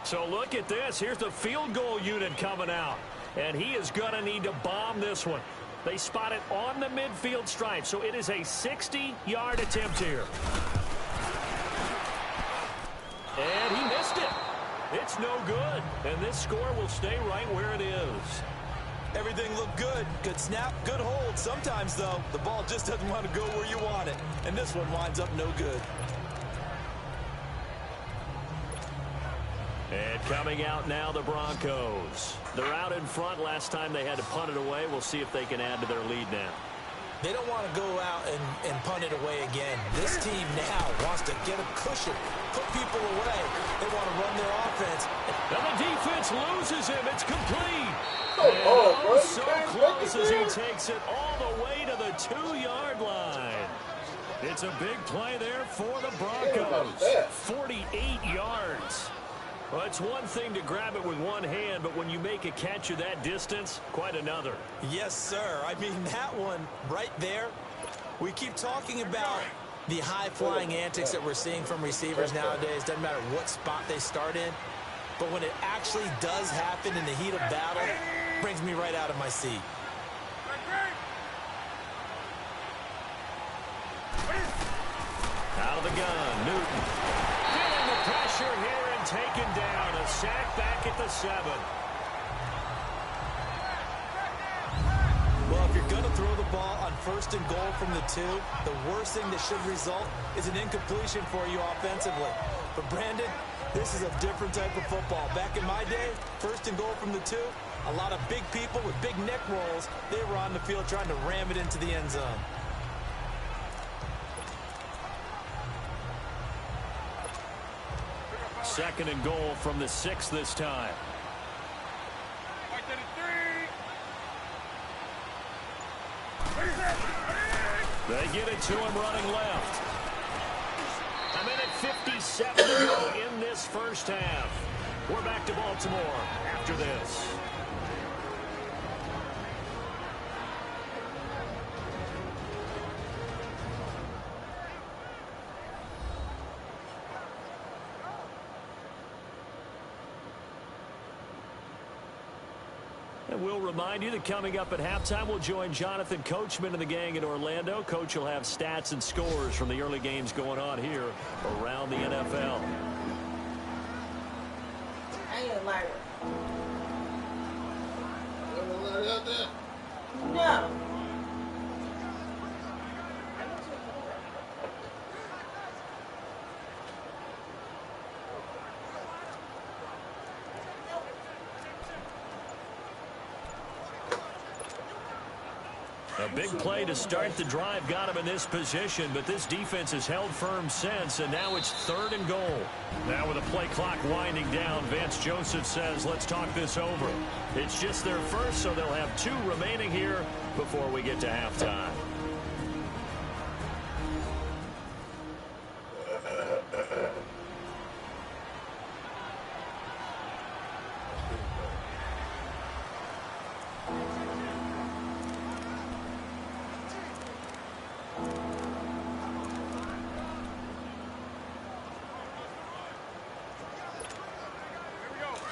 So look at this. Here's the field goal unit coming out. And he is going to need to bomb this one. They spot it on the midfield stripe. So it is a 60-yard attempt here. And he missed it. It's no good. And this score will stay right where it is. Everything looked good. Good snap, good hold. Sometimes, though, the ball just doesn't want to go where you want it. And this one winds up no good. And coming out now, the Broncos. They're out in front. Last time they had to punt it away. We'll see if they can add to their lead now. They don't want to go out and punt it away again. This team now wants to get a cushion, put people away. They want to run their offense. And the defense loses him. It's complete. Oh, so close as he takes it all the way to the 2-yard line. It's a big play there for the Broncos. 48 yards. Well, it's one thing to grab it with one hand, but when you make a catch of that distance, quite another. Yes, sir. I mean, that one right there, we keep talking about the high-flying antics that we're seeing from receivers nowadays. Doesn't matter what spot they start in. But when it actually does happen in the heat of battle, it brings me right out of my seat. Out of the gun, Newton. Feeling the pressure here and taken down. A sack back at the 7. Well, if you're going to throw the ball on 1st and goal from the 2, the worst thing that should result is an incompletion for you offensively. But Brandon, this is a different type of football. Back in my day, 1st and goal from the 2, a lot of big people with big neck rolls, they were on the field trying to ram it into the end zone. Second and goal from the 6 this time. They get it to him running left. A minute 57 to go in this first half. We're back to Baltimore after this. And we'll remind you that coming up at halftime, we'll join Jonathan Coachman and the gang in Orlando. Coach will have stats and scores from the early games going on here around the NFL. I ain't a liar. You ever light out there? No. A big play to start the drive got him in this position, but this defense has held firm since, and now it's 3rd and goal. Now with the play clock winding down, Vance Joseph says, let's talk this over. It's just their first, so they'll have 2 remaining here before we get to halftime.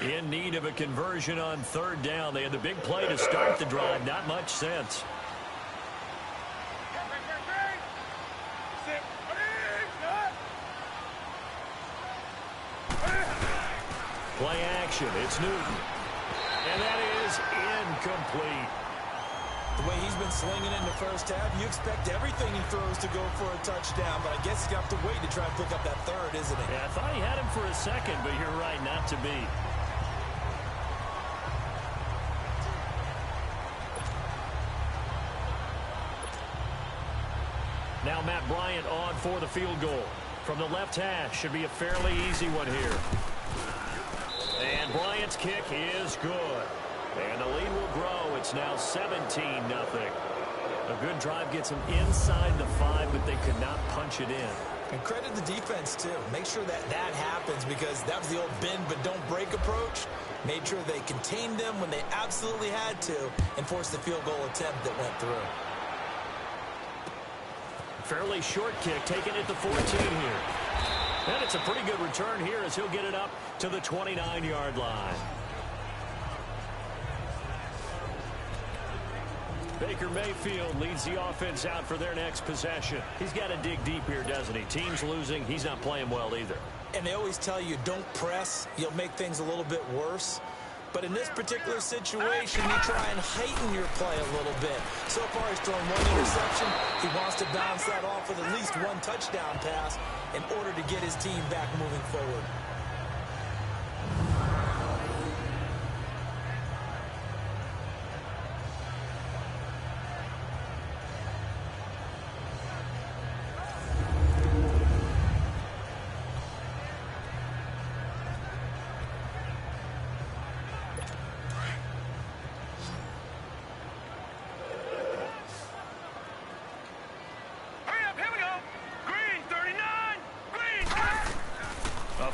In need of a conversion on 3rd down. They had the big play to start the drive. Not much sense. Play action. It's Newton. And that is incomplete. The way he's been slinging in the first half, you expect everything he throws to go for a touchdown, but I guess he's got to wait to try and pick up that 3rd, isn't he? Yeah, I thought he had him for a second, but you're right, not to be. Now Matt Bryant on for the field goal. From the left hash, should be a fairly easy one here. And Bryant's kick is good. And the lead will grow. It's now 17-0. A good drive gets them inside the 5, but they could not punch it in. And credit the defense, too. Make sure that happens, because that was the old bend but don't break approach. Made sure they contained them when they absolutely had to and forced the field goal attempt that went through. Fairly short kick, taken at the 14 here. And it's a pretty good return here as he'll get it up to the 29-yard line. Baker Mayfield leads the offense out for their next possession. He's got to dig deep here, doesn't he? Team's losing. He's not playing well either. And they always tell you, don't press. You'll make things a little bit worse. But in this particular situation, you try and heighten your play a little bit. So far, he's thrown 1 interception. He wants to bounce that off with at least 1 touchdown pass in order to get his team back moving forward.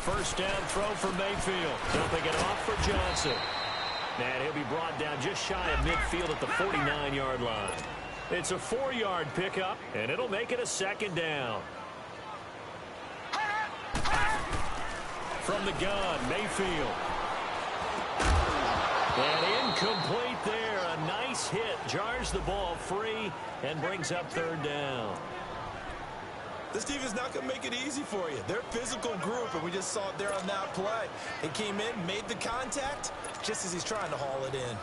first down throw for Mayfield. Dumping it off for Johnson. And he'll be brought down just shy of midfield at the 49-yard line. It's a 4-yard pickup, and it'll make it a second down. From the gun, Mayfield. And incomplete there. A nice hit. Jars the ball free and brings up third down. This team is not going to make it easy for you. They're a physical group, and we just saw it there on that play. He came in, made the contact, just as he's trying to haul it in.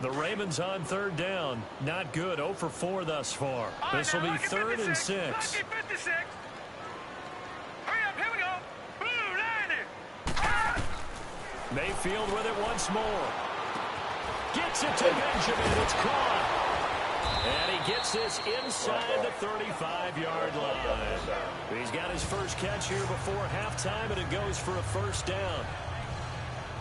The Ravens on third down. Not good. 0 for 4 thus far. This will be 3rd and 6. Hurry up, here we go. Blue line. Mayfield with it once more. Gets it to Benjamin. It's caught. And he gets this inside the 35-yard line. He's got his first catch here before halftime, and it goes for a first down.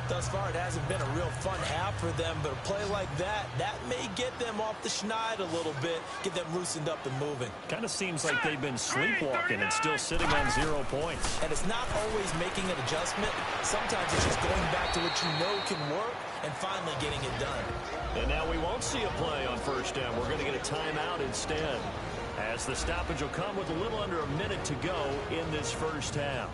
Thus far, it hasn't been a real fun half for them, but a play like that may get them off the schneid a little bit, get them loosened up and moving. Kind of seems like they've been sleepwalking and still sitting on 0 points. And it's not always making an adjustment. Sometimes it's just going back to what you know can work and finally getting it done. And now we won't see a play on first down. We're going to get a timeout instead, as the stoppage will come with a little under a minute to go in this first half.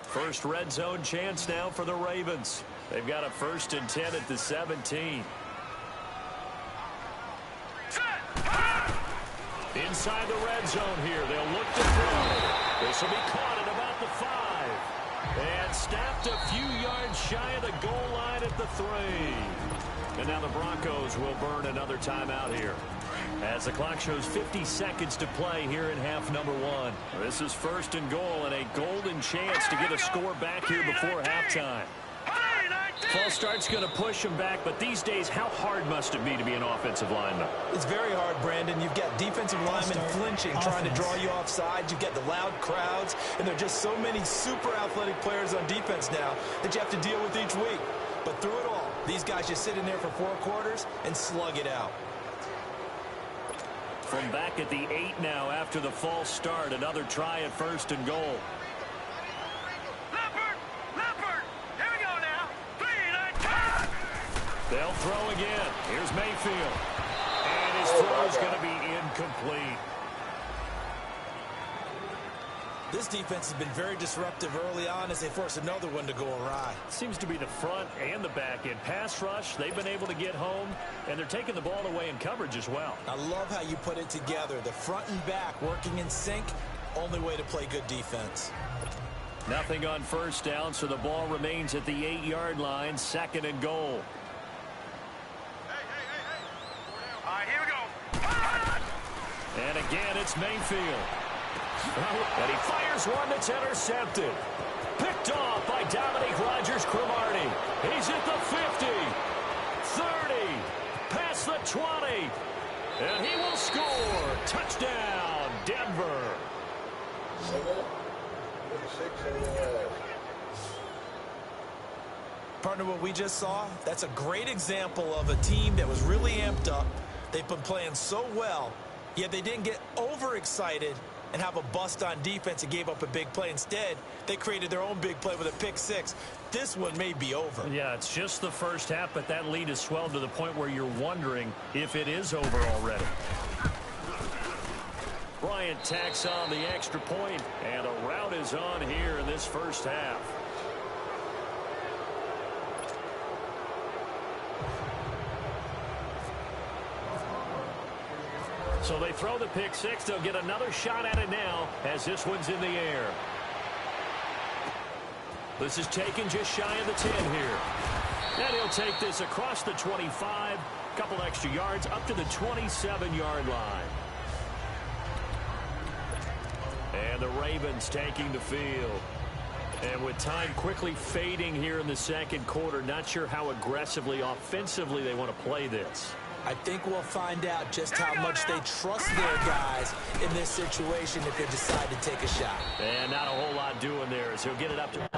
First red zone chance now for the Ravens. They've got a 1st and 10 at the 17. Inside the red zone here. They'll look to throw. This will be caught at about the 5. And snapped a few yards shy of the goal line at the 3. And now the Broncos will burn another timeout here, as the clock shows 50 seconds to play here in half number 1. This is 1st and goal, and a golden chance to get a score back here before halftime. False start's going to push him back, but these days, how hard must it be to be an offensive lineman? It's very hard, Brandon. You've got defensive linemen flinching, trying to draw you off sides. You've got the loud crowds, and there are just so many super athletic players on defense now that you have to deal with each week. But through it all, these guys just sit in there for 4 quarters and slug it out. From back at the 8 now after the false start, another try at 1st and goal. Leopard, here we go now. 3, 9, 10. They'll throw again. Here's Mayfield. And his throw's going to be incomplete. This defense has been very disruptive early on as they force another one to go awry. Seems to be the front and the back end. Pass rush, they've been able to get home, and they're taking the ball away in coverage as well. I love how you put it together. The front and back working in sync, only way to play good defense. Nothing on first down, so the ball remains at the 8-yard line, 2nd and goal. All right, here we go. And again, it's Mayfield. And he fires one that's intercepted. Picked off by Dominique Rodgers-Cromartie. He's at the 50, 30, past the 20. And he will score. Touchdown, Denver. Partner, what we just saw, that's a great example of a team that was really amped up. They've been playing so well, yet they didn't get overexcited and have a bust on defense and gave up a big play. Instead, they created their own big play with a pick 6. This one may be over. Yeah, it's just the first half, but that lead has swelled to the point where you're wondering if it is over already. Bryant tacks on the extra point, and a rout is on here in this first half. So they throw the pick 6. They'll get another shot at it now as this one's in the air. This is taken just shy of the 10 here. And he'll take this across the 25, couple extra yards up to the 27-yard line. And the Ravens taking the field. And with time quickly fading here in the second quarter, not sure how aggressively, offensively they want to play this. I think we'll find out just how much they trust their guys in this situation if they decide to take a shot. And not a whole lot doing there as he'll get it up to...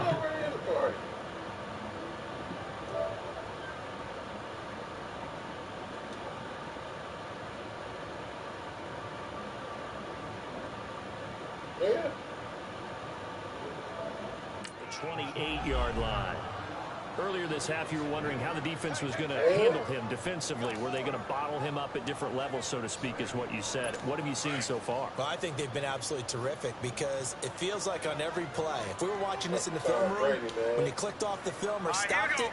Yeah. The 28-yard line. Earlier this half, you were wondering how the defense was going to handle him defensively. Were they going to bottle him up at different levels, so to speak, is what you said. What have you seen so far? Well, I think they've been absolutely terrific because it feels like on every play, if we were watching this in the film room, when you clicked off the film or stopped it,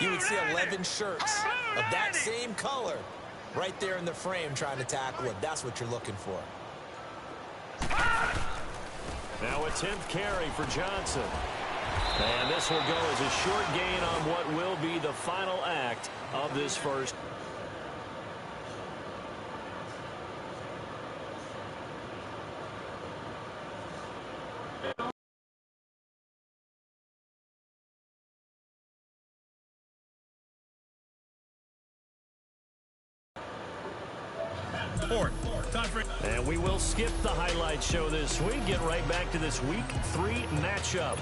you would see 11 shirts of that same color right there in the frame trying to tackle it. That's what you're looking for. Now a 10th carry for Johnson. And this will go as a short gain on what will be the final act of this first. And we will skip the highlight show this week. Get right back to this Week 3 matchup.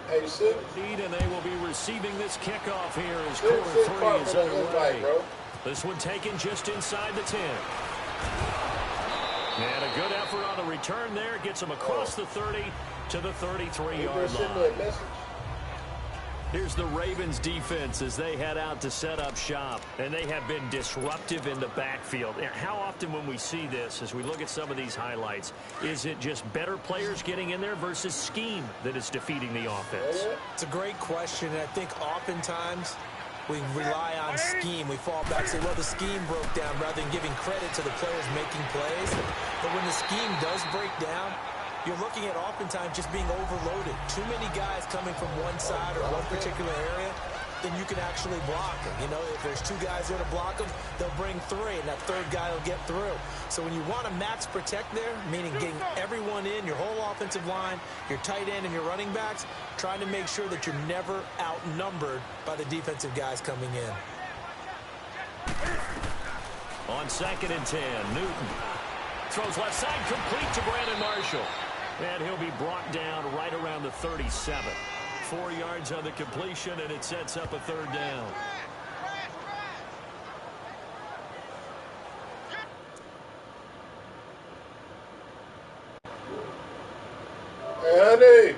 And they will be receiving this kickoff here as quarter 3 is underway. This one taken just inside the 10. And a good effort on the return there. Gets them across the 30 to the 33-yard line. Here's the Ravens defense as they head out to set up shop. And they have been disruptive in the backfield. How often when we see this, as we look at some of these highlights, is it just better players getting in there versus scheme that is defeating the offense? It's a great question, and I think oftentimes we rely on scheme. We fall back and say, well, the scheme broke down rather than giving credit to the players making plays. But when the scheme does break down, you're looking at oftentimes just being overloaded. Too many guys coming from one side or one particular area, then you can actually block them. You know, if there's 2 guys there to block them, they'll bring 3, and that 3rd guy will get through. So when you want to max protect there, meaning getting everyone in, your whole offensive line, your tight end, and your running backs, trying to make sure that you're never outnumbered by the defensive guys coming in. On 2nd and 10, Newton throws left side, complete to Brandon Marshall. And he'll be brought down right around the 37. 4 yards on the completion, and it sets up a 3rd down. Andy!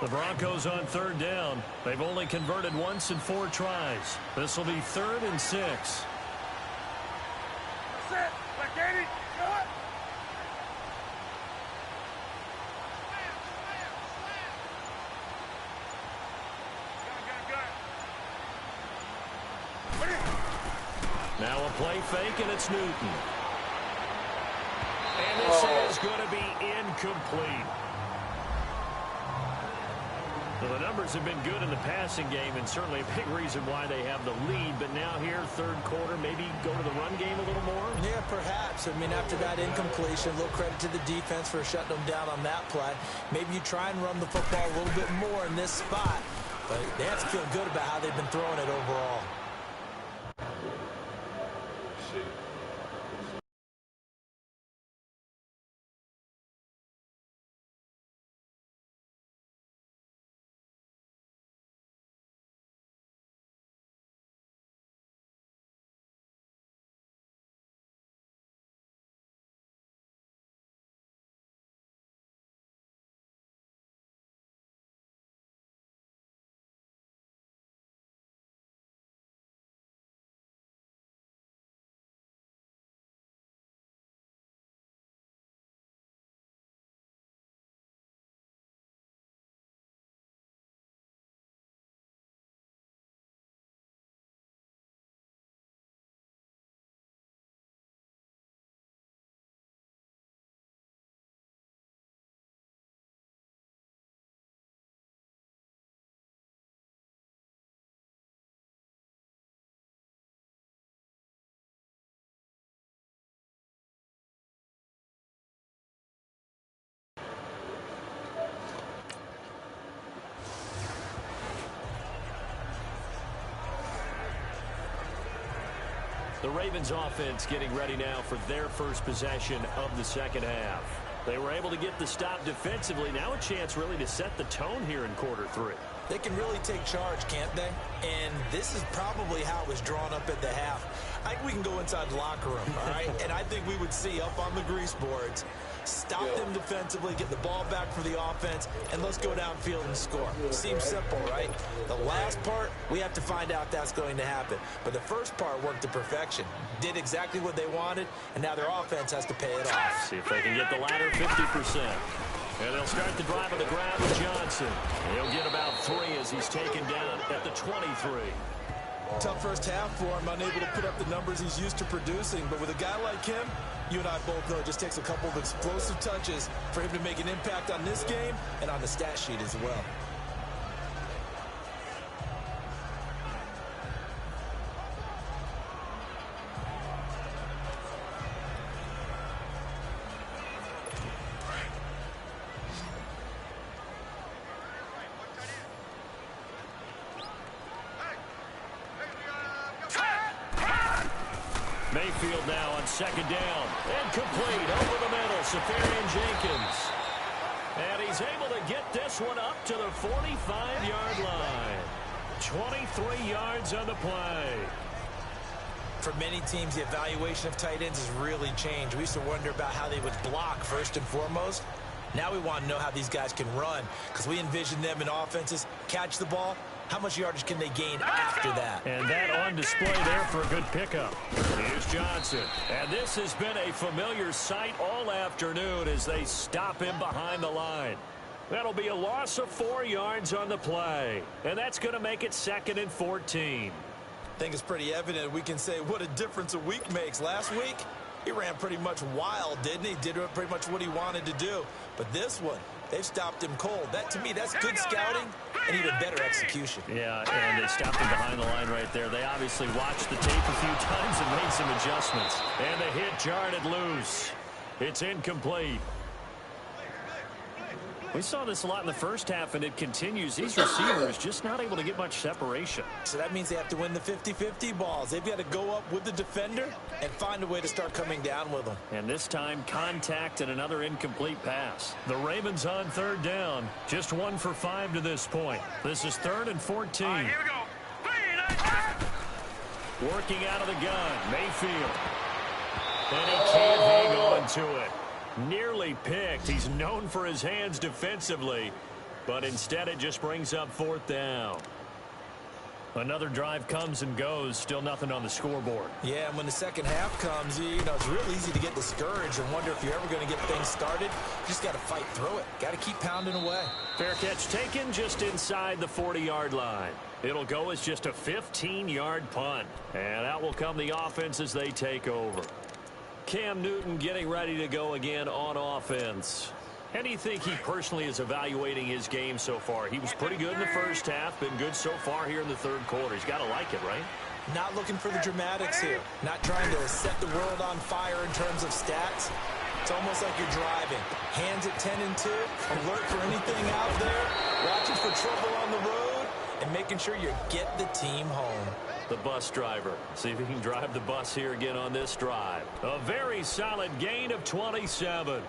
The Broncos on 3rd down. They've only converted once in 4 tries. This will be 3rd and 6. That's it. Like Katie, go it. Now a play fake, and it's Newton. And this is going to be incomplete. Well, the numbers have been good in the passing game, and certainly a big reason why they have the lead. But now here, 3rd quarter, maybe go to the run game a little more? Yeah, perhaps. I mean, after that incompletion, a little credit to the defense for shutting them down on that play. Maybe you try and run the football a little bit more in this spot. But they have to feel good about how they've been throwing it overall. The Ravens offense getting ready now for their first possession of the 2nd half. They were able to get the stop defensively. Now a chance really to set the tone here in quarter 3. They can really take charge, can't they? And this is probably how it was drawn up at the half. I think we can go inside the locker room, all right? And I think we would see up on the grease boards, stop them defensively, get the ball back for the offense, and let's go downfield and score. Seems simple, right? The last part, we have to find out that's going to happen. But the first part worked to perfection. Did exactly what they wanted, and now their offense has to pay it off. See if they can get the latter 50%. And they'll start the drive on the ground with Johnson. He'll get about 3 as he's taken down at the 23. Tough first half for him, unable to put up the numbers he's used to producing. But with a guy like him, you and I both know it just takes a couple of explosive touches for him to make an impact on this game and on the stat sheet as well. Mayfield now on 2nd down. Incomplete over the middle. Safarian Jenkins. And he's able to get this one up to the 45-yard line. 23 yards on the play. For many teams, the evaluation of tight ends has really changed. We used to wonder about how they would block first and foremost. Now we want to know how these guys can run, because we envision them in offenses catch the ball. How much yardage can they gain after that? And that on display there for a good pickup. Here's Johnson. And this has been a familiar sight all afternoon as they stop him behind the line. That'll be a loss of 4 yards on the play. And that's going to make it 2nd and 14. I think it's pretty evident we can say what a difference a week makes. Last week, he ran pretty much wild, didn't he? Did pretty much what he wanted to do. But this one, they've stopped him cold. That, to me, that's good scouting and even better execution. Yeah, and they stopped him behind the line right there. They obviously watched the tape a few times and made some adjustments. And the hit jarred it loose. It's incomplete. We saw this a lot in the first half, and it continues. These receivers just not able to get much separation. So that means they have to win the 50-50 balls. They've got to go up with the defender and find a way to start coming down with them. And this time, contact and another incomplete pass. The Ravens on 3rd down. Just 1 for 5 to this point. This is 3rd and 14. All right, here we go. Working out of the gun, Mayfield. And he can't hang on to it. Nearly picked. He's known for his hands defensively. But instead, it just brings up 4th down. Another drive comes and goes, still nothing on the scoreboard. Yeah, and when the second half comes, you know, it's real easy to get discouraged and wonder if you're ever going to get things started. You just got to fight through it. Got to keep pounding away. Fair catch taken just inside the 40-yard line. It'll go as just a 15-yard punt. And out will come the offense as they take over. Cam Newton getting ready to go again on offense. How do you think he personally is evaluating his game so far? He was pretty good in the first half, been good so far here in the third quarter. He's got to like it, right? Not looking for the dramatics here. Not trying to set the world on fire in terms of stats. It's almost like you're driving. Hands at 10 and 2, alert for anything out there, watching for trouble on the road, and making sure you get the team home. The bus driver. See if he can drive the bus here again on this drive. A very solid gain of 27.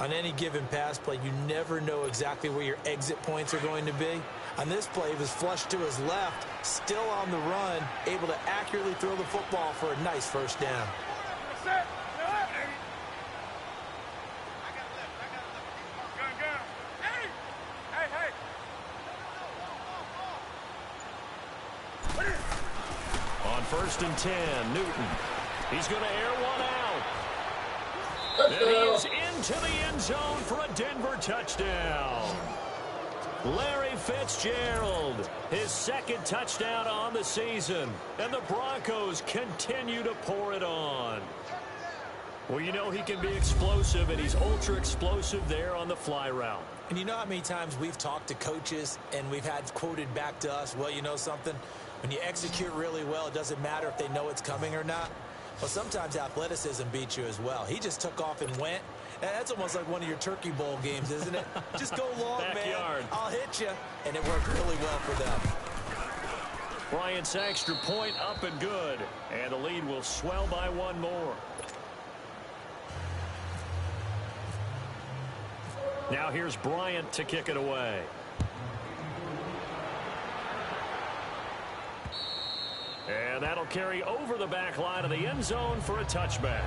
On any given pass play, you never know exactly where your exit points are going to be. On this play, he was flushed to his left, still on the run, able to accurately throw the football for a nice first down. On 1st and 10, Newton. He's going to air one out. And he is into the end zone for a Denver touchdown. Larry Fitzgerald, his 2nd touchdown on the season. And the Broncos continue to pour it on. Well, you know he can be explosive, and he's ultra explosive there on the fly route. And you know how many times we've talked to coaches and we've had quoted back to us, well, you know something? When you execute really well, it doesn't matter if they know it's coming or not. Well, sometimes athleticism beats you as well. He just took off and went. And that's almost like one of your Turkey Bowl games, isn't it? Just go long, Backyard. man. I'll hit you. And it worked really well for them. Bryant's extra point up and good. And the lead will swell by one more. Now here's Bryant to kick it away. And that'll carry over the back line of the end zone for a touchback.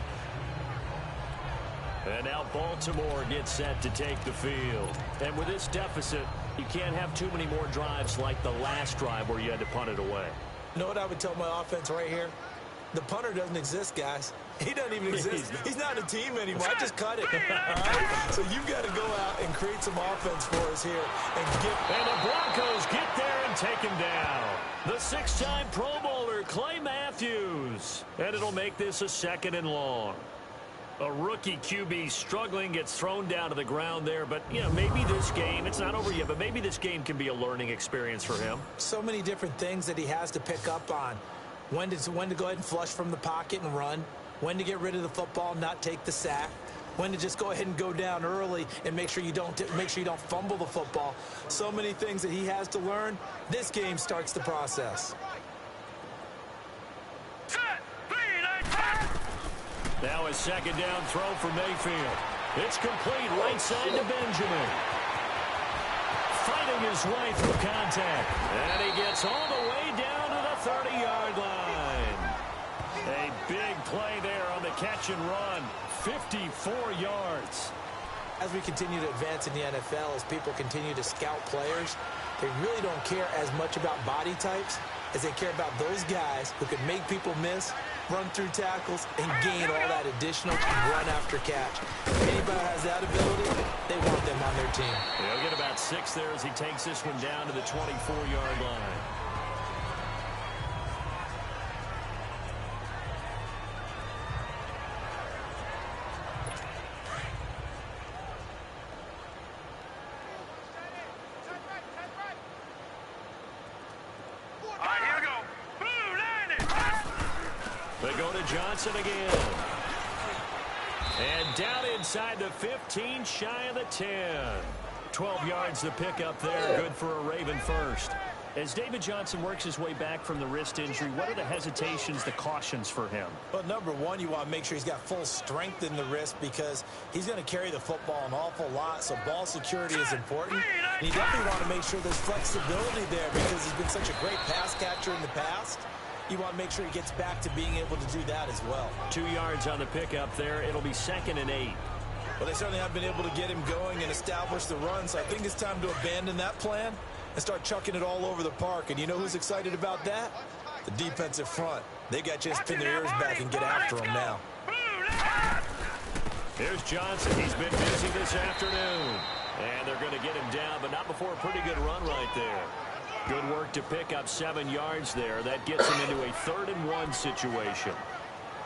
And now Baltimore gets set to take the field. And with this deficit, you can't have too many more drives like the last drive where you had to punt it away. You know what I would tell my offense right here? The punter doesn't exist, guys. He doesn't even exist. He's not a team anymore. I just cut it. All right? So you've got to go out and create some offense for us here. And the Broncos get there and take him down. The 6-time Pro Bowler, Clay Matthews. And it'll make this a 2nd and long. A rookie QB struggling, gets thrown down to the ground there. But, you know, maybe this game, it's not over yet, but maybe this game can be a learning experience for him. So many different things that he has to pick up on. When to go ahead and flush from the pocket and run. When to get rid of the football and not take the sack. When to just go ahead and go down early and make sure you don't fumble the football. So many things that he has to learn. This game starts the process. Now a 2nd down throw for Mayfield. It's complete right side to Benjamin. Fighting his way through contact. And he gets all the way down to the 30-yard line. A big play there on the catch and run. 54 yards. As we continue to advance in the NFL, as people continue to scout players, they really don't care as much about body types as they care about those guys who can make people miss, run through tackles, and gain all that additional run after catch. If anybody has that ability, they want them on their team. He'll get about 6 there as he takes this one down to the 24-yard line. Johnson again. And down inside the 15, shy of the 10. 12 yards to pick up there. Good for a Raven first. As David Johnson works his way back from the wrist injury, what are the hesitations, the cautions for him? Well, number one, you want to make sure he's got full strength in the wrist because he's going to carry the football an awful lot, so ball security is important. And you definitely want to make sure there's flexibility there because he's been such a great pass catcher in the past. You want to make sure he gets back to being able to do that as well. 2 yards on the pickup there. It'll be 2nd and 8. Well, they certainly have been able to get him going and establish the run, so I think it's time to abandon that plan and start chucking it all over the park. And you know who's excited about that? The defensive front. They got you to pin their ears back and get after him now. Here's Johnson. He's been busy this afternoon. And they're going to get him down, but not before a pretty good run right there. Good work to pick up 7 yards there. That gets him into a 3rd-and-1 situation.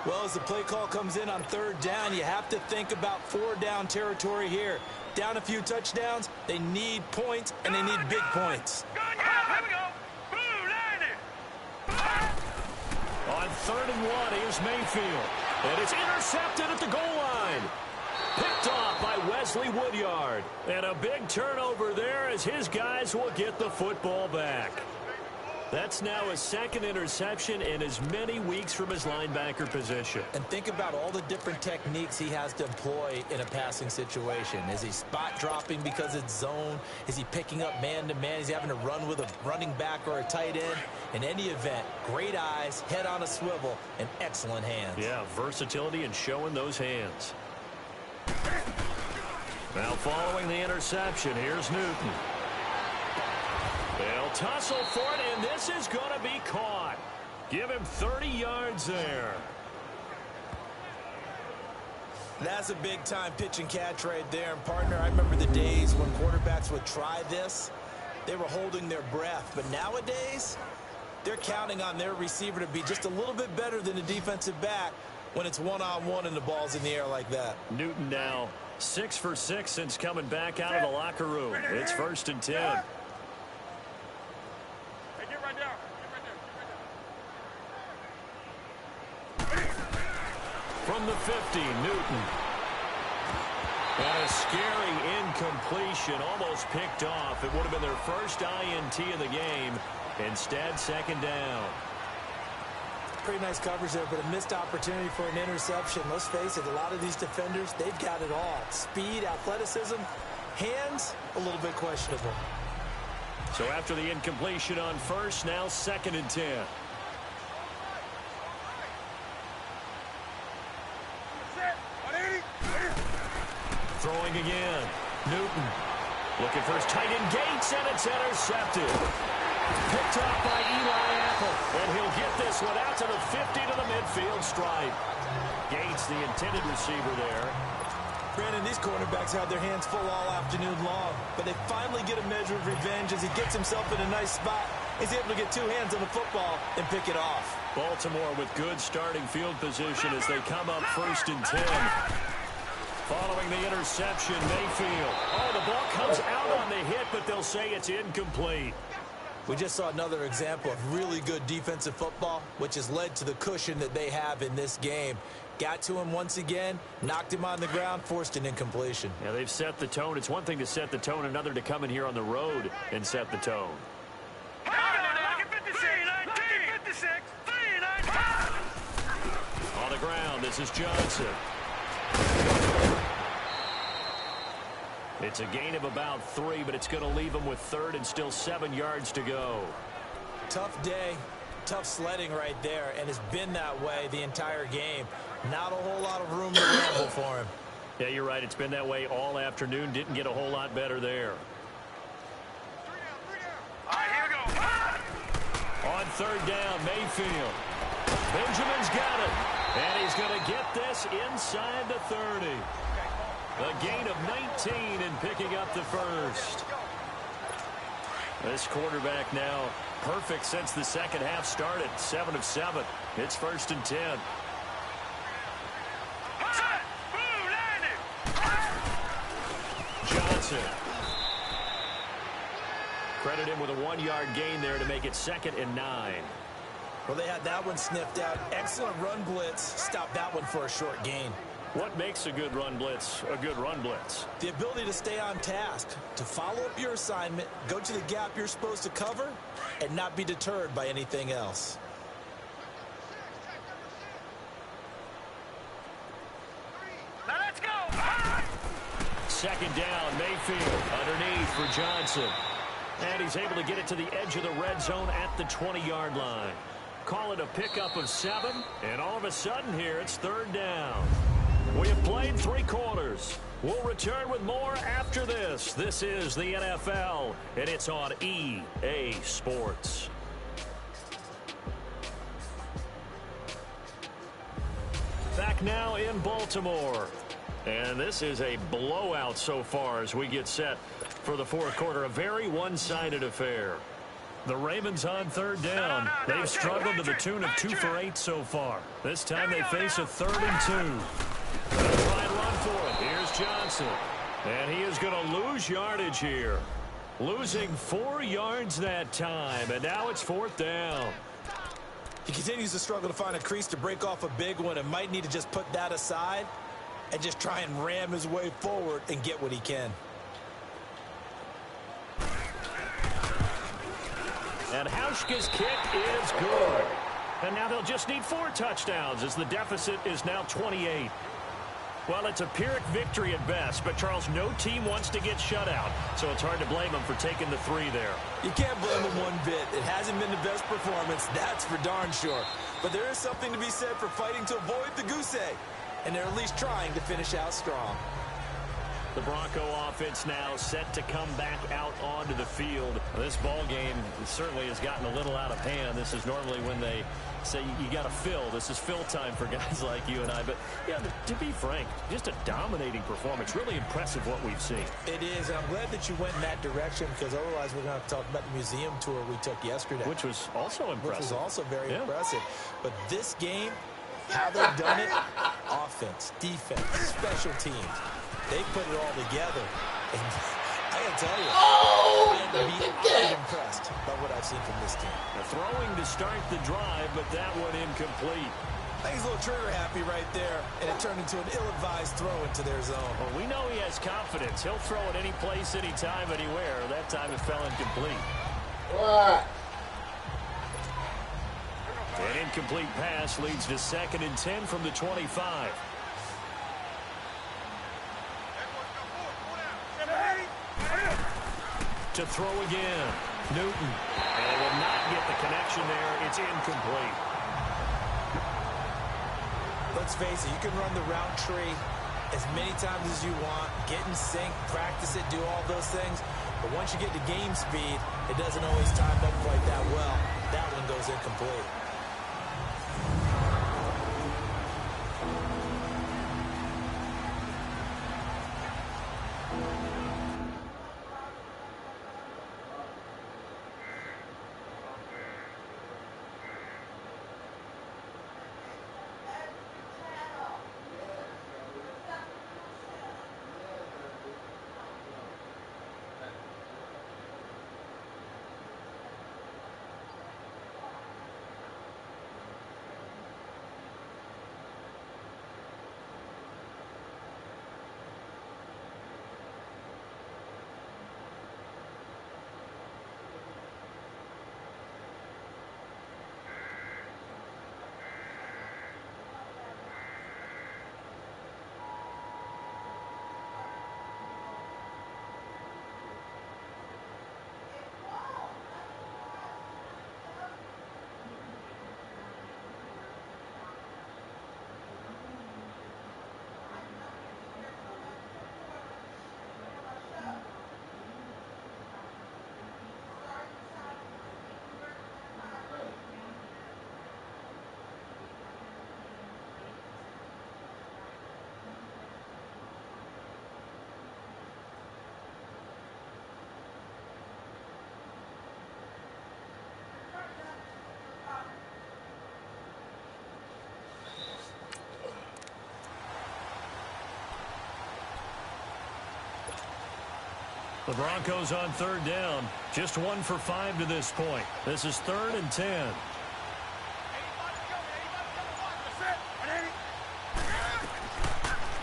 Well, as the play call comes in on 3rd down, you have to think about 4-down territory here. Down a few touchdowns, they need points, and they need big points. On 3rd-and-1, here's Mayfield. And it's intercepted at the goal line. Picked off by Wesley Woodyard. And a big turnover there as his guys will get the football back. That's now his 2nd interception in as many weeks from his linebacker position. And think about all the different techniques he has to employ in a passing situation. Is he spot dropping because it's zone? Is he picking up man-to-man? Is he having to run with a running back or a tight end? In any event, great eyes, head on a swivel, and excellent hands. Yeah, versatility and showing those hands. Now following the interception, here's Newton. They'll tussle for it, and this is going to be caught. Give him 30 yards there. That's a big-time pitch and catch right there. And, partner, I remember the days when quarterbacks would try this. They were holding their breath. But nowadays, they're counting on their receiver to be just a little bit better than the defensive back when it's one-on-one and the ball's in the air like that. Newton now 6 for 6 since coming back out of the locker room. It's 1st and 10. From the 50, Newton. And a scary incompletion, almost picked off. It would have been their first INT of the game. Instead, 2nd down. Pretty nice coverage there, but a missed opportunity for an interception. Let's face it, a lot of these defenders, they've got it all. Speed, athleticism, hands, a little bit questionable. So after the incompletion on 1st, now 2nd and 10. Throwing again. Newton looking for his tight end Gates, and it's intercepted. Picked off by Eli Apple, and he'll get this one out to the 50 to the midfield stripe. Gates, the intended receiver there. Brandon, these cornerbacks had their hands full all afternoon long, but they finally get a measure of revenge as he gets himself in a nice spot. He's able to get 2 hands on the football and pick it off. Baltimore with good starting field position as they come up 1st and 10. Following the interception, Mayfield. Oh, the ball comes out on the hit, but they'll say it's incomplete. We just saw another example of really good defensive football, which has led to the cushion that they have in this game. Got to him once again, knocked him on the ground, forced an incompletion. Yeah, they've set the tone. It's one thing to set the tone, another to come in here on the road and set the tone. On the ground, this is Johnson. It's a gain of about 3, but it's going to leave them with 3rd and still 7 yards to go. Tough day, tough sledding right there, and it's been that way the entire game. Not a whole lot of room to ramble for him. Yeah, you're right. It's been that way all afternoon. Didn't get a whole lot better there. On 3rd down, Mayfield. Benjamin's got it, and he's going to get this inside the 30. A gain of 19 and picking up the 1st. This quarterback now perfect since the 2nd half started. 7 of 7. It's 1st and 10. Johnson. Credit him with a 1-yard gain there to make it 2nd and 9. Well, they had that one sniffed out. Excellent run blitz. Stopped that one for a short gain. What makes a good run blitz a good run blitz? The ability to stay on task, to follow up your assignment, go to the gap you're supposed to cover, and not be deterred by anything else. Now let's go! 2nd down, Mayfield underneath for Johnson. And he's able to get it to the edge of the red zone at the 20-yard line. Call it a pickup of 7, and all of a sudden here it's 3rd down. We have played 3 quarters. We'll return with more after this. This is the NFL, and it's on EA Sports. Back now in Baltimore. And this is a blowout so far as we get set for the fourth quarter. A very one-sided affair. The Ravens on third down. They've struggled to the tune of 2 for 8 so far. This time they face a 3rd and 2. They'll try and run for it. Here's Johnson. And he is going to lose yardage here. Losing 4 yards that time. And now it's 4th down. He continues to struggle to find a crease to break off a big one and might need to just put that aside and just try and ram his way forward and get what he can. And Hauschka's kick is good. And now they'll just need 4 touchdowns as the deficit is now 28. Well, it's a Pyrrhic victory at best, but Charles, no team wants to get shut out, so it's hard to blame them for taking the 3 there. You can't blame them one bit. It hasn't been the best performance, that's for darn sure. But there is something to be said for fighting to avoid the goose egg, and they're at least trying to finish out strong. The Bronco offense now set to come back out onto the field. This ball game certainly has gotten a little out of hand. This is normally when they say you got to fill. This is fill time for guys like you and I. But, yeah, to be frank, just a dominating performance. Really impressive what we've seen. It is, and I'm glad that you went in that direction because otherwise we're going to have to talk about the museum tour we took yesterday. Which was also impressive. Which was also very impressive. But this game, how they've done it, offense, defense, special teams. They put it all together. And I got to tell you, I'm impressed by what I've seen from this team. Throwing to start the drive, but that one incomplete. I think he's a little trigger happy right there, and it turned into an ill-advised throw into their zone. Well, we know he has confidence. He'll throw it any place, anytime, anywhere. That time it fell incomplete. What? An incomplete pass leads to 2nd and 10 from the 25. To throw again. Newton. And will not get the connection there. It's incomplete. Let's face it, you can run the route tree as many times as you want, get in sync, practice it, do all those things. But once you get to game speed, it doesn't always time up quite that well. That one goes incomplete. The Broncos on 3rd down. Just 1 for 5 to this point. This is 3rd and 10.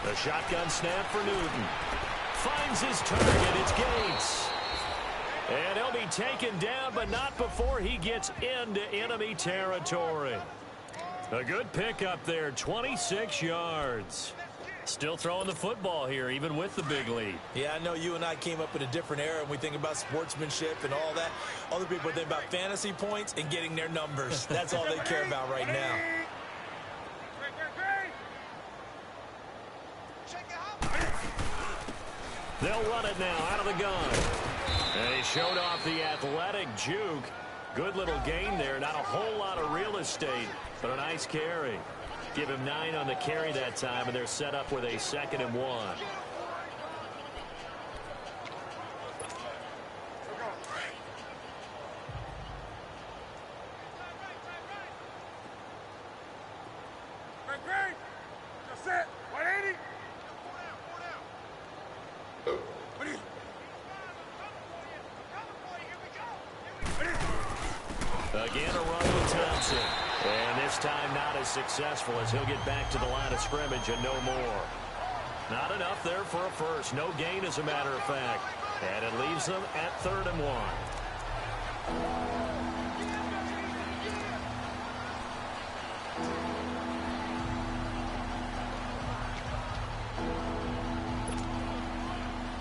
The shotgun snap for Newton. Finds his target. It's Gates. And he'll be taken down, but not before he gets into enemy territory. A good pickup there, 26 yards. Still throwing the football here, even with the big lead. Yeah, I know you and I came up in a different era, and we think about sportsmanship and all that. Other people think about fantasy points and getting their numbers. That's all they care about right now. They'll run it now out of the gun. And he showed off the athletic juke. Good little gain there. Not a whole lot of real estate, but a nice carry. Give him 9 on the carry that time, and they're set up with a 2nd and 1. Again, a run with Thompson. And this time not as successful as he'll get back to the line of scrimmage and no more. Not enough there for a first. No gain, as a matter of fact. And it leaves them at 3rd and 1.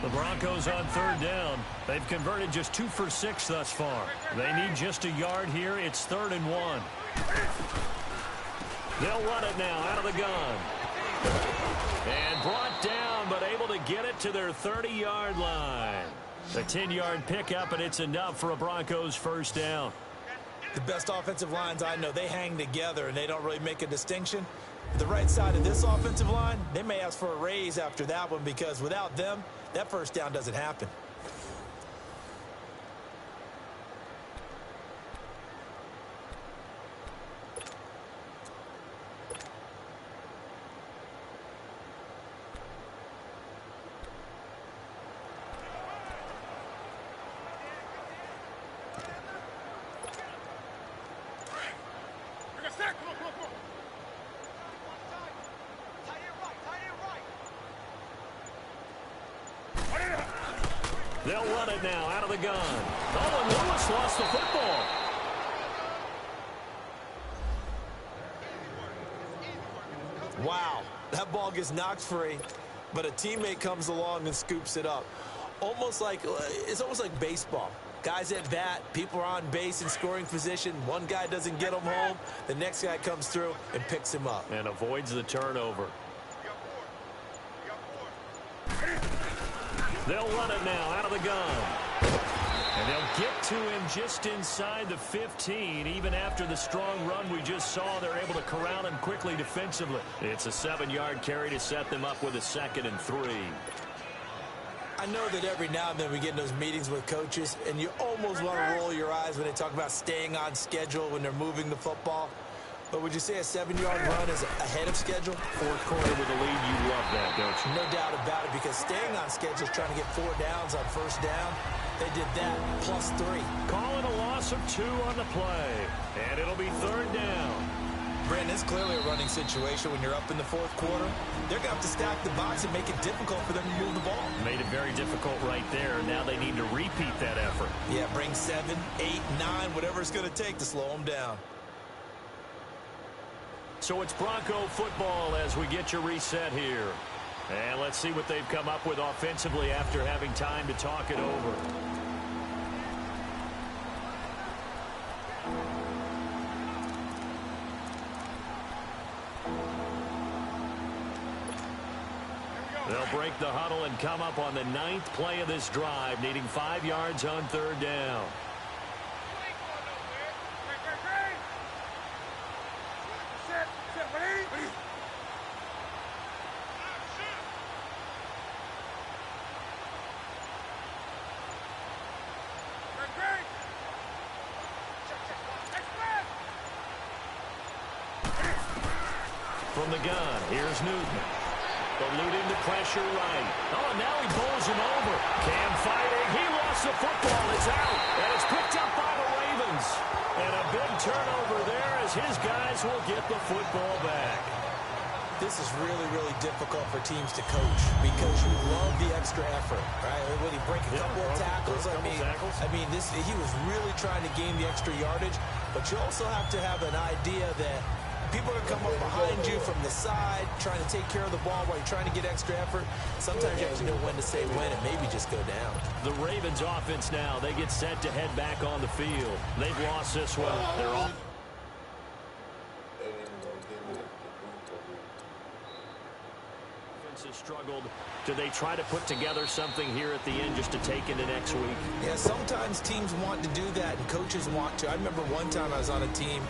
The Broncos on 3rd down. They've converted just 2 for 6 thus far. They need just a yard here. It's 3rd and 1. They'll run it now out of the gun. And brought down, but able to get it to their 30-yard line. A 10-yard pickup, and it's enough for a Broncos first down. The best offensive lines I know, they hang together, and they don't really make a distinction. The right side of this offensive line, they may ask for a raise after that one, because without them, that first down doesn't happen. They'll run it now out of the gun. Oh, and Lewis lost the football. Wow, that ball gets knocked free, but a teammate comes along and scoops it up. It's almost like baseball. Guys at bat, people are on base in scoring position. One guy doesn't get him home. The next guy comes through and picks him up. And avoids the turnover. They'll run it now out of the gun. And they'll get to him just inside the 15. Even after the strong run we just saw, they're able to corral him quickly defensively. It's a 7-yard carry to set them up with a 2nd and 3. I know that every now and then we get in those meetings with coaches, and you almost want to roll your eyes when they talk about staying on schedule when they're moving the football. But would you say a 7-yard run is ahead of schedule? 4th quarter with a lead, you love that, don't you? No doubt about it, because staying on schedule is trying to get 4 downs on first down. They did that plus 3. Calling a loss of 2 on the play. And it'll be 3rd down. Brandon, it's clearly a running situation when you're up in the 4th quarter. They're going to have to stack the box and make it difficult for them to move the ball. Made it very difficult right there. Now they need to repeat that effort. Yeah, bring 7, 8, 9, whatever it's going to take to slow them down. So it's Bronco football as we get you reset here. And let's see what they've come up with offensively after having time to talk it over. They'll break the huddle and come up on the 9th play of this drive, needing 5 yards on 3rd down. From the gun, here's Newton. Eluding the pressure right. Oh, and now he bowls him over. Cam fighting. He lost the football. It's out. And it's picked up by the Ravens. And a big turnover there as his guys will get the football back. This is really, really difficult for teams to coach because you love the extra effort, right? When he break a couple of tackles, he was really trying to gain the extra yardage, but you also have to have an idea that people are going to come up behind you from the side, trying to take care of the ball while you're trying to get extra effort. Sometimes you have to know when to say when and maybe just go down. The Ravens offense now, they get set to head back on the field. They've lost this one. They're off. offense has struggled. Do they try to put together something here at the end just to take into next week? Yeah, sometimes teams want to do that and coaches want to. I remember one time I was on a team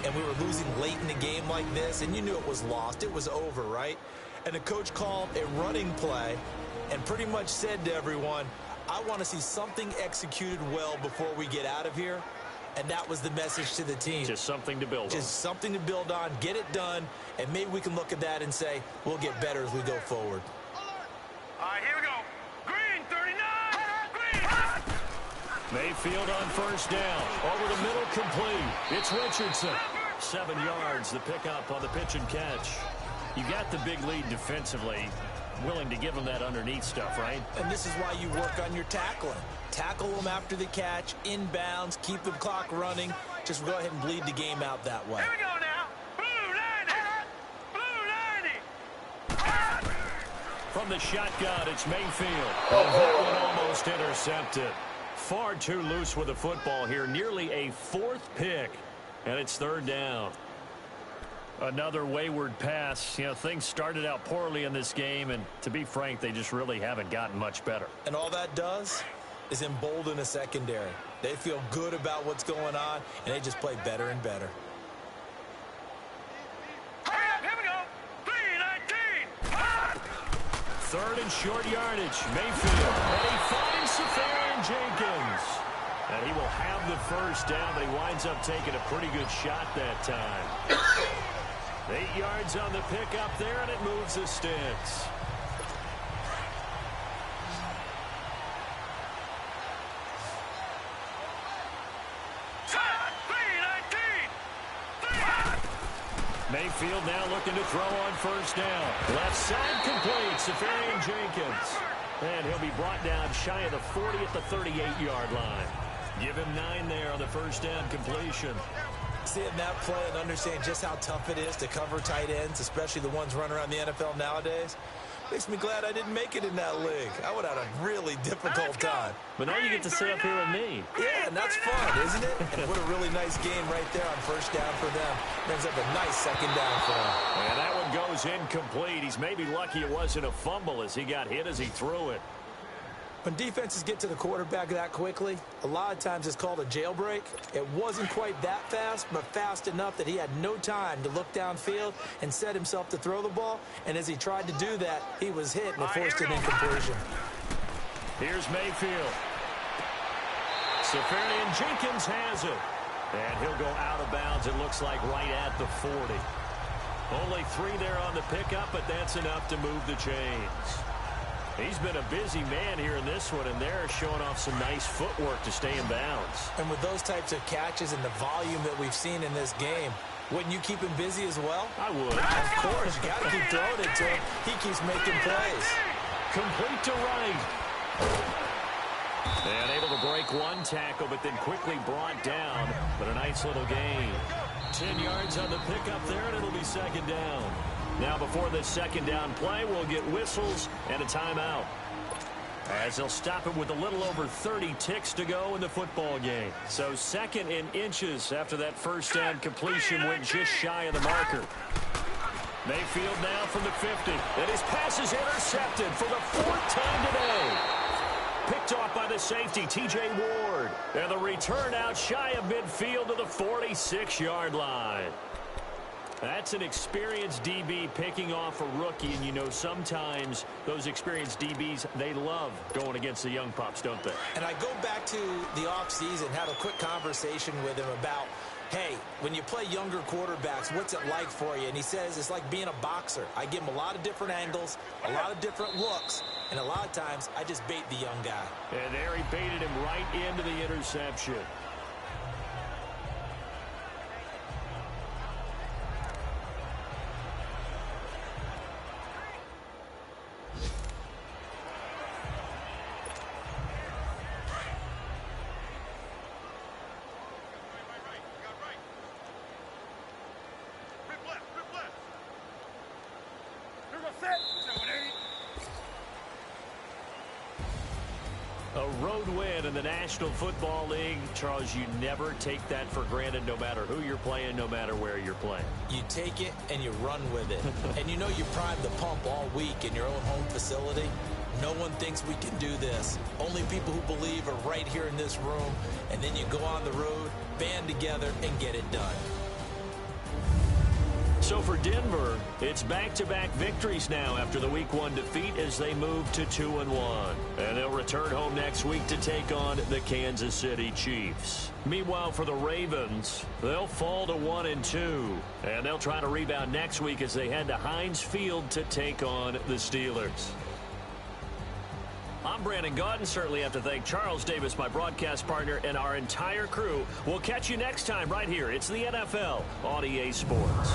and we were losing late in the game like this, and you knew it was lost. It was over, right? And the coach called a running play and pretty much said to everyone, I want to see something executed well before we get out of here. And that was the message to the team. Just something to build on. Just something to build on, get it done, and maybe we can look at that and say, we'll get better as we go forward. All right, here we go. Green, 39. Green. Mayfield on first down. Over the middle, complete. It's Richardson. 7 yards, the pickup on the pitch and catch. You got the big lead defensively. Willing to give them that underneath stuff, right? And this is why you work on your tackling. Tackle them after the catch, inbounds, keep the clock running. Just go ahead and bleed the game out that way. Here we go now. Blue 90. Blue 90. From the shotgun, it's Mayfield. That one almost intercepted. Far too loose with the football here. Nearly a 4th pick. And it's 3rd down. Another wayward pass. You know, things started out poorly in this game, and to be frank, they just really haven't gotten much better. And all that does is embolden a secondary. They feel good about what's going on, and they just play better and better. Here we go. 319. 3rd and short yardage. Mayfield. And he finds Safarian Jenkins. And he will have the first down, but he winds up taking a pretty good shot that time. 8 yards on the pickup there, and it moves the sticks. Mayfield now looking to throw on first down. Left side complete. Safarian Jenkins. And he'll be brought down shy of the 40 at the 38-yard line. Give him 9 there on the first down completion. Seeing that play and understand just how tough it is to cover tight ends, especially the ones running around the NFL nowadays, makes me glad I didn't make it in that league. I would have had a really difficult time. But now you get to sit up here with me. Yeah, and that's fun, isn't it? And what a really nice game right there on first down for them. Brings up a nice second down for them. And that one goes incomplete. He's maybe lucky it wasn't a fumble as he got hit as he threw it. When defenses get to the quarterback that quickly, a lot of times it's called a jailbreak. It wasn't quite that fast, but fast enough that he had no time to look downfield and set himself to throw the ball. And as he tried to do that, he was hit and it forced an incompletion. Here's Mayfield. Safarian Jenkins has it. And he'll go out of bounds, it looks like, right at the 40. Only 3 there on the pickup, but that's enough to move the chains. He's been a busy man here in this one, and they're showing off some nice footwork to stay in bounds. And with those types of catches and the volume that we've seen in this game, wouldn't you keep him busy as well? I would. Of course, you got to keep throwing it to him. He keeps making plays. Complete to right. And able to break one tackle, but then quickly brought down. But a nice little gain. 10 yards on the pickup there, and it'll be second down. Now, before this second down play, we'll get whistles and a timeout, as they'll stop it with a little over 30 ticks to go in the football game. So 2nd and inches after that first down completion went just shy of the marker. Mayfield now from the 50. And his pass is intercepted for the 4th time today. Picked off by the safety, T.J. Ward. And the return out shy of midfield to the 46-yard line. That's an experienced DB picking off a rookie, and you know sometimes those experienced DBs, they love going against the young pups, don't they? And I go back to the offseason, had a quick conversation with him about, hey, when you play younger quarterbacks, what's it like for you? And he says it's like being a boxer. I give him a lot of different angles, a lot of different looks, and a lot of times I just bait the young guy. And there he baited him right into the interception. A road win in the National Football League. Charles, you never take that for granted no matter who you're playing, no matter where you're playing. You take it and you run with it. And you know you primed the pump all week in your own home facility. No one thinks we can do this. Only people who believe are right here in this room. And then you go on the road, band together, and get it done. So for Denver, it's back-to-back victories now after the Week 1 defeat as they move to 2-1. And they'll return home next week to take on the Kansas City Chiefs. Meanwhile, for the Ravens, they'll fall to 1-2. And they'll try to rebound next week as they head to Heinz Field to take on the Steelers. I'm Brandon Gaudin. Certainly have to thank Charles Davis, my broadcast partner, and our entire crew. We'll catch you next time right here. It's the NFL on EA Sports.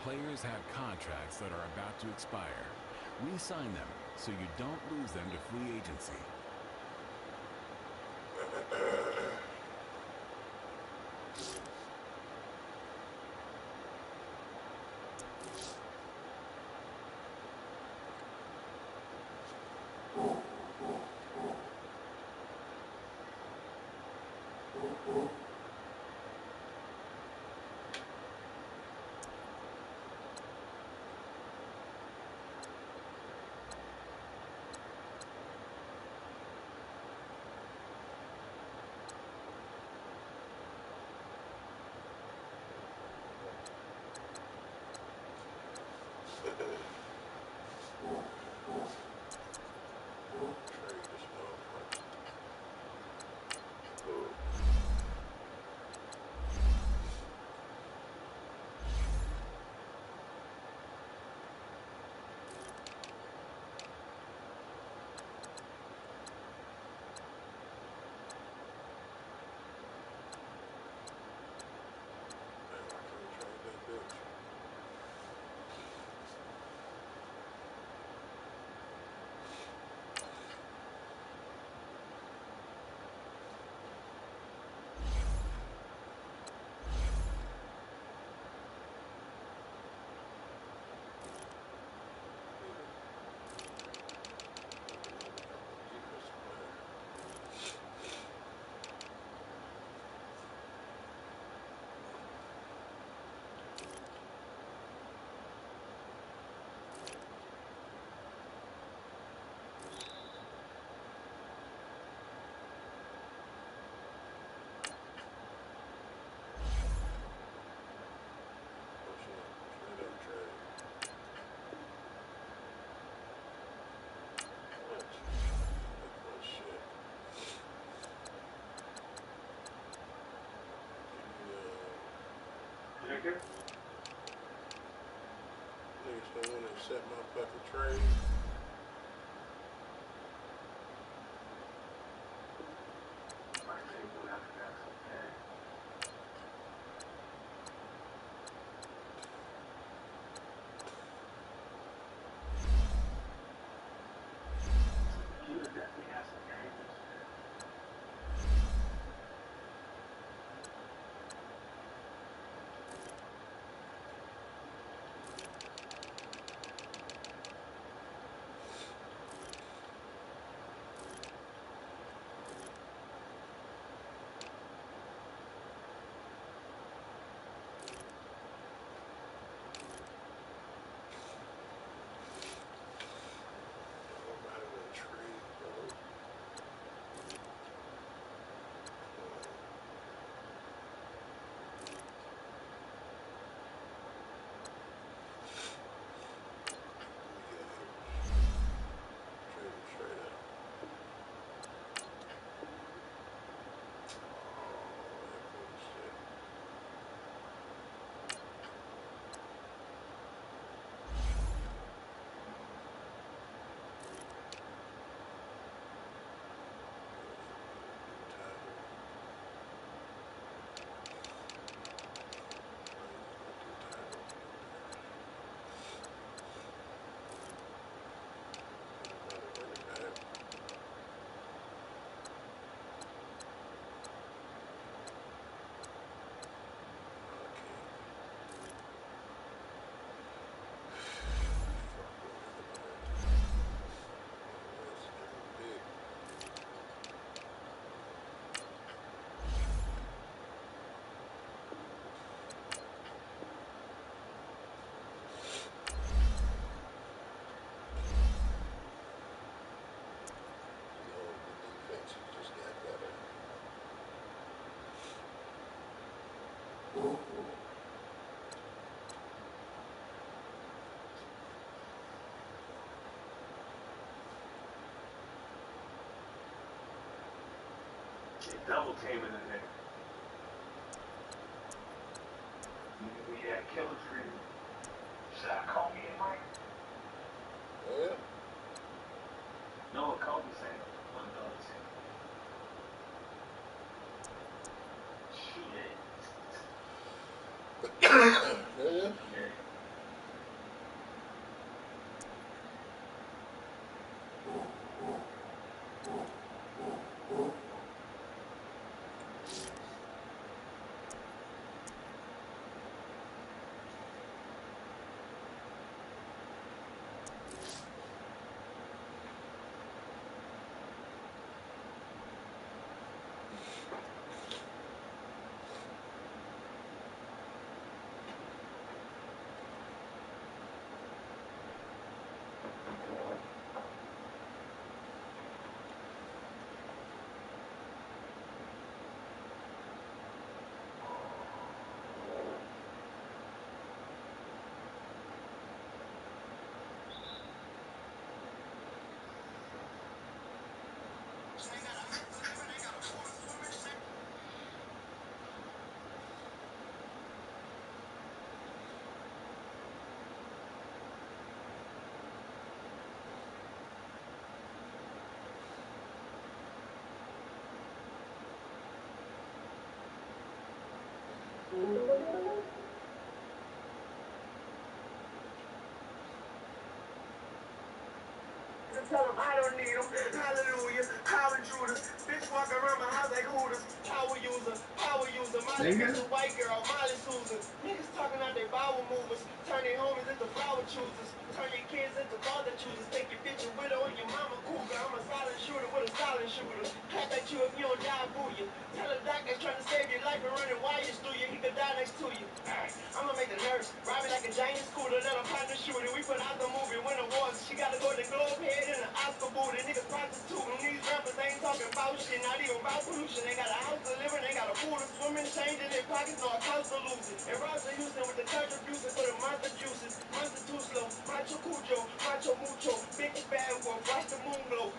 Players have contracts that are about to expire. Re-sign them so you don't lose them to free agency. Niggas don't want to accept my fucking trade. Double teaming in there. We had killer treatment. Should I call me and Mike? Yeah. No, call me saying on the other team. Shit. Yeah. Yeah. Tell them I don't need them. Hallelujah. Power Judas. Bitch walk around my house like Hooters. Power user. Power user. Molly bitch a white girl. Molly Susan. Niggas talking out their bowel movers. Turn their homies into flower choosers. Turn your kids into father choosers. Take your bitch a widow and your mama cougar. I'm a silent shooter with a silent shooter. Clap at you if you don't die, boo you. Tell a doctor trying to save your life and running wires through you. He could die next to you. I'ma make the nurse ride me like a giant scooter. Let a partner shoot it. We put out the movie, win awards. She gotta go to the Globe head and an Oscar booty. Niggas prostituting. These rappers ain't talking about shit. Not even about pollution. They got a house to live in. They got a pool to swim in. Change in their pockets. No accounts to lose it. And Roger Houston with the contribution for the monster juices. Monster too slow. Macho Cujo. Macho Mucho. Big bad wolf. Watch the moon glow.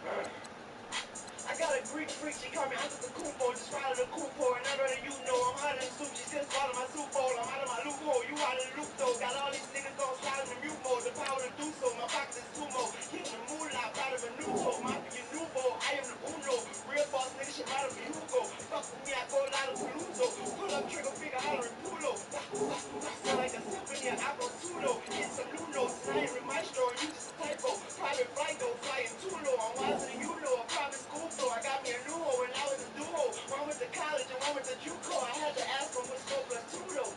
I got a Greek freak, she call me Uncle Kupo, just swallow the Kupo, and none of you know I'm hot in the soup, she still swallow my soup bowl, I'm out of my loophole, you out of the loop though, got all these niggas gon' slide in the mute mode, the power to do so, my pockets is sumo, hitting the moolah, out of a new toe, mafia nouveau, I am the uno, real boss nigga, shit out of Hugo, fuck with me, I go out of Paluzzo, pull up trigger finger, hollering Pulo, sound like a symphony, I go Tulo, hit some new notes, and I ain't with Maestro, you just a typo, private flight though, flying too low, I'm wiser than you know, a private school flow, I got me a new hoe, and I was a duo, one with the college and one with the JUCO, I had to ask them what's 4 plus 2 though.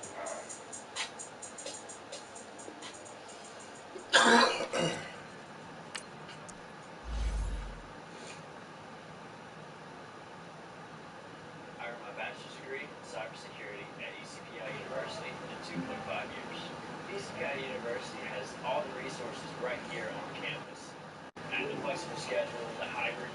I earned my bachelor's degree in cybersecurity at ECPI University in 2.5 years. ECPI University has all the resources right here on campus. And the flexible schedule, the hybrid